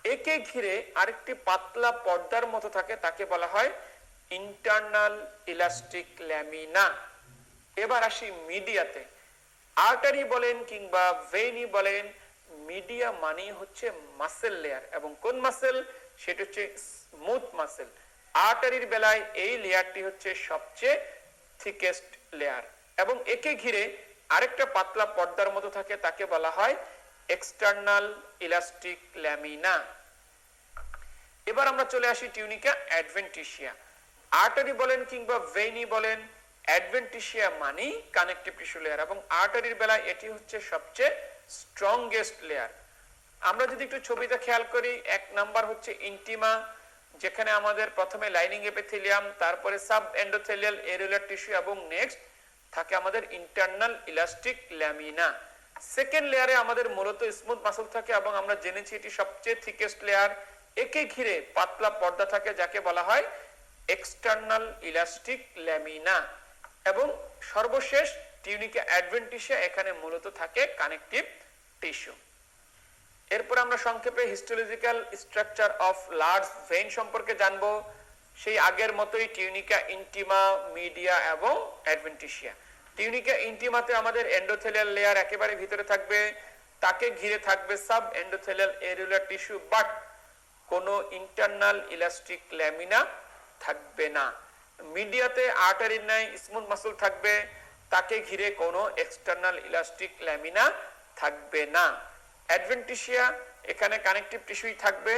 একে ঘিরে আরেকটি পাতলা পর্দার মতো থাকে, তাকে বলা হয় ইন্টারনাল ইলাস্টিক ল্যামিনা। এবার আসি মিডিয়াতে। আর্টারি বলেন কিংবা ভেইনি বলেন, মিডিয়া মানে হচ্ছে মাসেল লেয়ার, এবং কোন মাসেল? সেটা হচ্ছে স্মুথ মাসেল। আর্টারির বেলায় এই লেয়ারটি হচ্ছে সবচেয়ে থিকেস্ট লেয়ার, এবং একে ঘিরে আরেকটা পাতলা পর্দার মতো থাকে, তাকে বলা হয় এক্সটার্নাল ইলাস্টিক ল্যামিনা। এবার আমরা চলে আসি টিউনিকা অ্যাডভেন্টিসিয়া। আর্টারি বলেন কিংবা ভেইনি বলেন, অ্যাডভেন্টিসিয়া মানে কানেকটিভ টিস্যু লেয়ার, এবং আর্টারির বেলায় এটি হচ্ছে সবচেয়ে স্ট্রংগেস্ট লেয়ার। আমরা যদি একটু ছবিটা খেয়াল করি, এক নাম্বার হচ্ছে ইন্টিমা, যেখানে আমাদের প্রথমে লাইনিং এপিথেলিয়াম, তারপরে সাব এন্ডোথেলিয়াল এরিওলার টিস্যু, এবং নেক্সট থাকে আমাদের ইন্টারনাল ইলাস্টিক ল্যামিনা। সেকেন্ড লেয়ারে আমাদের মূলত স্মুথ মাসল থাকে, এবং আমরা জেনেছি এটি সবচেয়ে থিকেস্ট লেয়ার। একে ঘিরে পাতলা পর্দা থাকে, যাকে বলা হয় এক্সটার্নাল ইলাস্টিক ল্যামিনা। এবং সর্বশেষ টিউনিকা অ্যাডভেন্টিসিয়া, এখানে মূলত থাকে কানেকটিভ টিস্যু। এরপর আমরা সংক্ষেপে histological structure of large vein সম্পর্কে জানবো। সেই আগের মতোই টিউনিকা ইন্টিমা, মিডিয়া এবং অ্যাডভেন্টিসিয়া। টিউনিকা ইন্টিমাতে আমাদের এন্ডোথেলিয়াল লেয়ার একেবারে ভিতরে থাকবে, তাকে ঘিরে থাকবে sub endothelial areolar tissue, but কোনো ইন্টারনাল ইলাস্টিক ল্যামিনা থাকবে না। মিডিয়াতে আর্টারির ন্যায় স্মুথ মাসল থাকবে, তাকে ঘিরে কোনো এক্সটার্নাল ইলাস্টিক ল্যামিনা থাকবে না। অ্যাডভেন্টিসিয়া, এখানে কানেকটিভ টিস্যুই থাকবে।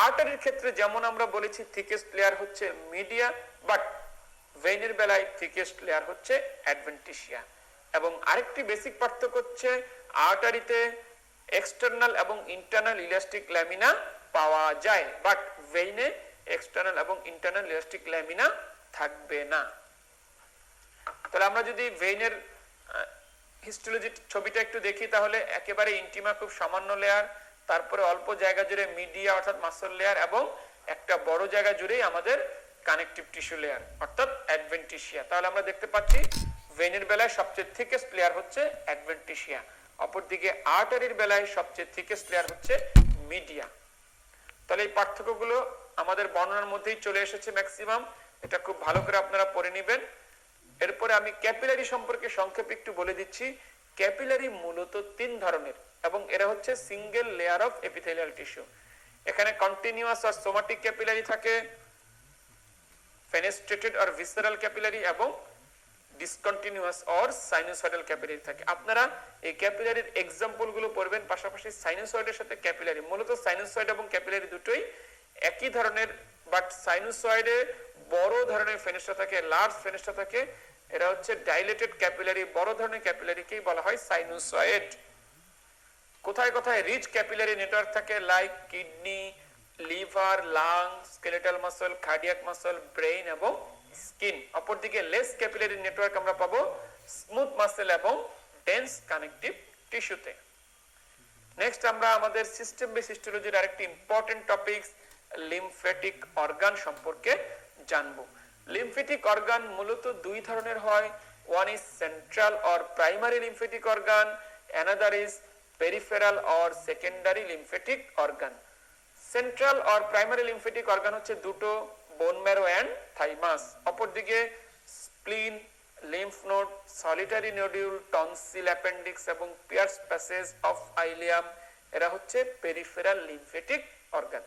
আর্টারির ক্ষেত্রে যেমন আমরা বলেছি থিকেস্ট লেয়ার হচ্ছে মিডিয়া, বাট ভেইনের বেলায় থিকেস্ট লেয়ার হচ্ছে অ্যাডভেন্টিসিয়া। এবং আরেকটি বেসিক পার্থক্য হচ্ছে আর্টারিতে এক্সটার্নাল এবং ইন্টারনাল ইলাস্টিক ল্যামিনা পাওয়া যায়, বাট ভেইনে এক্সটার্নাল এবং ইন্টারনাল ইলাস্টিক ল্যামিনা থাকবে না। তাহলে আমরা যদি ভেইনের হিস্টোলজি ছবিটা একটু দেখি, তাহলে একেবারে ইন্টিমা খুব সামান্য লেয়ার, তারপরে অল্প জায়গা জুড়ে মিডিয়া অর্থাৎ মাসল লেয়ার, এবং একটা বড় জায়গা জুড়েই আমাদের কানেকটিভ টিস্যু লেয়ার অর্থাৎ অ্যাডভেন্টিসিয়া। তাহলে আমরা দেখতে পাচ্ছি ভেইনের বেলায় সবচেয়ে থিকেস্ট লেয়ার হচ্ছে অ্যাডভেন্টিসিয়া, অপরদিকে আর্টারির বেলায় সবচেয়ে থিকেস্ট লেয়ার হচ্ছে মিডিয়া। তাহলে এই পার্থক্যগুলো আমাদের বর্ণনার মধ্যেই চলে এসেছে ম্যাক্সিমাম, এটা খুব ভালো করে আপনারা পড়ে নেবেন। এরপরে আমি ক্যাপিলারি সম্পর্কে সংক্ষেপে একটু বলে দিচ্ছি। ক্যাপিলারি মূলত তিন ধরনের, এবং এরা হচ্ছে single layer of epithelial tissue. এখানে কন্টিনিউয়াস আর সোমাটিক ক্যাপিলারি থাকে, ফেনেস্ট্রেটেড আর ভিসেরাল ক্যাপিলারি, এবং ডিসকন্টিনিউয়াস অর সাইনোসয়েডাল ক্যাপিলারি থাকে। আপনারা এই ক্যাপিলারির এক্সাম্পল গুলো পড়বেন, পাশাপাশি সাইনোসয়েডের সাথে ক্যাপিলারি, মূলত সাইনোসয়েড এবং ক্যাপিলারি দুটোই একই ধরনের, বাট সাইনোসয়েডে বড় ধরনের ফেনেস্টা থাকে, লার্জ ফেনেস্টা থাকে। এরা হচ্ছে ডাইলেটেড ক্যাপিলারি, বড় ধরনের ক্যাপিলারিকেই বলা হয় সাইনোসয়েড। কোথায় কোথায় রিচ ক্যাপিলারি নেটওয়ার্ক থাকে, like kidney, liver, lungs, skeletal muscle, cardiac muscle, brain এবং স্কিন। অপরদিকে লেস ক্যাপিলারি নেটওয়ার্ক আমরা পাবো স্মুথ মাসল এবং ডেন্স কানেকটিভ টিস্যুতে। নেক্সট আমরা আমাদের সিস্টেম বেস হিস্টোলজির আরেকটি ইম্পর্টেন্ট টপিকস লিম্ফ্যাটিক অর্গান সম্পর্কে জানবো। লিম্ফ্যাটিক অর্গান মূলত দুই ধরনের হয়, one is central or primary lymphatic organ, another is peripheral or secondary lymphatic organ. Central or primary lymphatic organ হচ্ছে দুটো, বোন ম্যারো এন্ড থাইমাস। অপরদিকে স্প্লিন, lymph node, solitary nodule, tonsil, appendix এবং pears passage of ileum, এরা হচ্ছে peripheral lymphatic organ.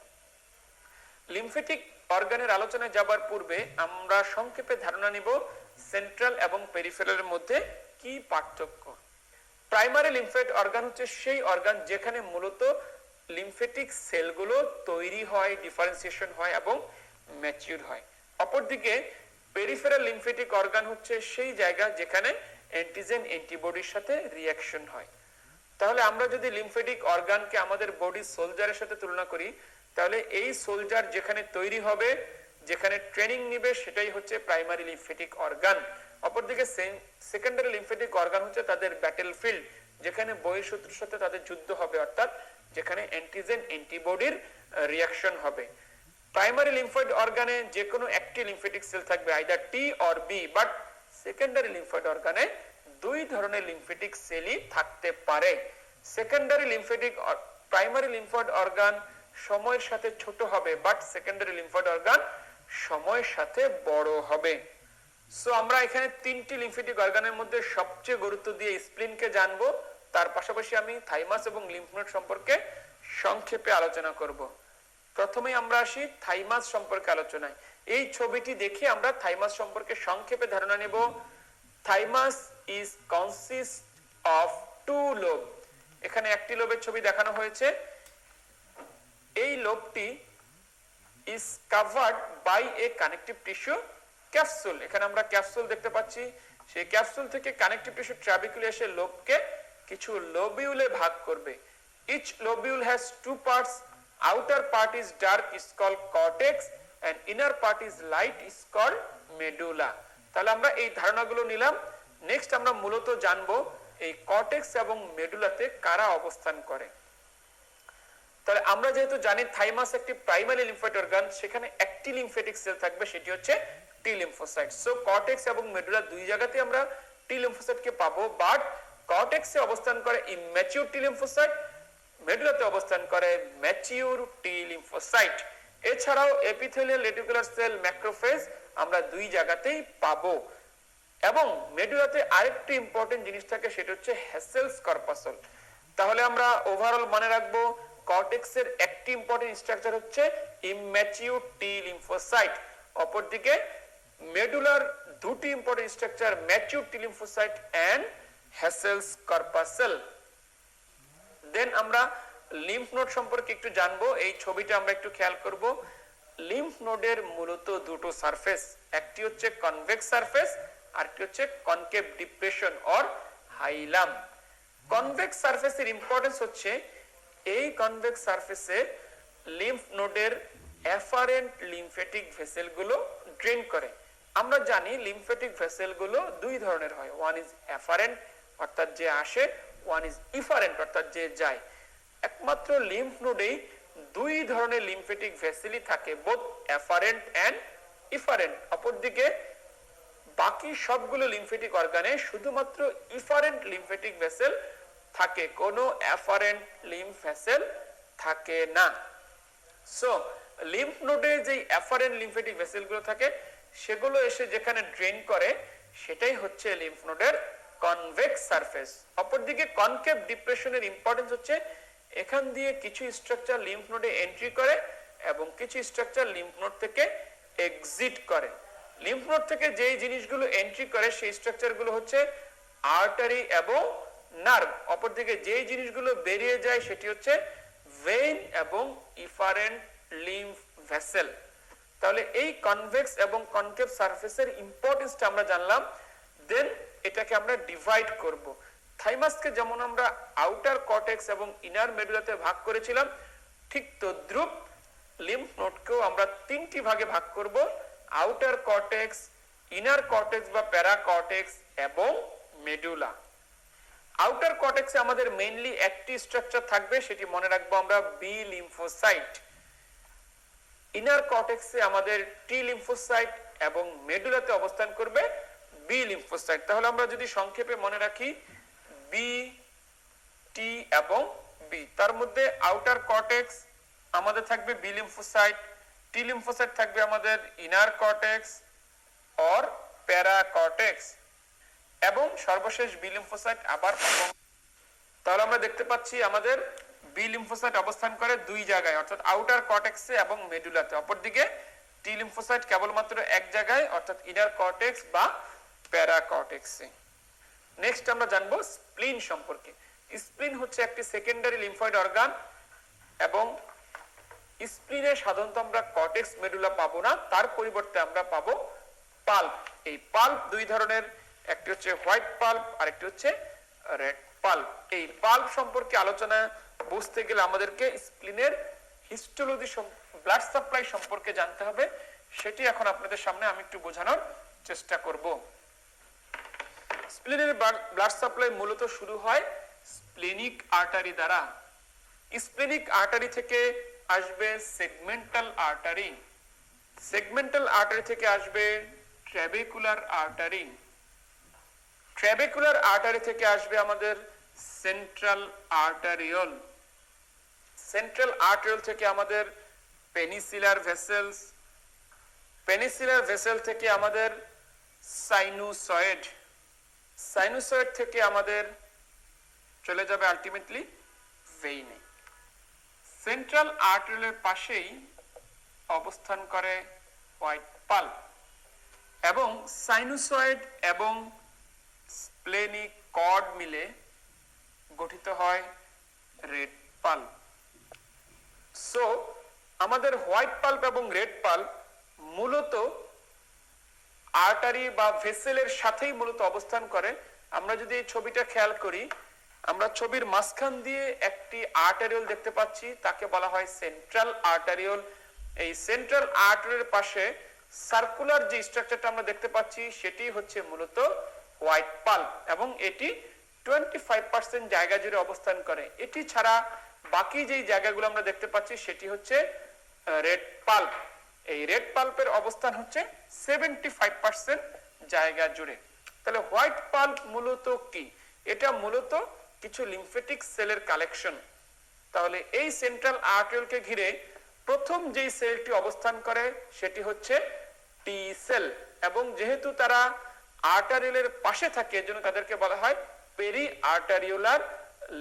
Lymphatic অর্গানের আলোচনায় যাবার পূর্বে আমরা সংক্ষেপে ধারণা নিব সেন্ট্রাল এবং পেরিফেরালের মধ্যে কি পার্থক্য। প্রাইমারি লিম্ফেট অর্গান হচ্ছে সেই অর্গান যেখানে মূলত লিম্ফেটিক সেলগুলো তৈরি হয়, ডিফারেন্সিয়েশন হয় এবং ম্যাচিউর হয়। অপরদিকে পেরিফেরাল লিম্ফেটিক অর্গান হচ্ছে সেই জায়গা যেখানে অ্যান্টিজেন অ্যান্টিবডির সাথে রিঅ্যাকশন হয়। তাহলে আমরা যদি লিম্ফেটিক অর্গানকে আমাদের বডি সোলজারের সাথে তুলনা করি, তাহলে এই সোলজার যেখানে তৈরি হবে, যেখানে ট্রেনিং নিবে, সেটাই হচ্ছে প্রাইমারি লিম্ফেটিক অর্গান। অপরদিকে সেকেন্ডারি লিম্ফেটিক অর্গান হচ্ছে তাদের ব্যাটেল ফিল্ড, যেখানে বহিঃশত্রুর সাথে তাদের যুদ্ধ হবে, অর্থাৎ যেখানে অ্যান্টিজেন অ্যান্টিবডির রিঅ্যাকশন হবে। প্রাইমারি লিম্ফয়েড অর্গানে যে কোনো একটি লিম্ফেটিক সেল থাকবে, either T or B, but secondary lymphoid অর্গানে দুই ধরনের লিম্ফেটিক সেলই থাকতে পারে। Secondary lymphatic primary lymphoid organ সময়ের সাথে ছোট হবে, বাট সেকেন্ডারি লিম্ফয়েড অর্গান সময়ের সাথে বড় হবে। সো আমরা এখানে তিনটি লিম্ফেটিক অর্গানের মধ্যে সবচেয়ে গুরুত্ব দিয়ে স্প্লিনকে জানবো, তার পাশাপাশি আমি থাইমাস এবং লিম্ফ নোড সম্পর্কে সংক্ষেপে আলোচনা করব। প্রথমেই আমরা আসি থাইমাস সম্পর্কে আলোচনায়। এই ছবিটি দেখে আমরা থাইমাস সম্পর্কে সংক্ষেপে ধারণা নেব। Thymus is consist of two lobe. এখানে একটি লোবের ছবি দেখানো হয়েছে। এই লোবটি is covered by a connective tissue capsule. এখানে আমরা ক্যাপসুল দেখতে পাচ্ছি। সেই ক্যাপসুল থেকে কানেকটিভ টিস্যু ট্রাবিকুলে এসে লোবকে কিছু লোবিউলে ভাগ করবে। Each lobule has two parts. Outer part is dark, is called cortex, and inner part is light, is called medulla. তাহলে আমরা এই ধারণাগুলো নিলাম। নেক্সট আমরা মূলত জানবো এই কর্টেক্স এবং মেডুলাতে কারা অবস্থান করে। তাহলে আমরা যেহেতু জানি থাইমাস একটি প্রাইমারি লিম্ফয়েড অর্গান, সেখানে একটি লিম্ফেটিক সেল থাকবে, সেটি হচ্ছে টি লিম্ফোসাইট। সো কর্টেক্স এবং মেডুলা দুই জায়গাতে আমরা টি লিম্ফোসাইটকে পাবো, বাট কর্টেক্সে অবস্থান করে ইম্যাচিউর টি লিম্ফোসাইট, মেডুলাতে অবস্থান করে ম্যাচিউর টি লিম্ফোসাইট। এছাড়াও এপিথেলিয়াল রেটিকুলার সেল, ম্যাক্রোফেজ আমরা দুই জায়গাতেই পাবো। এবং মেডুলাতে আরেকটি ইম্পর্টেন্ট জিনিস থাকে, সেটা হচ্ছে হ্যাসেলস কর্পাসল। তাহলে আমরা ওভারঅল মনে রাখবো কর্টেক্সের একটি ইম্পর্টেন্ট স্ট্রাকচার হচ্ছে ইম্যাচিউর টি লিম্ফোসাইট, অপরদিকে মেডুলার দুটি important structure mature T lymphocyte and Hassall's corpuscle. Then আমরা লিম্ফ নোড সম্পর্কে একটু জানবো। এই ছবিটা আমরা একটু খেয়াল করব। লিম্ফ নোডের মূলত দুটো সারফেস, একটি হচ্ছে কনভেক্স সারফেস, আরেকটি হচ্ছে concave depression or haulm. Convex সারফেসের ইম্পর্টেন্স হচ্ছে এই কনভেক্স সারফেসে লিম্ফ নোডের এফারেন্ট লিম্ফেটিক ভেসেলগুলো ড্রেন করে। আমরা জানি লিম্ফেটিক ভেসেলগুলো দুই ধরনের হয়, ওয়ান ইজ এফারেন্ট অর্থাৎ যে আসে, ওয়ান ইজ ইফারেন্ট অর্থাৎ যে যায়। একমাত্র লিম্ফ নোডেই দুই ধরনের লিম্ফেটিক ভেসেলই থাকে, বোথ এফারেন্ট এন্ড ইফারেন্ট। অপরদিকে বাকি সবগুলো লিম্ফেটিক অর্গানে শুধুমাত্র ইফারেন্ট লিম্ফেটিক ভেসেল থাকে, কোনো এফারেন্ট লিম্ফ ভেসেল থাকে না। সো লিম্ফ নোডে যে এফারেন্ট লিম্ফেটিক ভেসেলগুলো থাকে, সেগুলো এসে যেখানে ড্রেন করে, সেটাই হচ্ছে লিম্ফ নোডের কনভেক্স সারফেস। অপরদিকে কনকেভ ডিপ্রেশনের ইম্পর্টেন্স হচ্ছে এখান দিয়ে কিছু স্ট্রাকচার লিম্ফ নোডে এন্ট্রি করে এবং কিছু স্ট্রাকচার লিম্ফ নোড থেকে এক্সিট করে। লিম্ফ নোড থেকে যেই জিনিসগুলো এন্ট্রি করে সেই স্ট্রাকচারগুলো হচ্ছে আর্টারি এবং নার্ভ। অপরদিকে যেই জিনিসগুলো বেরিয়ে যায় সেটি হচ্ছে ভেইন এবং ইফারেন্ট লিম্ফ ভেসেল। তাহলে এই কনভেক্স এবং কনকেভ সারফেসের ইম্পর্টেন্সটা আমরা জানলাম। দেন এটাকে আমরা ডিভাইড করব। থাইমাসকে যেমন আমরা আউটার কর্টেক্স এবং ইনার মেডুলাতে ভাগ করেছিলাম, ঠিক তদ্রুপ লিম্ফ নোডকেও আমরা তিনটি ভাগে ভাগ করব, আউটার কর্টেক্স, ইনার কর্টেক্স বা প্যারা কর্টেক্স এবং মেডুলা। আউটার কর্টেক্সে আমাদের মেইনলি একটি স্ট্রাকচার থাকবে, সেটি মনে রাখবো আমরা বি লিম্ফোসাইট। ইনার কর্টেক্সে আমাদের টি লিম্ফোসাইট এবং মেডুলাতে অবস্থান করবে বি লিম্ফোসাইট। তাহলে আমরা যদি সংক্ষেপে মনে রাখি বি, টি এবং বি, তার মধ্যে আউটার কর্টেক্স আমাদের থাকবে বি লিম্ফোসাইট, টি লিম্ফোসাইট থাকবে আমাদের ইনার কর্টেক্স অর প্যারা কর্টেক্স, এবং সর্বশেষ বি লিম্ফোসাইট আবার। তাহলে আমরা দেখতে পাচ্ছি আমাদের বি লিম্ফোসাইট অবস্থান করে দুই জায়গায়, অর্থাৎ আউটার কর্টেক্সে এবং মেডুলাতে। অপরদিকে টি লিম্ফোসাইট কেবলমাত্র এক জায়গায়, অর্থাৎ ইনার কর্টেক্স বা প্যারাকর্টেক্সে। নেক্সট আমরা জানবো স্প্লিন সম্পর্কে। স্প্লিন হচ্ছে একটি সেকেন্ডারি লিম্ফয়েড অর্গান এবং স্প্লিনে সাধারণত আমরা কর্টেক্স মেডুলা পাবো না, তার পরিবর্তে আমরা পাবো পাল্প। এই পাল্প দুই ধরনের, একটি হচ্ছে হোয়াইট পাল্প আর একটি হচ্ছে রেড পাল্প। এই পাল্প সম্পর্কে আলোচনা বুঝতে গেলে আমাদেরকে স্প্লিনের হিস্টোলজি, ব্লাড সাপ্লাই সম্পর্কে জানতে হবে। সেটি এখন আপনাদের সামনে আমি একটু বোঝানোর চেষ্টা করব। স্প্লিনের ব্লাড সাপ্লাই মূলত শুরু হয় স্প্লেনিক আর্টারি দ্বারা। স্প্লেনিক আর্টারি থেকে আসবে সেগমেন্টাল আর্টারি, সেগমেন্টাল আর্টারি থেকে আসবে ট্র্যাবেকুলার আর্টারি, ট্র্যাবেকুলার আর্টারি থেকে আসবে আমাদের সেন্ট্রাল আর্টারিওল, সেন্ট্রাল আর্টারিওল থেকে আমাদের পেনিসিলার ভেসেলস, পেনিসিলার ভেসেল থেকে আমাদের সাইনুসয়েড, সাইনুসয়েড থেকে আমাদের চলে যাবে আলটিমেটলি ভেইনে। সেন্ট্রাল আর্টারিওলের পাশেই অবস্থান করে হোয়াইট পাল্প এবং সাইনুসয়েড এবং স্প্লেনিক কর্ড মিলে গঠিত হয় রেড পাল্প। সো আমাদের হোয়াইট পাল্প এবং রেড পাল্প মূলত আর্টারি বা ভেসেলের সাথেই মূলত অবস্থান করে। আমরা যদি এই ছবিটা খেয়াল করি, আমরা ছবির মাঝখান দিয়ে একটি আর্টারিওল দেখতে পাচ্ছি, তাকে বলা হয় সেন্ট্রাল আর্টারিওল। এই সেন্ট্রাল আর্টারিওলের পাশে সার্কুলার যে স্ট্রাকচারটা আমরা দেখতে পাচ্ছি সেটি হচ্ছে মূলত হোয়াইট পাল্প এবং এটি 25% জায়গা জুড়ে অবস্থান করে। এটি ছাড়া বাকি যেই জায়গাগুলো আমরা দেখতে পাচ্ছি সেটি হচ্ছে রেড পাল্প। এই রেড পাল্পের অবস্থান হচ্ছে 75% জায়গা জুড়ে। তাহলে হোয়াইট পাল্প মূলত কি? এটা মূলত কিছু লিম্ফেটিক সেলের কালেকশন। তাহলে এই সেন্ট্রাল আর্টারিওলকে ঘিরে প্রথম যেই সেলটি অবস্থান করে সেটি হচ্ছে টি সেল এবং যেহেতু তারা আর্টারিওলের পাশে থাকে এজন্য তাদেরকে বলা হয় পেরি আর্টারিওলার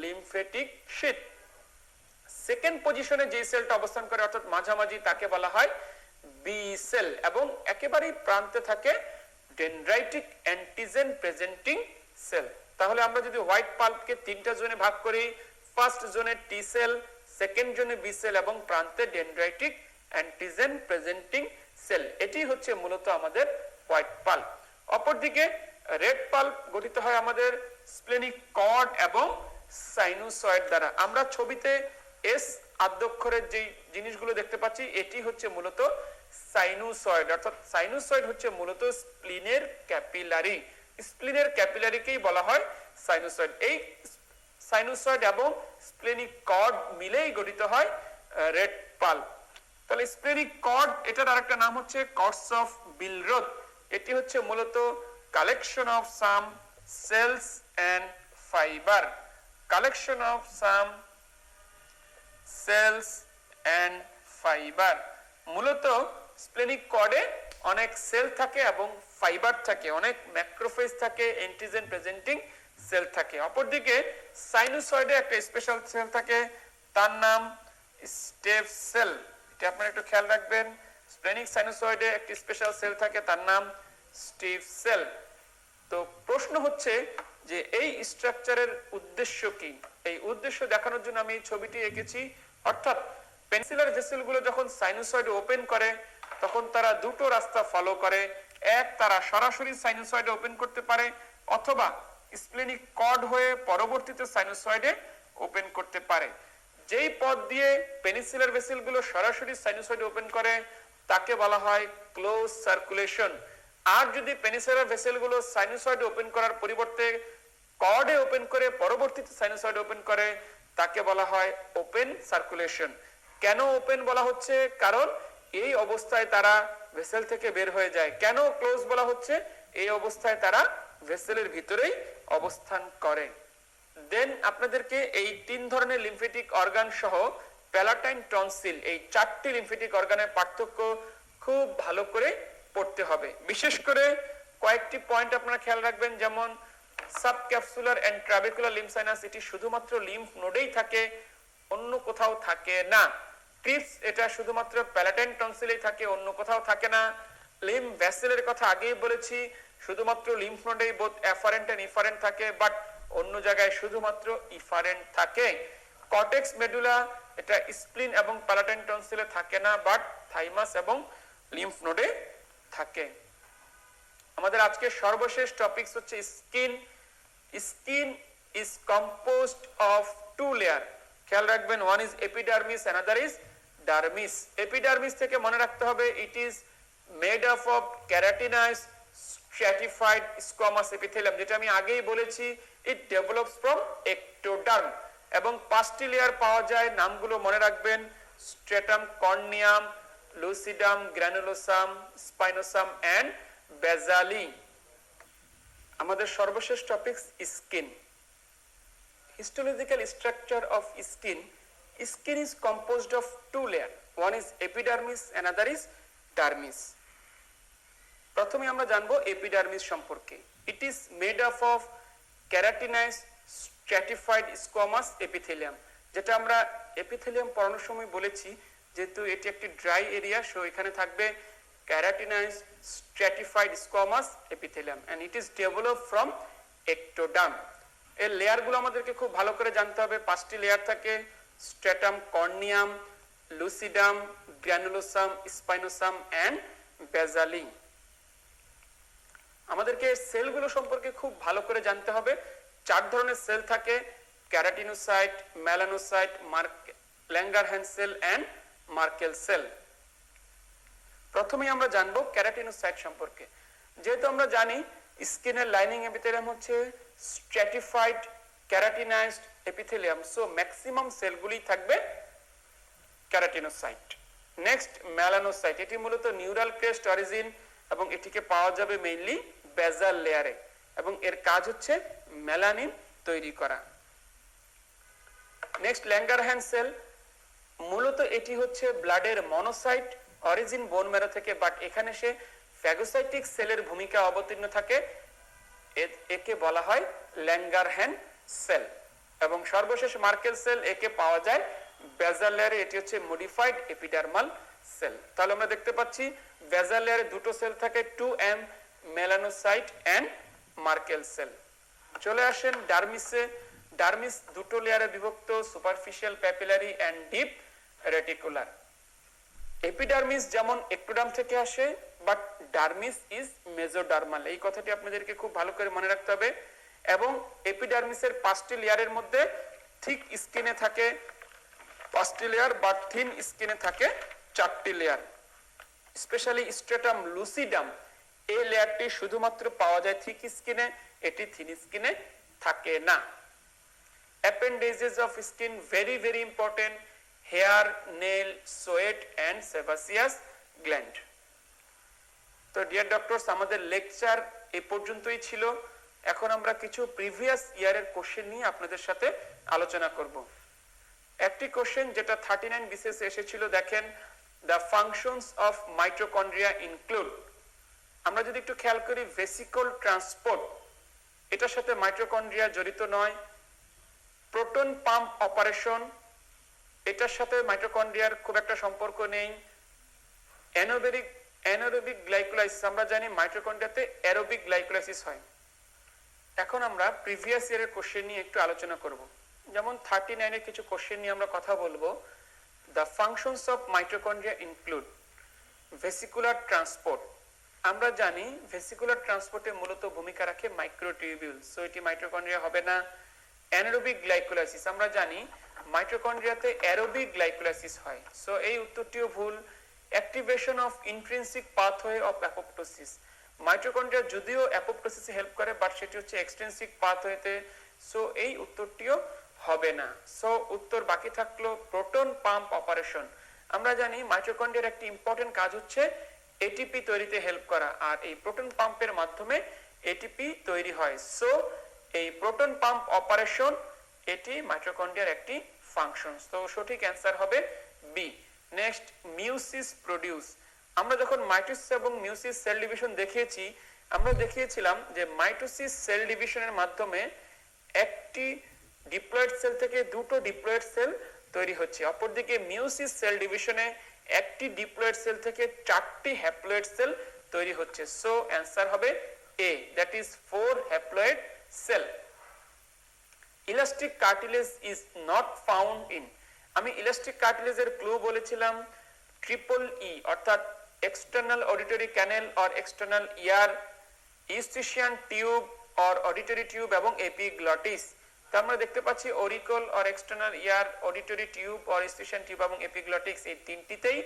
লিম্ফেটিক শীট। সেকেন্ড পজিশনে যে সেলটা অবস্থান করে অর্থাৎ মাঝামাঝি তাকে বলা হয় বি সেল এবং একেবারেই প্রান্তে থাকে ডেনড্রাইটিক অ্যান্টিজেন প্রেজেন্টিং সেল। তাহলে আমরা যদি হোয়াইট পাল্পকে তিনটা জোনে ভাগ করি, ফার্স্ট জোনে টি সেল, সেকেন্ড জোনে বি সেল এবং প্রান্তে ডেনড্রাইটিক অ্যান্টিজেন প্রেজেন্টিং সেল, এটি হচ্ছে মূলত আমাদের হোয়াইট পাল্প। অপরদিকে রেড পাল্প গঠিত হয় আমাদের স্প্লেনিক কর্ড এবং সাইনুসয়েড দ্বারা। আমরা ছবিতে এস আদ্যক্ষরের যে জিনিসগুলো দেখতে পাচ্ছি এটি হচ্ছে মূলত সাইনুসয়েড, অর্থাৎ সাইনুসয়েড হচ্ছে মূলত স্প্লিনের ক্যাপিলারি, স্প্লিনের ক্যাপিলারিকেই বলা হয় সাইনুসয়েড। এই সাইনুসয়েড এবং স্প্লেনিক কর্ড মিলেই গঠিত হয় রেড পাল্প। তাহলে স্প্লেনিক কর্ড, এটার আরেকটা নাম হচ্ছে কর্ডস অফ বিলরোথ। এটি হচ্ছে মূলত collection of some cells and fibre, collection of some cells and fibre. মূলত স্প্লেনিক কর্ডে অনেক সেল থাকে এবং ফাইবার থাকে, অনেক ম্যাক্রোফেজ থাকে, অ্যান্টিজেন প্রেজেন্টিং সেল থাকে। অপরদিকে সাইনুসয়েডে একটা স্পেশাল সেল থাকে, তার নাম স্টেপ সেল। এটা আপনারা একটু খেয়াল রাখবেন। স্প্লেনিক সাইনুসয়েডে একটি স্পেশাল সেল থাকে, তার নাম স্টিভ সেল। তো প্রশ্ন হচ্ছে যে এই স্ট্রাকচারের উদ্দেশ্য কি? এই উদ্দেশ্য দেখানোর জন্য আমি এই ছবিটি এঁকেছি। অর্থাৎ পেনিসিলার ভেসেলগুলো যখন সাইনুসয়েডে ওপেন করে তখন তারা দুটো রাস্তা ফলো করে। এক, তারা সরাসরি সাইনুসয়েডে ওপেন করতে পারে অথবা স্প্লেনিক কর্ড হয়ে পরবর্তীতে সাইনুসয়েডে ওপেন করতে পারে। যেই পথ দিয়ে পেনিসিলার ভেসেলগুলো সরাসরি সাইনুসয়েডে ওপেন করে তাকে বলা হয় ক্লোজ সার্কুলেশন। আর যদি পেনিসিলার ভেসেলগুলো সাইনুসয়েডে ওপেন করার পরিবর্তে কর্ডে ওপেন করে পরবর্তীতে সাইনুসয়েডে ওপেন করে তাকে বলা হয় ওপেন সার্কুলেশন। কেন ওপেন বলা হচ্ছে? কারণ এই অবস্থায় তারা ভেসেল থেকে বের হয়ে যায়। কেন ক্লোজ বলা হচ্ছে? এই অবস্থায় তারা ভেসেলের ভিতরেই অবস্থান করে। দেন আপনাদেরকে এই তিন ধরনের লিম্ফেটিক অর্গান সহ প্যালাটাইন টনসিল, এই চারটি লিম্ফেটিক অর্গানের পার্থক্য খুব ভালো করে পড়তে হবে। বিশেষ করে কয়েকটি পয়েন্ট আপনারা খেয়াল রাখবেন, যেমন সাবক্যাপসুলার এন্ড ট্রাবেকুলার লিম্ফ সাইনাস, এটি শুধুমাত্র লিম্ফ নোডেই থাকে, অন্য কোথাও থাকে না। ক্রিপস, এটা শুধুমাত্র প্যালাটাইন টনসিলেই থাকে, অন্য কোথাও থাকে না। লিম্ফ ভেসেলের কথা আগেই বলেছি, শুধুমাত্র লিম্ফ নোডেই বোথ অ্যাফারেন্ট এন্ড ইফারেন্ট থাকে, বাট অন্য জায়গায় শুধুমাত্র ইফারেন্ট থাকে। কর্টেক্স মেডুলা এটা স্প্লিন এবং প্যালাটাইন টনসিলে থাকে না, বাট থাইমাস এবং লিম্ফ নোডে থাকে। আমাদের আজকে সর্বশেষ টপিকস হচ্ছে skin. Skin is composed of two layer. খেয়াল রাখবেন, one is epidermis, another is dermis. Epidermis থেকে মনে রাখতে হবে it is made up of keratinized stratified squamous epithelium, যেটা আমি আগেই বলেছি ইট ডেভেলপস ফ্রম এক্টোডার্ম। এবং 5টি লেয়ার পাওয়া যায়, নামগুলো মনে রাখবেন, স্ট্রেটাম কর্নিয়াম, লুসিডাম, গ্র্যানুলোসাম, স্পাইনোসাম এন্ড বেসালি। আমাদের সর্বশেষ topics skin. Histological structure of skin. Skin is composed of two layers. One is epidermis, another is dermis. প্রথমে আমরা জানবো এপিডার্মিস সম্পর্কে। It is made up of keratinized stratified squamous epithelium, যেটা আমরা এপিথেলিয়াম পড়ানোর সময় বলেছি যেহেতু এটি একটি ড্রাই এরিয়া, সো এখানে থাকবে keratinized stratified squamous epithelium and it is developed from ectoderm. এর লেয়ারগুলো আমাদেরকে খুব ভালো করে জানতে হবে। 5টি লেয়ার থাকে, স্ট্রেটাম কর্নিয়াম, লুসিডাম, গ্র্যানুলোসাম, স্পাইনোসাম এন্ড বেসালি। আমাদেরকে সেলগুলো সম্পর্কে খুব ভালো করে জানতে হবে। 4 ধরনের সেল থাকে, keratinocyte, melanocyte, Langerhans cell and Merkel cell. প্রথমেই আমরা জানবো ক্যারাটিনোসাইট সম্পর্কে। যেহেতু আমরা জানি স্কিনের লাইনিং এপিথেলিয়াম হচ্ছে stratified keratinized epithelium, so maximum সেলগুলি থাকবে ক্যারাটিনোসাইট। নেক্সট মেলানোসাইট, এটি মূলত নিউরাল ক্রেস্ট অরিজিন এবং এটিকে পাওয়া যাবে মেইনলি বেসাল লেয়ারে এবং এর কাজ হচ্ছে মেলানিন তৈরি করা। নেক্সট ল্যাঙ্গারহ্যান্স সেল, মূলত এটি হচ্ছে ব্লাডের মনোসাইট, অরিজিন বোন ম্যারো থেকে, বাট এখানে সে ফ্যাগোসাইটিক সেলের ভূমিকা অবতীর্ণ থাকে, একে বলা হয় ল্যাঙ্গারহ্যান্স সেল। এবং সর্বশেষ মার্কেল সেল, একে পাওয়া যায় বেসাল লেয়ারে, এটি হচ্ছে মডিফাইড এপিডার্মাল সেল। তাহলে আমরা দেখতে পাচ্ছি বেসাল লেয়ারে দুটো সেল থাকে, 2M, melanocyte and Merkel sell. চলে আসেন ডার্মিসে। ডার্মিস দুটো লেয়ারে বিভক্ত, superficial, papillary and deep reticular. Epidermis যেমন এক্টোডার্ম থেকে আসে, বাট ডার্মিস ইজ মেজোডার্মাল, এই কথাটি আপনাদেরকে খুব ভালো করে মনে রাখতে হবে। এবং এপিডার্মিসের 5টি লেয়ারের মধ্যে থিক স্কিনে থাকে 5টি লেয়ার, বাট থিন স্কিনে থাকে 4টি লেয়ার। স্পেশালি স্ট্রেটাম লুসিডাম, এই লেয়ারটি শুধুমাত্র পাওয়া যায় থিক স্কিনে, এটি থিন স্কিনে থাকে না। Appendages of skin very very important, hair, nail, sweat and sebaceous gland. তো ডিয়ার ডক্টরস, আমাদের লেকচার এই পর্যন্তই ছিল। এখন আমরা কিছু প্রিভিয়াস ইয়ারের কোশ্চেন নিয়ে আপনাদের সাথে আলোচনা করব। একটি কোশ্চেন যেটা 39 বিসিএস এসেছিল, দেখেন, the functions of mitochondria include. আমরা যদি একটু খেয়াল করি, ভেসিকল ট্রান্সপোর্ট, এটার সাথে মাইটোকন্ড্রিয়া জড়িত নয়। প্রোটন পাম্প অপারেশন, এটার সাথে মাইটোকন্ড্রিয়ার খুব একটা সম্পর্ক নেই। অ্যানারোবিক গ্লাইকোলাইসিস, আমরা জানি মাইটোকন্ড্রিয়াতে অ্যারোবিক গ্লাইকোলাইসিস হয়। এখন আমরা প্রিভিয়াস ইয়ারের কোশ্চেন নিয়ে একটু আলোচনা করব। যেমন 39 এর কিছু কোশ্চেন নিয়ে আমরা কথা বলবো। The functions of mitochondria include vesicular transport. আমরা জানি ভেসিকুলার ট্রান্সপোর্টে মূলত ভূমিকা রাখে মাইক্রোটিউবিউল, সো এটি মাইটোকন্ড্রিয়া হবে না। অ্যানারোবিক গ্লাইকোলাইসিস, আমরা জানি মাইটোকন্ড্রিয়াতে অ্যারোবিক গ্লাইকোলাইসিস হয়, সো এই উত্তরটিও ভুল। Activation of intrinsic pathway of apoptosis, mitochondria যদিও অ্যাপোপ্টোসিসে হেল্প করে, বাট সেটি হচ্ছে এক্সট্রিনসিক পাথওয়েতে, সো এই উত্তরটিও হবে না। সো উত্তর বাকি থাকলো প্রোটন পাম্প অপারেশন। আমরা জানি মাইটোকন্ড্রিয়ার একটি ইম্পর্টেন্ট কাজ হচ্ছে এটিপি তৈরিতে হেল্প করা, আর এই প্রোটন পাম্পের মাধ্যমে এটিপি তৈরি হয়, সো এই প্রোটন পাম্প অপারেশন এটি মাইটোকন্ড্রিয়ার একটি ফাংশন। তো সঠিক অ্যান্সার হবে বি। Next, meiosis produce. আমরা যখন মাইটোসিস এবং মিউসিস সেল ডিভিশন দেখিয়েছি, আমরা দেখিয়েছিলাম যে মাইটোসিস সেল ডিভিশনের মাধ্যমে একটি ডিপ্লয়েড সেল থেকে দুটো ডিপ্লয়েড সেল তৈরি হচ্ছে, অপরদিকে মিউসিস সেল ডিভিশনে একটি ডিপ্লয়েড সেল থেকে 4টি হ্যাপ্লয়েড সেল তৈরি হচ্ছে, সো অ্যান্সার হবে A, that is 4 haploid cell. Elastic cartilage is not found in, আমি ইলাস্টিক কার্টিলেজের ক্লু বলেছিলাম ট্রিপল ই, অর্থাৎ external auditory canal or external ear, Eustachian tube or auditory tube এবং এপিগ্লটিস। তো আমরা দেখতে পাচ্ছি auricle or external ear, auditory tube or Eustachian tube এবং এপিগ্লটিক্স, এই তিনটিতেই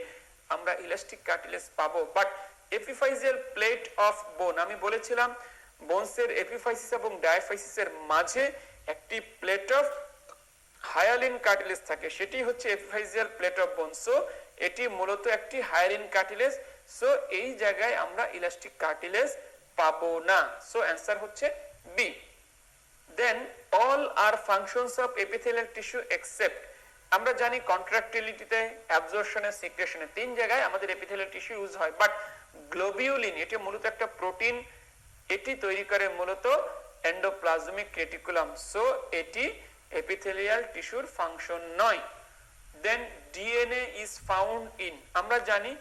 আমরা ইলাস্টিক কার্টিলেজ পাবো। But epiphyseal plate of bone, আমি বলেছিলাম বোনসের এপিফাইসিস এবং ডায়াফাইসিসের মাঝে একটি প্লেট অফ হায়ালিন কার্টিলেজ থাকে, সেটি হচ্ছে এপিফাইজিয়াল প্লেট অফ বোন। সো এটি মূলত একটি হায়ালিন কার্টিলেজ। সো এই জায়গায় আমরা ইলাস্টিক কার্টিলেজ পাবো না। সো অ্যান্সার হচ্ছে B. Then all are functions of epithelial tissue except, আমরা জানি কন্ট্রাক্টিলিটিতে, অ্যাবজর্পশনে, সিক্রেশনে, তিন জায়গায় আমাদের এপিথেলিয়াল টিস্যু ইউজ হয়। বাট গ্লোবিউলিন এটি মূলত একটা প্রোটিন, এটি তৈরি করে মূলত এন্ডোপ্লাজমিক রেটিকুলাম। সো এটি এপিথেলিয়াল টিস্যুর ফাংশন নয়। Then DNA is found in, আমরা জানি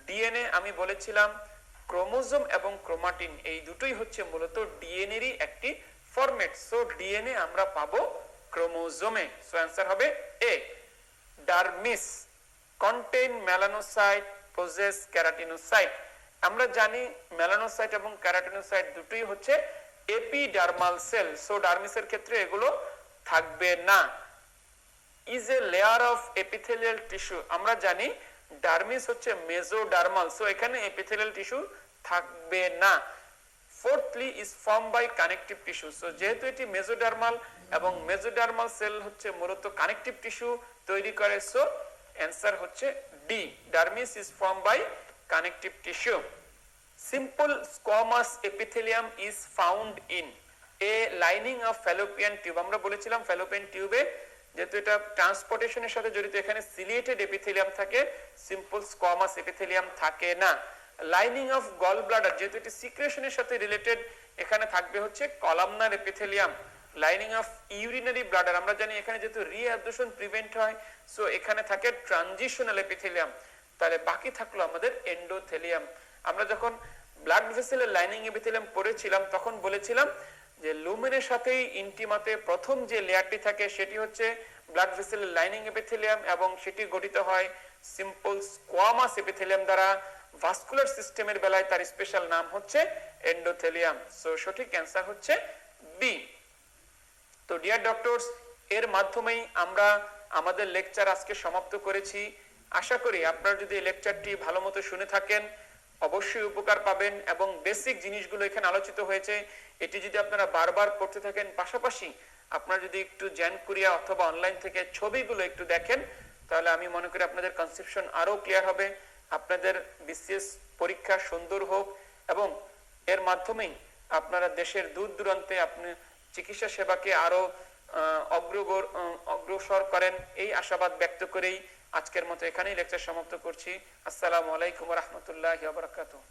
ডিএনএ, আমি বলেছিলাম ক্রোমোজোম এবং ক্রোমাটিন এই দুটোই হচ্ছে মূলত ডিএনএরই একটি ফরম্যাট। সো ডিএনএ আমরা পাবো ক্রোমোজোমে। সো অ্যান্সার হবে A. Dermis contain melanocyte, possess keratinocyte, আমরা জানি মেলানোসাইট এবং কেরাটিনোসাইট দুটোই হচ্ছে এপিডার্মাল সেল। সো ডার্মিসের ক্ষেত্রে এগুলো থাকবে না। Is a layer of epithelial tissue, আমরা জানি ডার্মিস হচ্ছে মেজোডার্মাল। সো এখানে এপিথেলিয়াল টিস্যু থাকবে না। Fourthly is form by connective tissue, so যেহেতু এটি মেজোডার্মাল এবং মেজোডার্মাল সেল হচ্ছে মূলত কানেকটিভ টিস্যু তৈরি করে। সো অ্যান্সার হচ্ছে D, dermis is form by connective tissue. Simple squamous epithelium is found in a lining of fallopian tube, আমরা বলেছিলাম ফ্যালোপিয়ান টিউবে যেহেতু এটা ট্রান্সপোর্টেশনের সাথে জড়িত, এখানে সিলিয়েটেড এপিথেলিয়াম থাকে, সিম্পল স্কোয়ামাস এপিথেলিয়াম থাকে না। লাইনিং অফ গল ব্লাডার, যেহেতু এটি সিক্রেশনের সাথে রিলেটেড, এখানে থাকবে হচ্ছে columnar epithelium. Lining of urinary bladder, আমরা জানি এখানে যেহেতু রিঅ্যাবজর্পশন প্রিভেন্ট হয়, সো এখানে থাকে ট্রানজিশনাল এপিথেলিয়াম। তাহলে বাকি থাকলো আমাদের এন্ডোথেলিয়াম। আমরা যখন ব্লাড ভেসেলের লাইনিং এপিথেলিয়াম পড়েছিলাম তখন বলেছিলাম যে লুমেনের সাথেই ইন্টিমাতে প্রথম যে লেয়ারটি থাকে সেটি হচ্ছে ব্লাড ভেসেলের লাইনিং এপিথেলিয়াম এবং সেটি গঠিত হয় সিম্পল স্কোয়ামাস এপিথেলিয়াম দ্বারা। ভাস্কুলার সিস্টেমের বেলায় তার স্পেশাল নাম হচ্ছে এন্ডোথেলিয়াম। সো সঠিক অ্যান্সার হচ্ছে বি। তো ডিয়ার ডক্টরস, এর মাধ্যমেই আমরা আমাদের লেকচার আজকে সমাপ্ত করেছি। আশা করি আপনারা যদি এই লেকচারটি ভালো মতো শুনে থাকেন অবশ্যই উপকার পাবেন এবং বেসিক জিনিসগুলো এখানে আলোচিত হয়েছে এটি যদি আপনারা বারবার পড়তে থাকেন, পাশাপাশি আপনারা যদি একটু জ্ঞান কুরিয়া অথবা অনলাইন থেকে ছবিগুলো একটু দেখেন, তাহলে আমি মনে করি আপনাদের কনসেপশন আরো ক্লিয়ার হবে, আপনাদের বিসিএস পরীক্ষা সুন্দর হোক এবং এর মাধ্যমেই আপনারা দেশের দূর দূরান্তে আপনি চিকিৎসা সেবাকে আরো অগ্রসর করেন, এই আশাবাদ ব্যক্ত করেই আজকের মতো এখানেই লেকচার সমাপ্ত করছি। আসসালামু আলাইকুম ওয়া রাহমাতুল্লাহি ওয়া বারাকাতুহু।